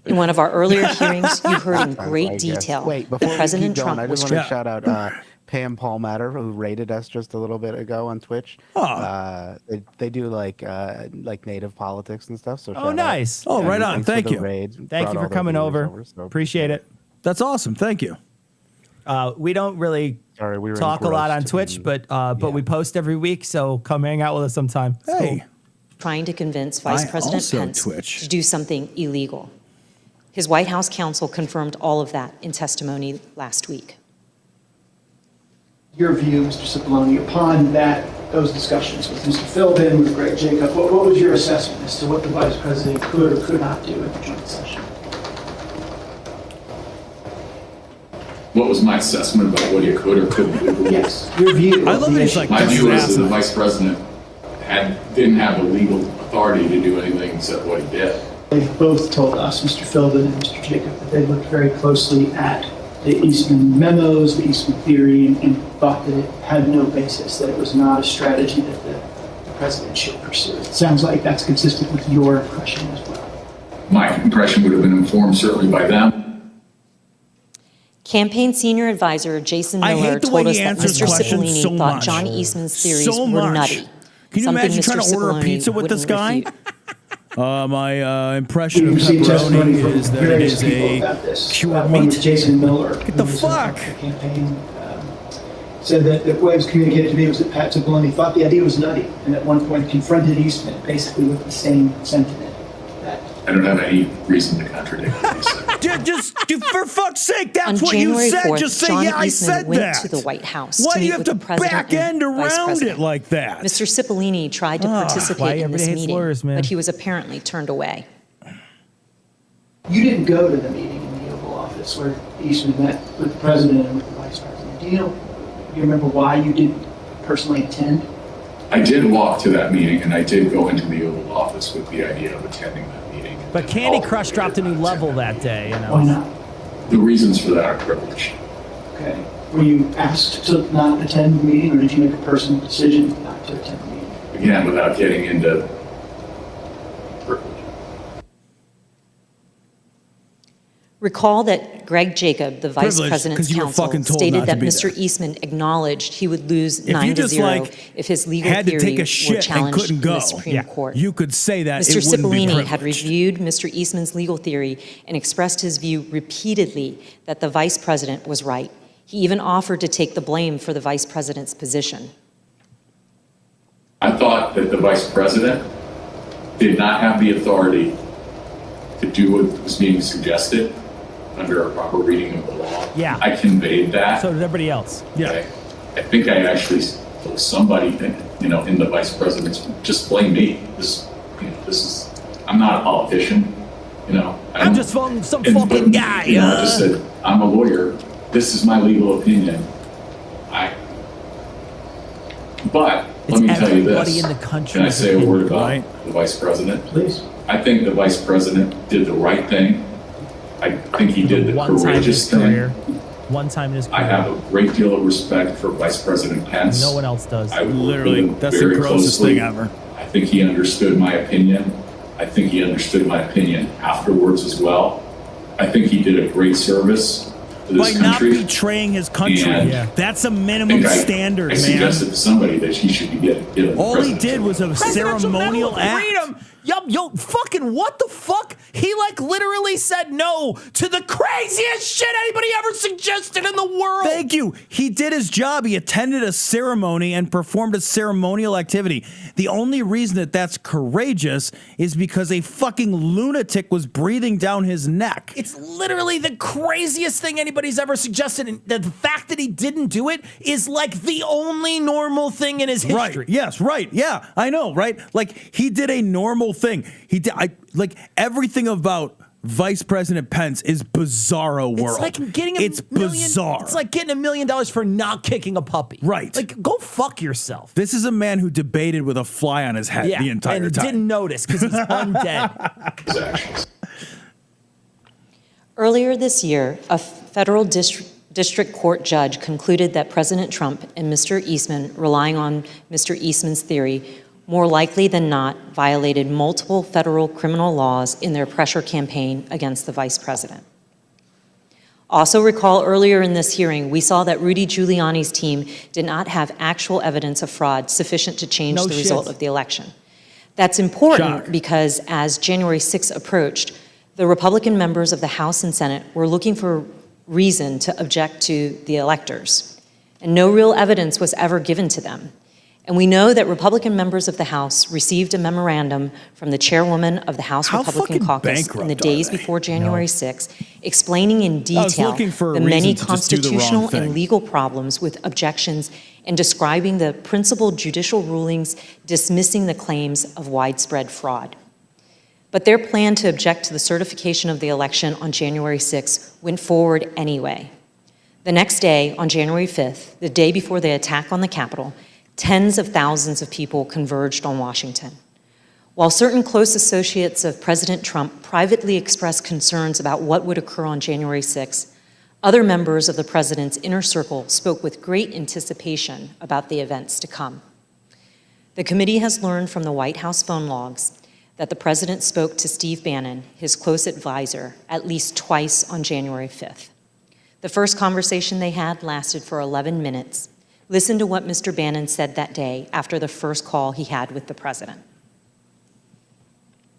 In one of our earlier hearings, you heard in great detail Wait, before President Trump Trump I was just want to shout out Pam Palmatter, who rated us just a little bit ago on Twitch. They do native politics and stuff. So nice. Oh, right on. Thank you. Thank you for coming over. Appreciate it. That's awesome. Thank you. We don't really talk a lot on Twitch, but we post every week, so come hang out with us sometime. It's cool. Trying to convince Vice President Pence to do something illegal. His White House counsel confirmed all of that in testimony last week. Your view, Mr. Cipollone, upon those discussions with Mr. Philbin, with Greg Jacob, what was your assessment as to what the Vice President could or could not do at the joint session? What was my assessment about what he could or couldn't do? Yes, your view. I love that he's my view is that the Vice President didn't have the legal authority to do anything except what he did. They've both told us, Mr. Philbin and Mr. Jacob, that they looked very closely at the Eastman memos, the Eastman theory, and thought that it had no basis, that it was not a strategy that the president should pursue. It sounds like that's consistent with your impression as well. My impression would have been informed certainly by them. Campaign senior advisor Jason I Miller hate the told way us he that answers Mr. questions Cipollini so thought much. John Eastman's theories So were much. nutty. Can you Something imagine Mr. trying to order a Cipolloni pizza with this wouldn't guy? refute. My impression of We've received testimony pepperoni from is that it various is people a about this. cured One meat. was Jason Miller. Get the who was fuck? in the campaign, said that the way it was communicated to me was that Pat Cipollone thought the idea was nutty, and at one point confronted Eastman basically with the same sentiment. I don't have any reason to contradict what he said. Just for fuck's sake, that's On what January you said. 4th, Just say, John yeah, I Eastman said went that. to the White House Why to do you meet have with to the president back and end vice around president. it like that? Mr. Cipollini tried to why participate in this everybody hates meeting, lawyers, man. but he was apparently turned away. You didn't go to the meeting in the Oval Office where Eastman met with the president and with the vice president. Do you remember why you didn't personally attend? I did walk to that meeting, and I did go into the Oval Office with the idea of attending that meeting. But Candy Crush dropped a new level that day. You know. Why not? The reasons for that are privilege. Okay. Were you asked to not attend the meeting, or did you make a personal decision not to attend the meeting? Again, without getting into privilege. Recall that Greg Jacob, the vice Privilege, president's 'cause you were counsel, fucking told stated not to that be Mr. there. Eastman acknowledged he would lose If you 9-0 just if his legal had to theory take a were shit and challenged couldn't in go, the Supreme Court. you could say that Mr. it wouldn't be Cipollini had privileged. reviewed Mr. Eastman's legal theory and expressed his view repeatedly that the vice president was right. He even offered to take the blame for the vice president's position. I thought that the vice president did not have the authority to do what was being suggested under a proper reading of the law. Yeah. I conveyed that. So did everybody else. Yeah. I think I actually told somebody that, in the vice president's, just blame me. This is, I'm not a politician, I'm just some fucking guy. I just said, I'm a lawyer. This is my legal opinion. But let me tell you everybody this. in the country. Can I say a word about the vice president? Please. I think the vice president did the right thing. I think he did the One time in courageous his thing. career. One time in his career. I have a great deal of respect for Vice President Pence. No one else does. I work with Literally, him that's the very grossest closely. thing ever. I think he understood my opinion. I think he understood my opinion afterwards as well. I think he did a great service to By this not country. betraying his country. And That's a I minimum think standard, I man. suggested to somebody that he should be given All he did was a Presidential ceremonial Medal of act. Freedom. Yo, fucking what the fuck? He literally said no to the craziest shit anybody ever suggested in the world. Thank you. He did his job. He attended a ceremony and performed a ceremonial activity. The only reason that that's courageous is because a fucking lunatic was breathing down his neck. It's literally the craziest thing anybody's ever suggested. And the fact that he didn't do it is like the only normal thing in his history. Right. Yes. Right. Yeah. I know. Right. Like he did a normal thing. He did. Like everything about Vice President Pence is bizarro world. It's like getting bizarre. It's like getting $1 million for not kicking a puppy. Right. Like go fuck yourself. This is a man who debated with a fly on his head the entire and time. didn't notice because he's undead. Earlier this year, a federal district court judge concluded that President Trump and Mr. Eastman, relying on Mr. Eastman's theory, more likely than not violated multiple federal criminal laws in their pressure campaign against the vice president. Also recall earlier in this hearing, we saw that Rudy Giuliani's team did not have actual evidence of fraud sufficient to change the result of the election. That's important because as January 6th approached, the Republican members of the House and Senate were looking for reason to object to the electors, and no real evidence was ever given to them. And we know that Republican members of the House received a memorandum from the chairwoman of the House Republican Caucus in the days before January 6th, explaining in detail the many constitutional and legal problems with objections and describing the principal judicial rulings dismissing the claims of widespread fraud. But their plan to object to the certification of the election on January 6th went forward anyway. The next day, on January 5th, the day before the attack on the Capitol, tens of thousands of people converged on Washington. While certain close associates of President Trump privately expressed concerns about what would occur on January 6th, other members of the president's inner circle spoke with great anticipation about the events to come. The committee has learned from the White House phone logs that the president spoke to Steve Bannon, his close advisor, at least twice on January 5th. The first conversation they had lasted for 11 minutes. Listen to what Mr. Bannon said that day after the first call he had with the president.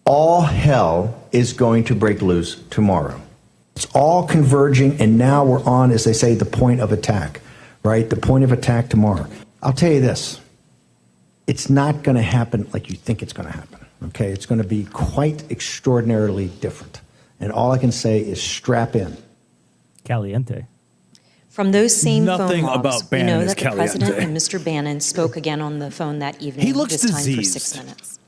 All hell is going to break loose tomorrow. It's all converging, and now we're on, as they say, the point of attack, right? The point of attack tomorrow. I'll tell you this. It's not going to happen like you think it's going to happen, okay? It's going to be quite extraordinarily different. And all I can say is strap in. Caliente. From those same Nothing phone logs, about we Bannon know is that the caliente. president and Mr. Bannon spoke again on the phone that evening, He looks this time for diseased. 6 minutes.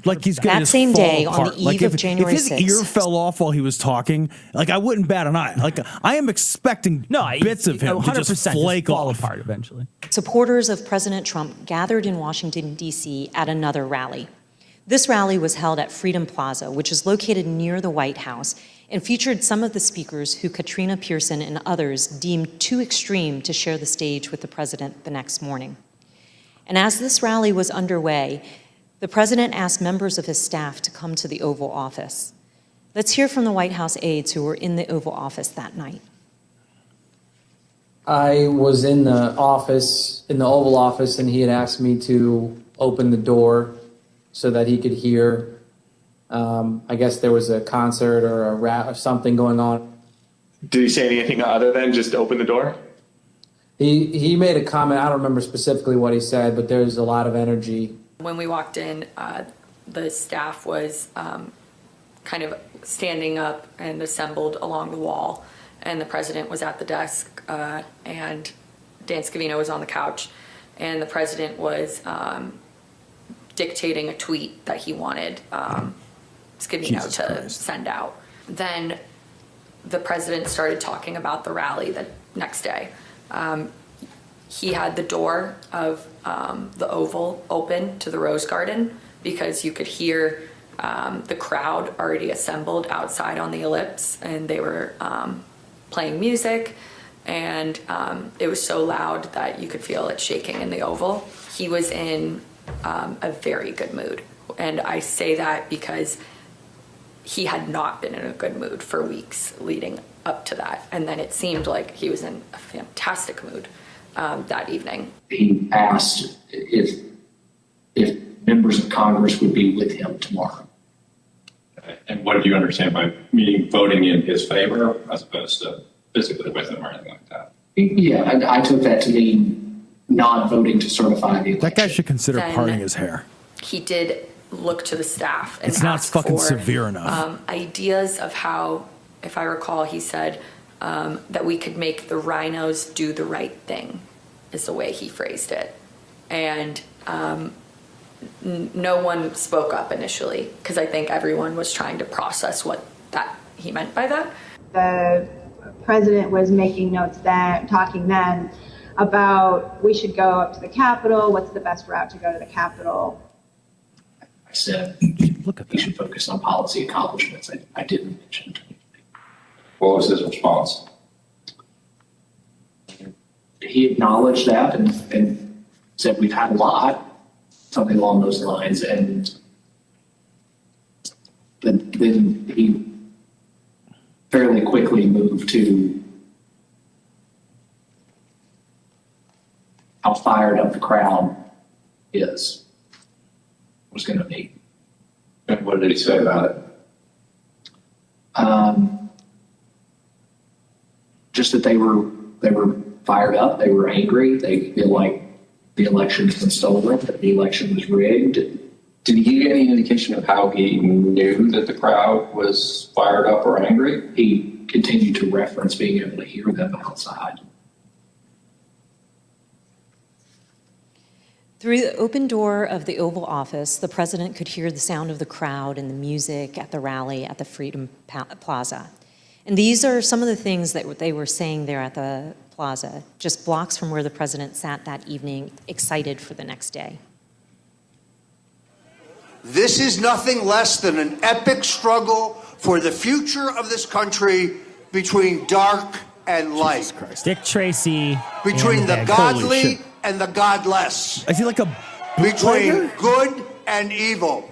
Like he's going to That same fall day, on the apart. eve Like of January if his 6th. ear fell off while he was talking, like I wouldn't bat an eye. Like I am expecting bits of him to just flake fall off. apart eventually. Supporters of President Trump gathered in Washington, D.C. at another rally. This rally was held at Freedom Plaza, which is located near the White House, and featured some of the speakers who Katrina Pearson and others deemed too extreme to share the stage with the president the next morning. And as this rally was underway, the president asked members of his staff to come to the Oval Office. Let's hear from the White House aides who were in the Oval Office that night. I was in the office, in the Oval Office, and he had asked me to open the door so that he could hear. I guess there was a concert or or something going on. Did he say anything other than just open the door? He made a comment. I don't remember specifically what he said, but there's a lot of energy. When we walked in, the staff was kind of standing up and assembled along the wall, and the president was at the desk, and Dan Scavino was on the couch, and the president was dictating a tweet that he wanted Scavino to send out. Then the president started talking about the rally the next day. He had the door of the Oval open to the Rose Garden because you could hear the crowd already assembled outside on the Ellipse, and they were playing music, and it was so loud that you could feel it shaking in the Oval. He was in a very good mood, and I say that because he had not been in a good mood for weeks leading up to that, and then it seemed like he was in a fantastic mood that evening. He asked if members of Congress would be with him tomorrow. And what did you understand by meaning voting in his favor as opposed to physically with him or anything like that? Yeah, I took that to mean not voting to certify the election. That guy should consider Then parting his hair. He did look to the staff and It's not ask fucking for, severe enough. ideas of how, if I recall, he said that we could make the rhinos do the right thing, is the way he phrased it. And no one spoke up initially because I think everyone was trying to process what that he meant by that. The president was making notes then, talking then about we should go up to the Capitol. What's the best route to go to the Capitol? I said, look at you should focus on policy accomplishments. I didn't mention it. What was his response? He acknowledged that and said we've had a lot, something along those lines. And then he fairly quickly moved to how fired up the crowd was going to be. And what did he say about it? Just that they were fired up, they were angry, they feel like the election has been stolen, that the election was rigged. Did he give any indication of how he knew that the crowd was fired up or angry? He continued to reference being able to hear them outside. Through the open door of the Oval Office, the president could hear the sound of the crowd and the music at the rally at the Freedom Plaza. And these are some of the things that they were saying there at the plaza, just blocks from where the president sat that evening, excited for the next day. This is nothing less than an epic struggle for the future of this country between dark and light. Dick Tracy. Between the godly and the godless. Is he like a between good and evil.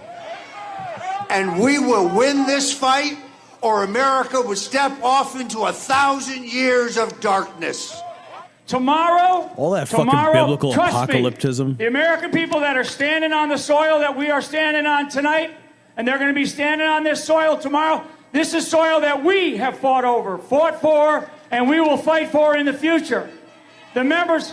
And we will win this fight or America would step off into 1,000 years of darkness. Tomorrow, all that fucking biblical apocalypticism. The American people that are standing on the soil that we are standing on tonight, and they're going to be standing on this soil tomorrow, this is soil that we have fought for, and we will fight for in the future. The members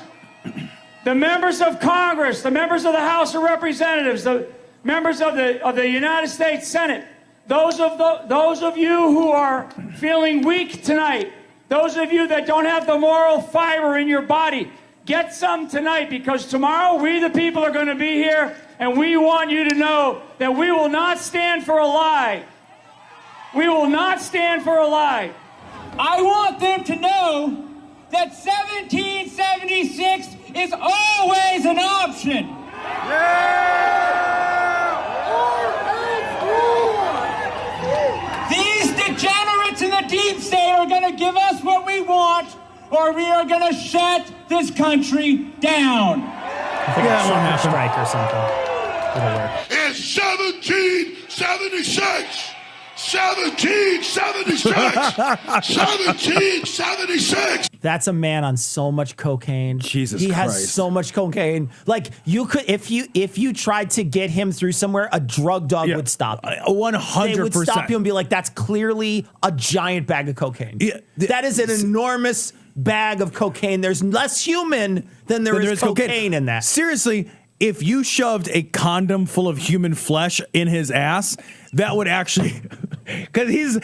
of Congress, the members of the House of Representatives, the members of the United States Senate, those of you who are feeling weak tonight, those of you that don't have the moral fiber in your body, get some tonight, because tomorrow we the people are going to be here, and we want you to know that we will not stand for a lie. We will not stand for a lie. I want them to know that 1776 is always an option. These degenerates in the deep state are going to give us what we want, or we are going to shut this country down. I think it's a strike or something. It'll work. It's 1776. 1776. 1776. That's a man on so much cocaine. Jesus He Christ. has so much cocaine. Like, you could, if you tried to get him through somewhere, a drug dog would stop you. 100%. They would stop you and be like, that's clearly a giant bag of cocaine. Yeah, that is an enormous bag of cocaine. There's less human than there is cocaine in that. Seriously, if you shoved a condom full of human flesh in his ass, that would actually, because he's.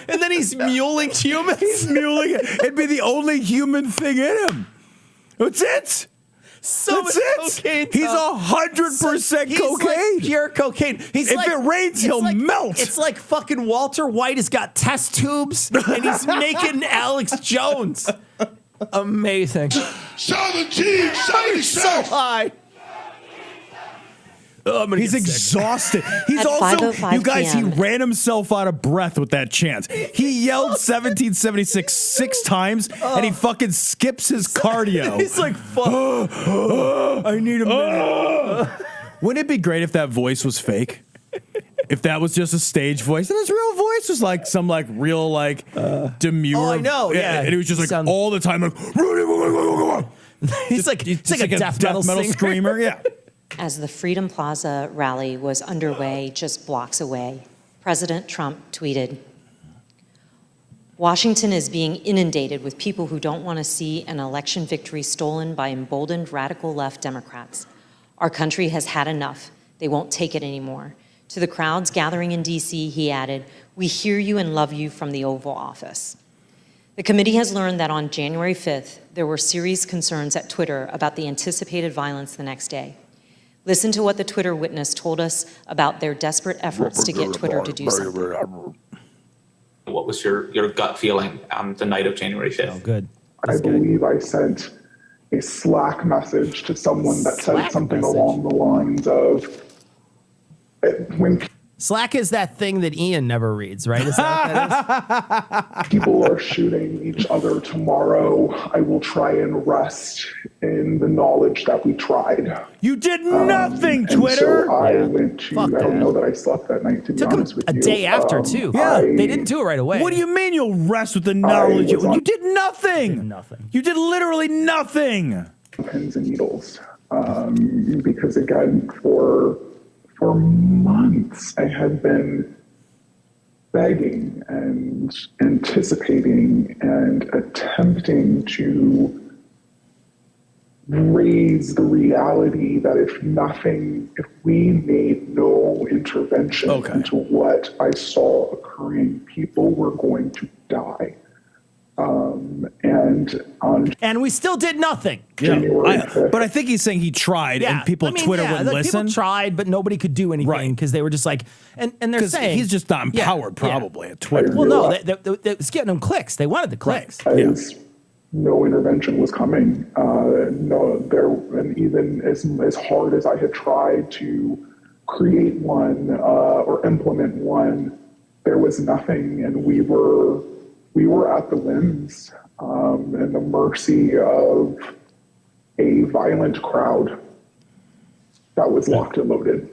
And then he's muling humans. He's muling it. It'd be the only human thing in him. That's it. So That's much it. cocaine. He's 100% He's cocaine. like pure cocaine. He's if like, it rains, he'll melt. It's like fucking Walter White has got test tubes and he's making Alex Jones. Amazing. 1776. So high. Oh, he's exhausted. He's At also, 5:05 you guys, he PM. ran himself out of breath with that chant. He yelled 1776 6 times and he fucking skips his cardio. He's like, fuck. I need a minute. Wouldn't it be great if that voice was fake? If that was just a stage voice, and his real voice was like some like real like demure. Oh, I know, yeah. And he was just like all the time like. He's like a death metal singer. screamer. Yeah. As the Freedom Plaza rally was underway just blocks away, President Trump tweeted, "Washington is being inundated with people who don't want to see an election victory stolen by emboldened radical left Democrats. Our country has had enough. They won't take it anymore." To the crowds gathering in D.C., he added, "We hear you and love you from the Oval Office." The committee has learned that on January 5th, there were serious concerns at Twitter about the anticipated violence the next day. Listen to what the Twitter witness told us about their desperate efforts to get Twitter to do something. What was your gut feeling on the night of January 5th? Oh, good. I believe I sent a Slack message to someone that said something along the lines of, when Slack is that thing that Ian never reads, right? Is that what that is? people are shooting each other tomorrow, I will try and rest in the knowledge that we tried. You did nothing, and Twitter. So I went to, I don't know that I slept that night, to be honest with you. A day after, too. Yeah. They didn't do it right away. What do you mean you'll rest with the knowledge? You did nothing. You did literally nothing. Pins and needles. Because again, for months, I had been begging and anticipating and attempting to raise the reality that if we made no intervention into what I saw occurring, people were going to die. And we still did nothing. But I think he's saying he tried, and people at Twitter wouldn't listen. People tried, but nobody could do anything because they were just like, and they're 'Cause saying he's just not empowered, probably at Twitter. Well, no, it's getting them clicks. They wanted the clicks. No intervention was coming. And even as hard as I had tried to create one or implement one, there was nothing, and we were we were at the whims and the mercy of a violent crowd that was locked and loaded.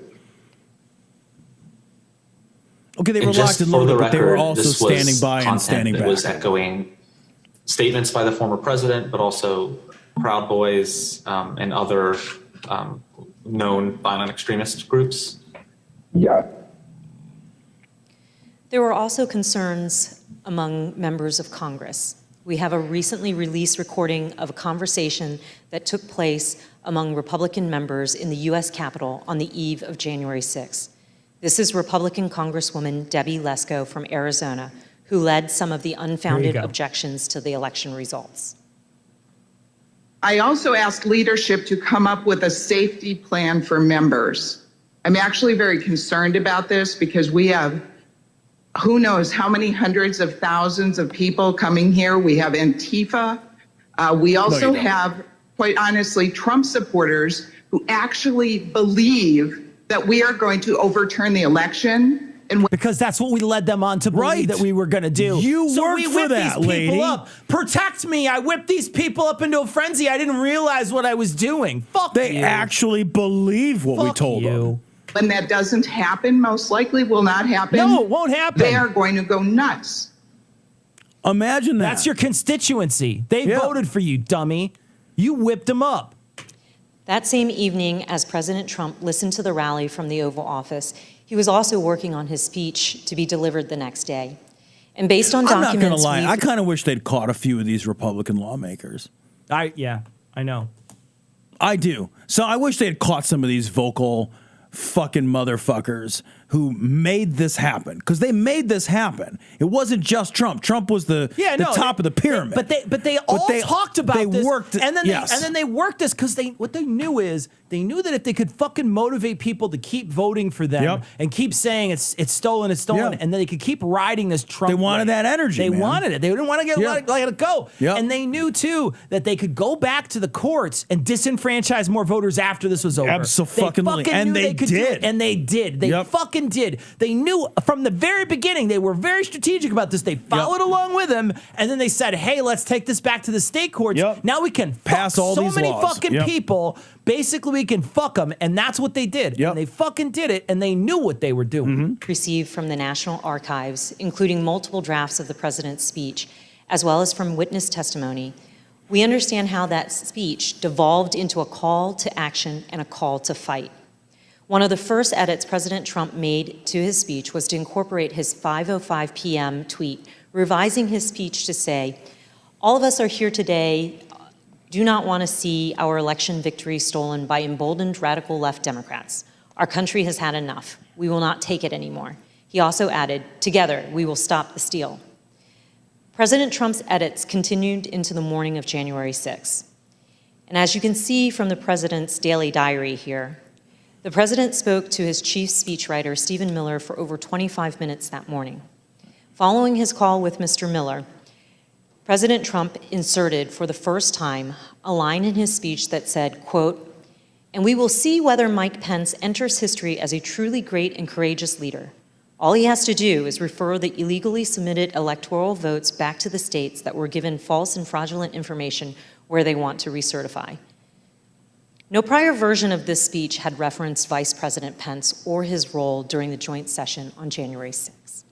Okay, they were just locked and for loaded, the but they were record, also this was standing by and content standing that back. was echoing statements by the former president, but also Proud Boys and other known violent extremist groups. Yeah. There were also concerns among members of Congress. We have a recently released recording of a conversation that took place among Republican members in the U.S. Capitol on the eve of January 6th. This is Republican Congresswoman Debbie Lesko from Arizona, who led some of the unfounded objections to the election results. I also asked leadership to come up with a safety plan for members. I'm actually very concerned about this because we have who knows how many hundreds of thousands of people coming here. We have Antifa. We also have, quite honestly, Trump supporters who actually believe that we are going to overturn the election. And because that's what we led them on to believe that we were going to do. You so worked we for whipped that, these people lady. up. Protect me. I whipped these people up into a frenzy. I didn't realize what I was doing. Fuck They you. actually believe what we Fuck told them. when that doesn't happen, most likely will not happen. No, it won't happen. They are going to go nuts. Imagine that. That's your constituency. They voted for you, dummy. You whipped them up. That same evening, as President Trump listened to the rally from the Oval Office, he was also working on his speech to be delivered the next day. And based on I'm not documents, going to lie. we've- I kind of wish they'd caught a few of these Republican lawmakers. I know. I do. So I wish they had caught some of these vocal fucking motherfuckers who made this happen, because they made this happen. It wasn't just Trump. Trump was the top of the pyramid. But they all talked about they this. worked, and then yes. they worked this because what they knew is they knew that if they could fucking motivate people to keep voting for them and keep saying it's stolen, and then they could keep riding this Trump. They wanted that energy. They man. wanted it. They didn't want to let it go. Yep. And they knew too that they could go back to the courts and disenfranchise more voters after this was over. Abso-fucking-lutely. And knew they could do did. it, and they did. They fucking did. They knew from the very beginning. They were very strategic about this. They followed along with him, and then they said, "Hey, let's take this back to the state courts. Now we can Pass fuck all so these many laws." fucking people. Basically, we can fuck them." And that's what they did. And they fucking did it, and they knew what they were doing. Received from the National Archives, including multiple drafts of the president's speech, as well as from witness testimony, we understand how that speech devolved into a call to action and a call to fight. One of the first edits President Trump made to his speech was to incorporate his 5:05 p.m. tweet, revising his speech to say, "All of us are here today, do not want to see our election victory stolen by emboldened radical left Democrats. Our country has had enough. We will not take it anymore." He also added, "Together, we will stop the steal." President Trump's edits continued into the morning of January 6th. And as you can see from the president's daily diary here, the president spoke to his chief speechwriter, Stephen Miller, for over 25 minutes that morning. Following his call with Mr. Miller, President Trump inserted for the first time a line in his speech that said, quote, "And we will see whether Mike Pence enters history as a truly great and courageous leader. All he has to do is refer the illegally submitted electoral votes back to the states that were given false and fraudulent information where they want to recertify." No prior version of this speech had referenced Vice President Pence or his role during the joint session on January 6th.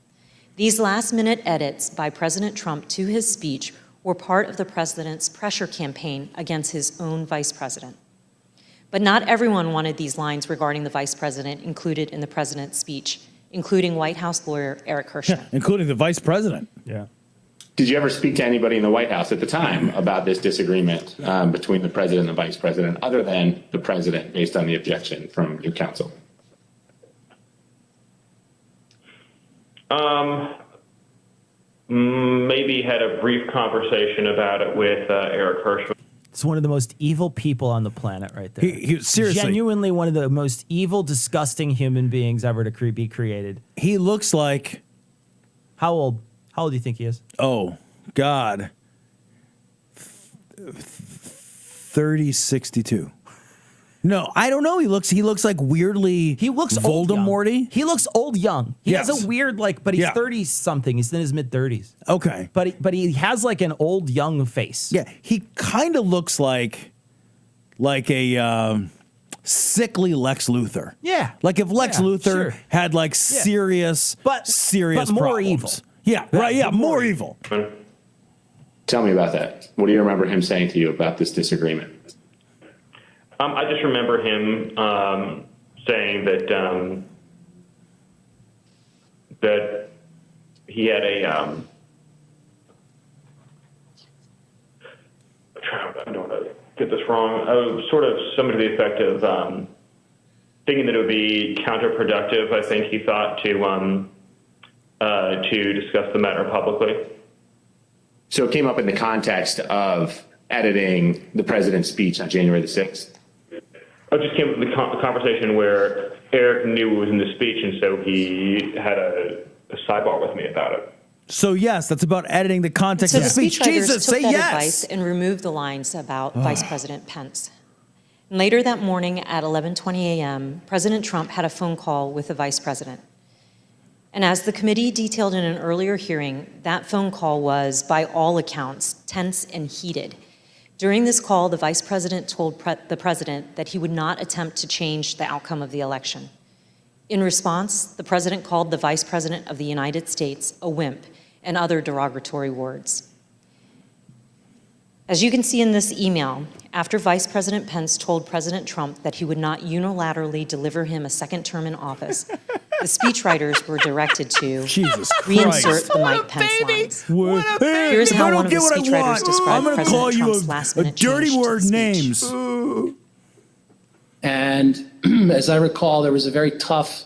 These last-minute edits by President Trump to his speech were part of the president's pressure campaign against his own vice president. But not everyone wanted these lines regarding the vice president included in the president's speech, including White House lawyer Eric Herschel. Including the vice president. Yeah. Did you ever speak to anybody in the White House at the time about this disagreement between the president and the vice president, other than the president, based on the objection from your counsel? Maybe had a brief conversation about it with Eric Herschel. It's one of the most evil people on the planet right there. He seriously. Genuinely one of the most evil, disgusting human beings ever to be created. He looks like... How old do you think he is? Oh, God. 3062. No, I don't know. He looks like weirdly. He looks Voldemort-y. He looks old young. He has a weird but he's 30 something. He's in his mid 30s. Okay, but he has like an old young face. Yeah, he kind of looks like a sickly Lex Luthor. Yeah, like if Lex Luthor had like serious but more problems. evil. Yeah, right. Yeah, more evil. Tell me about that. What do you remember him saying to you about this disagreement? I just remember him saying that that he had a I don't want to get this wrong. Sort of something to the effect of thinking that it would be counterproductive. I think he thought to discuss the matter publicly. So it came up in the context of editing the president's speech on January the 6th. It just came up with the conversation where Eric knew it was in the speech, and so he had a sidebar with me about it. So yes, that's about editing the context So of the the speech. speechwriters Jesus, took say that yes. advice and removed the lines about Vice President Pence. And later that morning at 11:20 a.m., President Trump had a phone call with the vice president. And as the committee detailed in an earlier hearing, that phone call was, by all accounts, tense and heated. During this call, the vice president told the president that he would not attempt to change the outcome of the election. In response, the president called the vice president of the United States a wimp and other derogatory words. As you can see in this email, after Vice President Pence told President Trump that he would not unilaterally deliver him a second term in office, the speechwriters were directed to reinsert the Mike Pence lines. Here's how one of the speechwriters described President Trump's last-minute change to the speech. And as I recall, there was a very tough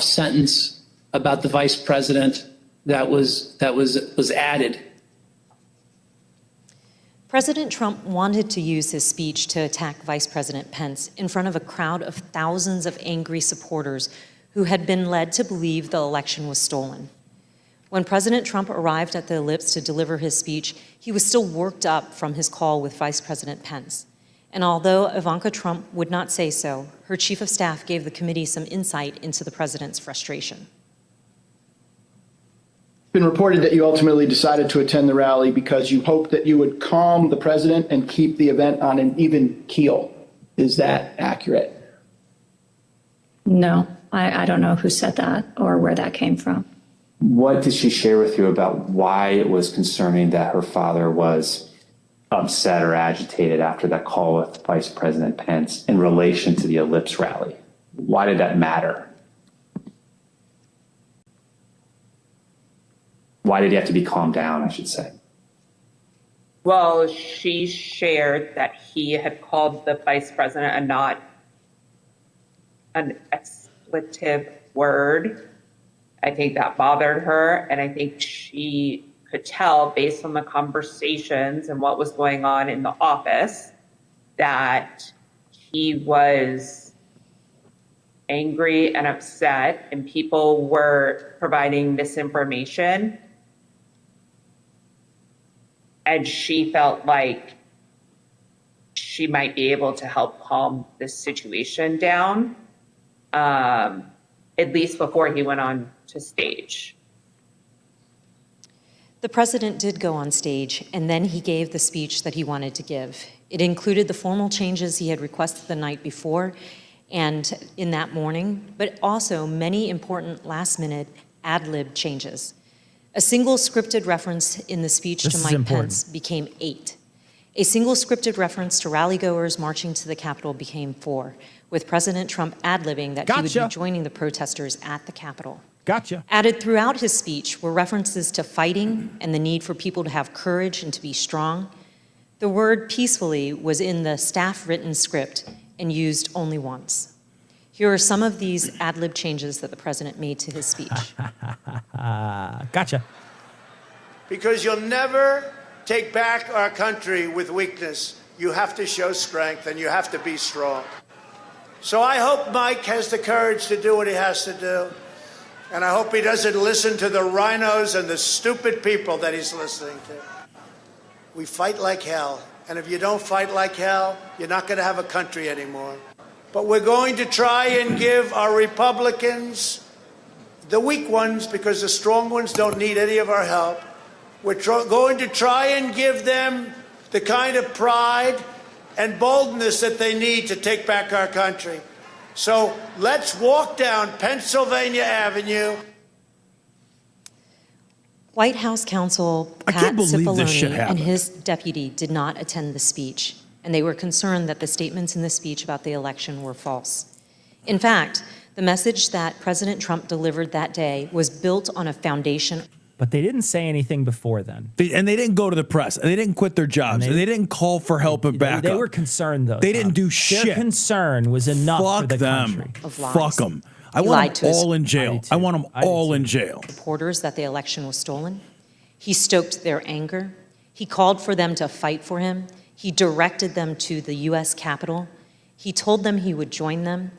sentence about the vice president that was added. President Trump wanted to use his speech to attack Vice President Pence in front of a crowd of thousands of angry supporters who had been led to believe the election was stolen. When President Trump arrived at the Ellipse to deliver his speech, he was still worked up from his call with Vice President Pence. And although Ivanka Trump would not say so, her chief of staff gave the committee some insight into the president's frustration. It's been reported that you ultimately decided to attend the rally because you hoped that you would calm the president and keep the event on an even keel. Is that accurate? No, I don't know who said that or where that came from. What did she share with you about why it was concerning that her father was upset or agitated after that call with Vice President Pence in relation to the Ellipse rally? Why did that matter? Why did he have to be calmed down, I should say? Well, she shared that he had called the vice president a not an expletive word. I think that bothered her, and I think she could tell based on the conversations and what was going on in the office that he was angry and upset, and people were providing misinformation. And she felt like she might be able to help calm this situation down, at least before he went on to stage. The president did go on stage, and then he gave the speech that he wanted to give. It included the formal changes he had requested the night before and in that morning, but also many important last-minute ad-lib changes. A single scripted reference in the speech to Mike Pence became 8. A single scripted reference to rallygoers marching to the Capitol became 4, with President Trump ad-libbing that he would be joining the protesters at the Capitol. Gotcha. Added throughout his speech were references to fighting and the need for people to have courage and to be strong. The word peacefully was in the staff-written script and used only once. Here are some of these ad-lib changes that the president made to his speech. Gotcha. Because you'll never take back our country with weakness. You have to show strength and you have to be strong. So I hope Mike has the courage to do what he has to do. And I hope he doesn't listen to the rhinos and the stupid people that he's listening to. We fight like hell, And if you don't fight like hell, you're not going to have a country anymore. But we're going to try and give our Republicans, the weak ones, because the strong ones don't need any of our help, we're going to try and give them the kind of pride and boldness that they need to take back our country. So let's walk down Pennsylvania Avenue. White House counsel Pat Cipollone and his deputy did not attend the speech, and they were concerned that the statements in the speech about the election were false. In fact, the message that President Trump delivered that day was built on a foundation. But they didn't say anything before then. And they didn't go to the press, and they didn't quit their jobs, and they didn't call for help and backup. They were concerned, though. They didn't do shit. Their concern was enough for the country. Fuck them. I want them all in jail. I want them all in jail. Reporters that the election was stolen. He stoked their anger. He called for them to fight for him. He directed them to the U.S. Capitol. He told them he would join them.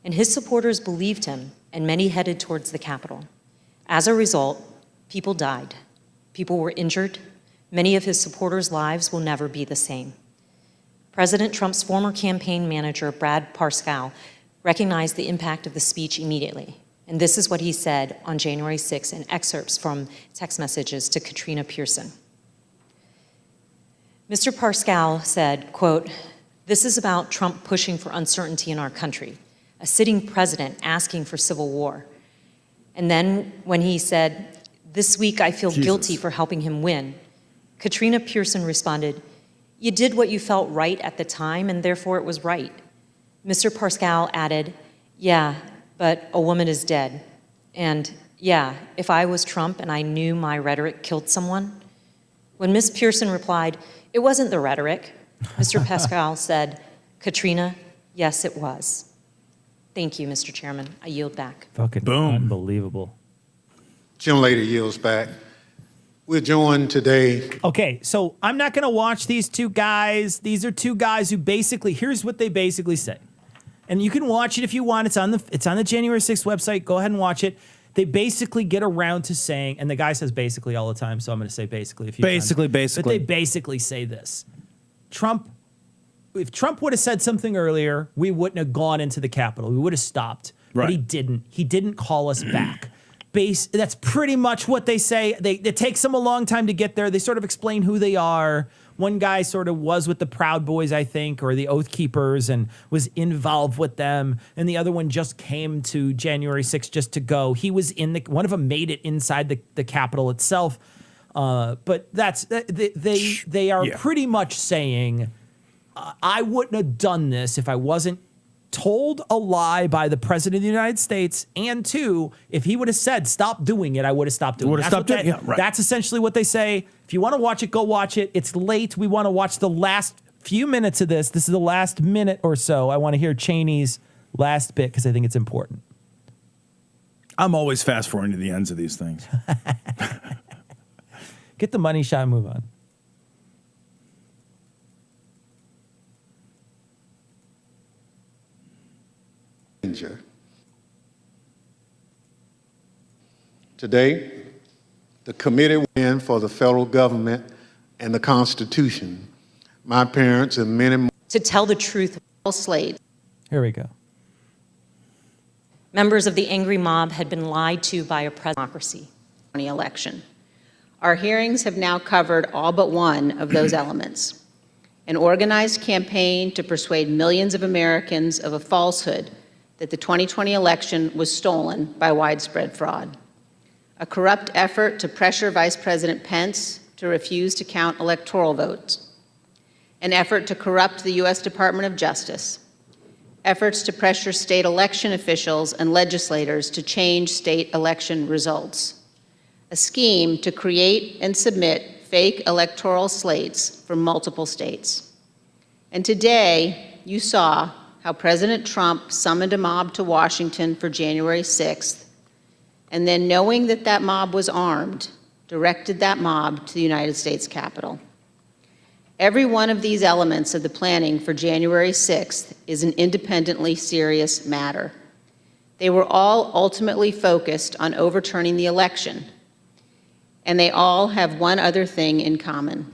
And his supporters believed him, and many headed towards the Capitol. As a result, people died. People were injured. Many of his supporters' lives will never be the same. President Trump's former campaign manager, Brad Parscale, recognized the impact of the speech immediately. And this is what he said on January 6 in excerpts from text messages to Katrina Pearson. Mr. Parscale said, quote, "This is about Trump pushing for uncertainty in our country, a sitting president asking for civil war." And then when he said, "This week I feel guilty for helping him win," Katrina Pearson responded, "You did what you felt right at the time, and therefore it was right." Mr. Parscale added, "Yeah, but a woman is dead. And yeah, if I was Trump and I knew my rhetoric killed someone." When Ms. Pearson replied, "It wasn't the rhetoric," Mr. Parscale said, "Katrina, yes, it was." Thank you, Mr. Chairman. I yield back. Fucking boom. Unbelievable. Gentlelady yields back. We're joined today. Okay, so I'm not going to watch these two guys. These are two guys who basically, here's what they basically say. And you can watch it if you want. It's on the January 6th website. Go ahead and watch it. They basically get around to saying, and the guy says basically all the time, so I'm going to say basically a few times. But they basically say this. If Trump would have said something earlier, we wouldn't have gone into the Capitol. We would have stopped. Right. But he didn't. He didn't call us back. That's pretty much what they say. It takes them a long time to get there. They sort of explain who they are. One guy sort of was with the Proud Boys, I think, or the Oath Keepers, and was involved with them. And the other one just came to January 6th just to go. He was one of them made it inside the Capitol itself. But they are pretty much saying, I wouldn't have done this if I wasn't told a lie by the president of the United States, and two, if he would have said stop doing it, I would have stopped doing it. That's essentially what they say. If you want to watch it, go watch it. It's late. We want to watch the last few minutes of this. This is the last minute or so. I want to hear Cheney's last bit because I think it's important. I'm always fast forwarding to the ends of these things. Get the money shot and move on. Today, the committee win for the federal government and the Constitution. My parents and many more. To tell the truth, slaves. Here we go. Members of the angry mob had been lied to by a democracy. Election. Our hearings have now covered all but one of those elements. An organized campaign to persuade millions of Americans of a falsehood that the 2020 election was stolen by widespread fraud. A corrupt effort to pressure Vice President Pence to refuse to count electoral votes. An effort to corrupt the U.S. Department of Justice. Efforts to pressure state election officials and legislators to change state election results. A scheme to create and submit fake electoral slates for multiple states. And today, you saw how President Trump summoned a mob to Washington for January 6th, and then knowing that that mob was armed, directed that mob to the United States Capitol. Every one of these elements of the planning for January 6th is an independently serious matter. They were all ultimately focused on overturning the election, and they all have one other thing in common.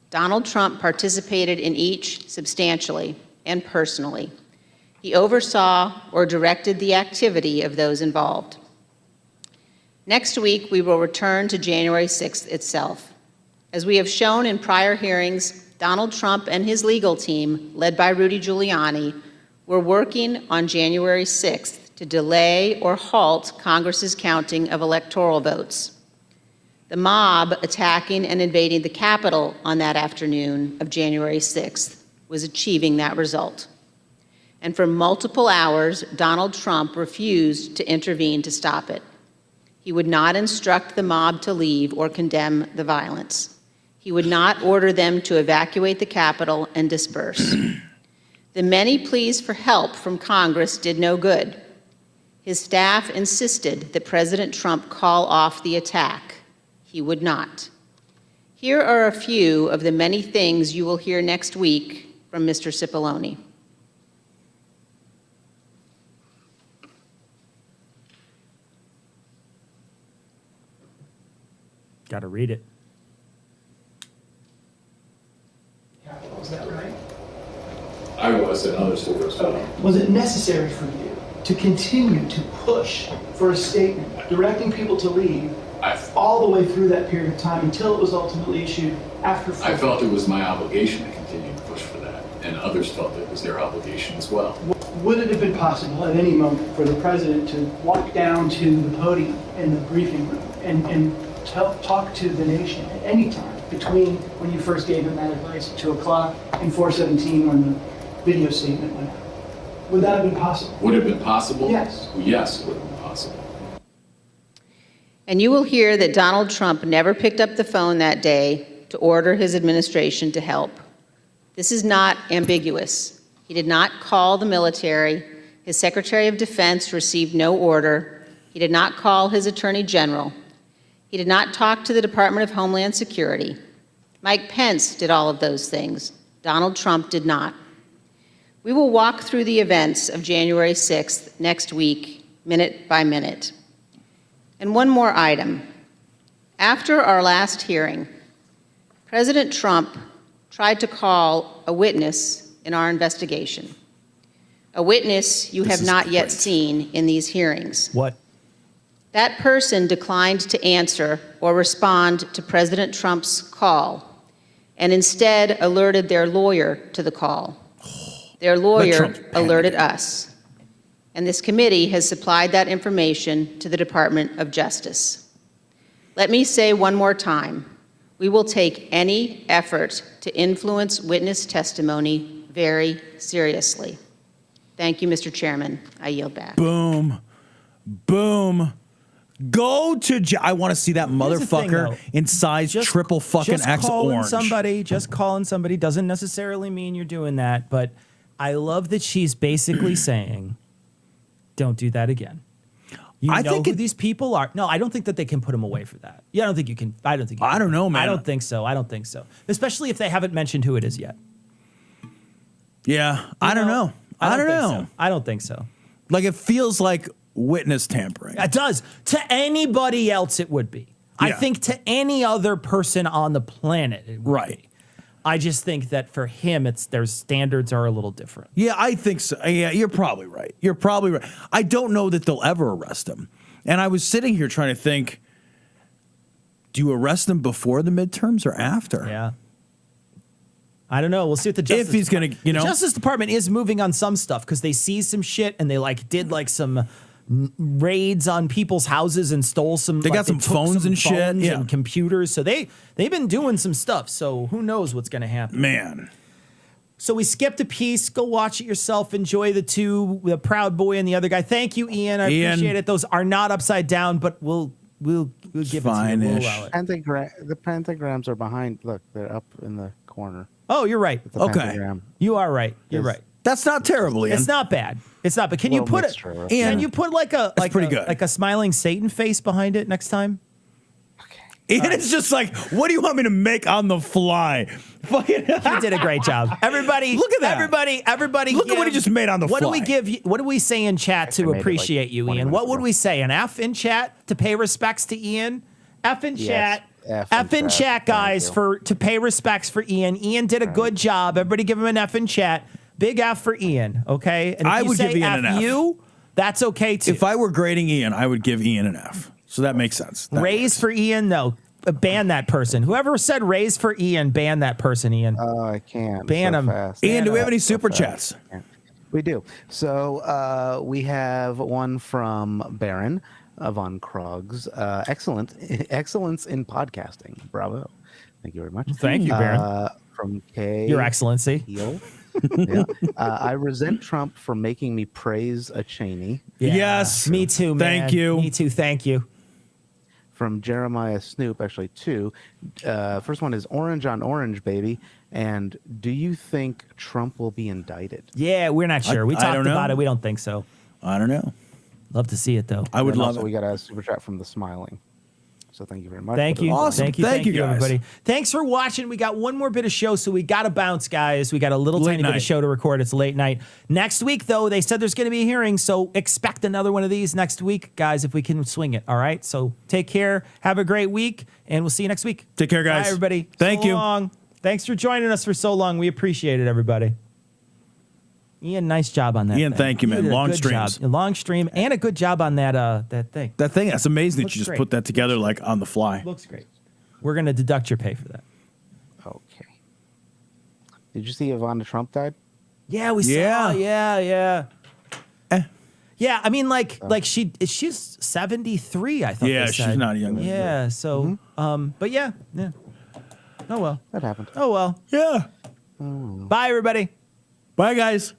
Donald Trump participated in each substantially and personally. He oversaw or directed the activity of those involved. Next week, we will return to January 6th itself. As we have shown in prior hearings, Donald Trump and his legal team, led by Rudy Giuliani, were working on January 6th to delay or halt Congress's counting of electoral votes. The mob attacking and invading the Capitol on that afternoon of January 6th was achieving that result. And for multiple hours, Donald Trump refused to intervene to stop it. He would not instruct the mob to leave or condemn the violence. He would not order them to evacuate the Capitol and disperse. The many pleas for help from Congress did no good. His staff insisted that President Trump call off the attack. He would not. Here are a few of the many things you will hear next week from Mr. Cipollone. Got to read it. Is that right? I was, and others who were as well. Was it necessary for you to continue to push for a statement directing people to leave all the way through that period of time until it was ultimately issued after? I felt it was my obligation to continue to push for that, and others felt it was their obligation as well. Would it have been possible at any moment for the president to walk down to the podium in the briefing room and talk to the nation at any time between when you first gave him that advice at 2 o'clock and 4:17 when the video statement went out? Would that have been possible? Would it have been possible? Yes. Yes, it would have been possible. And you will hear that Donald Trump never picked up the phone that day to order his administration to help. This is not ambiguous. He did not call the military. His Secretary of Defense received no order. He did not call his Attorney General. He did not talk to the Department of Homeland Security. Mike Pence did all of those things. Donald Trump did not. We will walk through the events of January 6th next week, minute by minute. And one more item. After our last hearing, President Trump tried to call a witness in our investigation, a witness you have not yet seen in these hearings. What? That person declined to answer or respond to President Trump's call and instead alerted their lawyer to the call. Their lawyer alerted us. And this committee has supplied that information to the Department of Justice. Let me say one more time, we will take any effort to influence witness testimony very seriously. Thank you, Mr. Chairman. I yield back. Boom. Boom. Go to I want to see that motherfucker in size triple fucking X orange. Just calling somebody doesn't necessarily mean you're doing that, but I love that she's basically saying, don't do that again. I know think who these people are. No, I don't think that they can put him away for that. Yeah, I don't think you can. I don't think. I don't know, man. I don't think so. I don't think so. Especially if they haven't mentioned who it is yet. Yeah, I don't know. I don't know. I don't think so. Like it feels like witness tampering. It does. To anybody else, it would be. Yeah. I think to any other person on the planet, it would be. I just think that for him, their standards are a little different. Yeah, I think so. Yeah, you're probably right. You're probably right. I don't know that they'll ever arrest him. And I was sitting here trying to think, do you arrest him before the midterms or after? Yeah. I don't know. We'll see what the Justice if he's going to, The Justice Department is moving on some stuff because they see some shit and they did some raids on people's houses and stole some. They got some phones and shit, and computers. So they've been doing some stuff. So who knows what's going to happen? Man. So we skipped a piece. Go watch it yourself. Enjoy the Proud Boy and the other guy. Thank you, Ian. I appreciate it. Those are not upside down, but we'll give it to you. We'll allow it. The pentagrams are behind. Look, they're up in the corner. Oh, you're right. Pentagram. You are right. You're right. That's not terrible, Ian. It's not bad. It's not. But can you put it? Can you put pretty good. Like a smiling Satan face behind it next time? Ian is just like, what do you want me to make on the fly? He did a great job. Everybody, look at that. Everybody, look at what he just made on the fly. What do we give you? What do we say in chat to appreciate you, Ian? What would we say? An F in chat to pay respects to Ian? F in chat. F in chat, guys, to pay respects for Ian. Ian did a good job. Everybody give him an F in chat. Big F for Ian, okay? And if I you would say give Ian an F. You, that's okay too. If I were grading Ian, I would give Ian an F. So that makes sense. Raise for Ian, no. Ban that person. Whoever said raise for Ian, ban that person, Ian. Oh, I can't. Ban him. Fast. Ian, do we have any super chats? We do. So we have one from Baron von Krogs. Excellence in podcasting. Bravo. Thank you very much. Thank you, Baron. From K. Your Excellency. Heel. Yeah. I resent Trump for making me praise a Cheney. Yeah. Yes. Me too, man. Thank you. Me too. Thank you. From Jeremiah Snoop, actually two. First one is Orange on Orange, baby. And do you think Trump will be indicted? Yeah, we're not sure. We I talked don't know. about it. We don't think so. I don't know. Love to see it, though. I would And love also, it. we got a super chat from the Smiling. So thank you very much. Thank you. Awesome. Thank you, guys. everybody. Thanks for watching. We got one more bit of show, so we got to bounce, guys. We got a little Late tiny bit night. of show to record. It's late night. Next week, though, they said there's going to be a hearing, so expect another one of these next week, guys, if we can swing it. All right? So take care. Have a great week, and we'll see you next week. Take care, guys. Bye, everybody. Thank you. Long. Thanks for joining us for so long. We appreciate it, everybody. Ian, nice job on that. Ian, thing. thank you, man. did a Long good streams. job. A long stream and a good job on that thing. That thing, that's amazing Looks that you just great. put that together like on the fly. Looks great. We're going to deduct your pay for that. Okay. Did you see Ivana Trump died? Yeah, we saw. Yeah. Yeah, I mean, like she's 73. I thought. Yeah, they she's said. not a young lady. Yeah. So, but yeah. Oh well. That happened. Oh well. Yeah. Bye, everybody. Bye, guys.